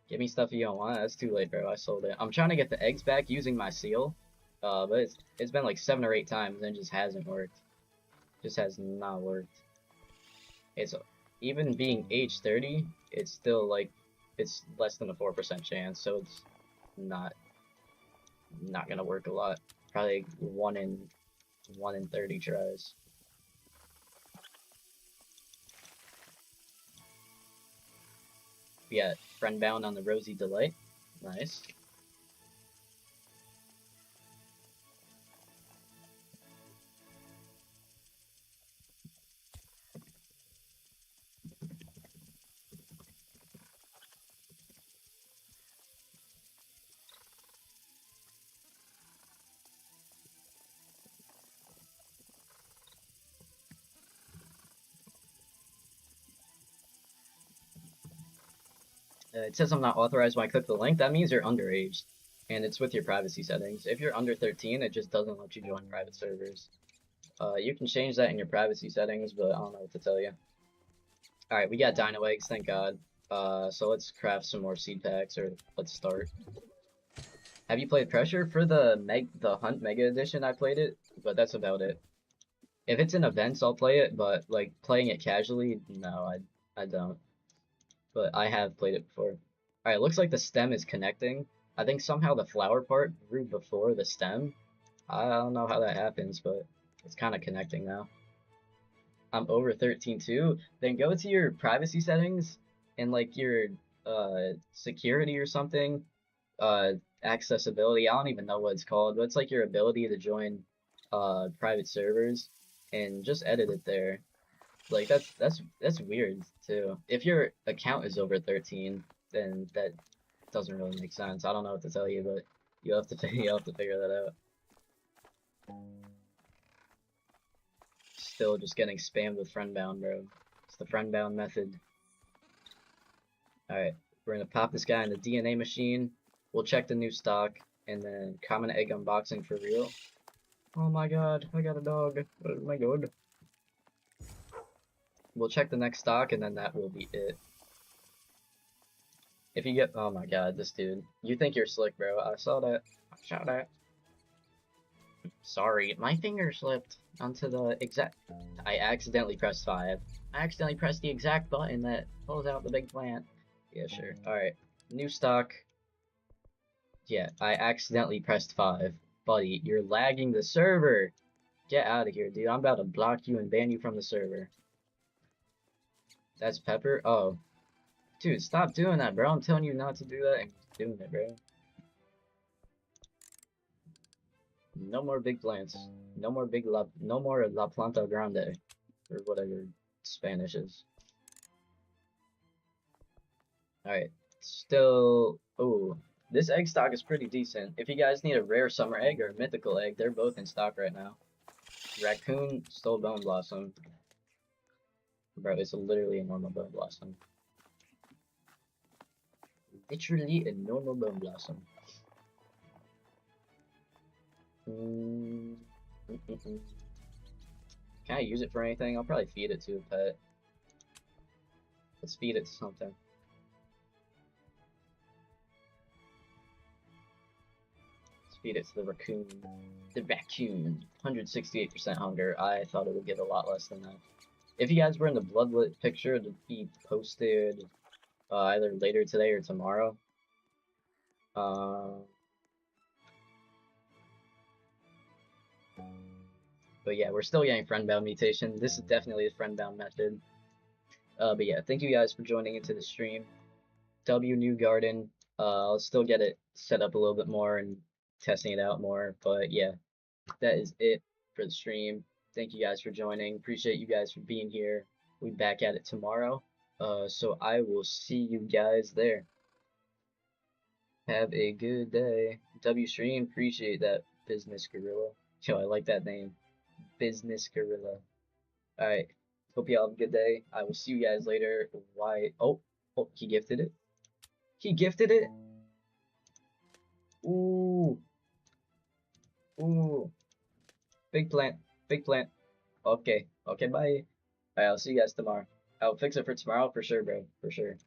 Give me stuff you don't want. That's too late, bro. I sold it. I'm trying to get the eggs back using my seal. But it's been like 7 or 8 times and it just hasn't worked. Just has not worked. It's even being age 30, it's still like it's less than a 4% chance, so it's not gonna work a lot. Probably 1 in 30 tries. We got friend bound on the Rosy Delight. Nice. It says I'm not authorized when I click the link. That means you're underage, and it's with your privacy settings. If you're under 13, it just doesn't let you join private servers. You can change that in your privacy settings, but I don't know what to tell you. Alright, we got dino eggs, thank god. So let's craft some more seed packs, or let's start. Have you played Pressure? For the Hunt Mega Edition, I played it, but that's about it. If it's in events, I'll play it, but like playing it casually, no, I don't. But I have played it before. Alright, looks like the stem is connecting. I think somehow the flower part grew before the stem. I don't know how that happens, but it's kind of connecting now. I'm over 13 too. Then go to your privacy settings and like your security or something. Accessibility. I don't even know what it's called, but it's like your ability to join private servers and just edit it there. Like that's weird too. If your account is over 13, then that doesn't really make sense. I don't know what to tell you, but you have to you have to figure that out. Still just getting spammed with friendbound, bro. It's the friendbound method. Alright, we're gonna pop this guy in the DNA machine. We'll check the new stock, and then common egg unboxing for real. Oh my god, I got a dog. Oh my god. We'll check the next stock, and then that will be it. If you get, oh my god, this dude. You think you're slick, bro. I saw that. I saw that. Sorry, my finger slipped onto the exact. I accidentally pressed 5. I accidentally pressed the exact button that pulls out the big plant. Yeah, sure. Alright. New stock. Yeah, I accidentally pressed 5. Buddy, you're lagging the server. Get out of here, dude. I'm about to block you and ban you from the server. That's Pepper? Oh. Dude, stop doing that, bro. I'm telling you not to do that and you're doing it, bro. No more big plants. No more no more La Planta Grande. Or whatever Spanish is. Alright. Still... Oh. This egg stock is pretty decent. If you guys need a rare summer egg or a mythical egg, they're both in stock right now. Raccoon, stole bone blossom. Bro, it's literally a normal bone blossom. Literally a normal bone blossom. Can I use it for anything? I'll probably feed it to a pet. Let's feed it to something. Let's feed it to the raccoon. The raccoon. 168% hunger. I thought it would get a lot less than that. If you guys were in the bloodlet picture to be posted either later today or tomorrow. But yeah, we're still getting friend-bound mutation. This is definitely the friend-bound method. But yeah, thank you guys for joining into the stream. W New Garden. I'll still get it set up a little bit more and testing it out more. But yeah, that is it for the stream. Thank you guys for joining. Appreciate you guys for being here. We'll be back at it tomorrow. So I will see you guys there. Have a good day. W Stream, appreciate that, Business Gorilla. Yo, I like that name. Business Gorilla. Alright. Hope y'all have a good day. I will see you guys later. Why? Oh, he gifted it. He gifted it? Ooh. Ooh. Big plant. Big plant. Okay. Okay, bye. Alright, I'll see you guys tomorrow. I'll fix it for tomorrow for sure, bro. For sure.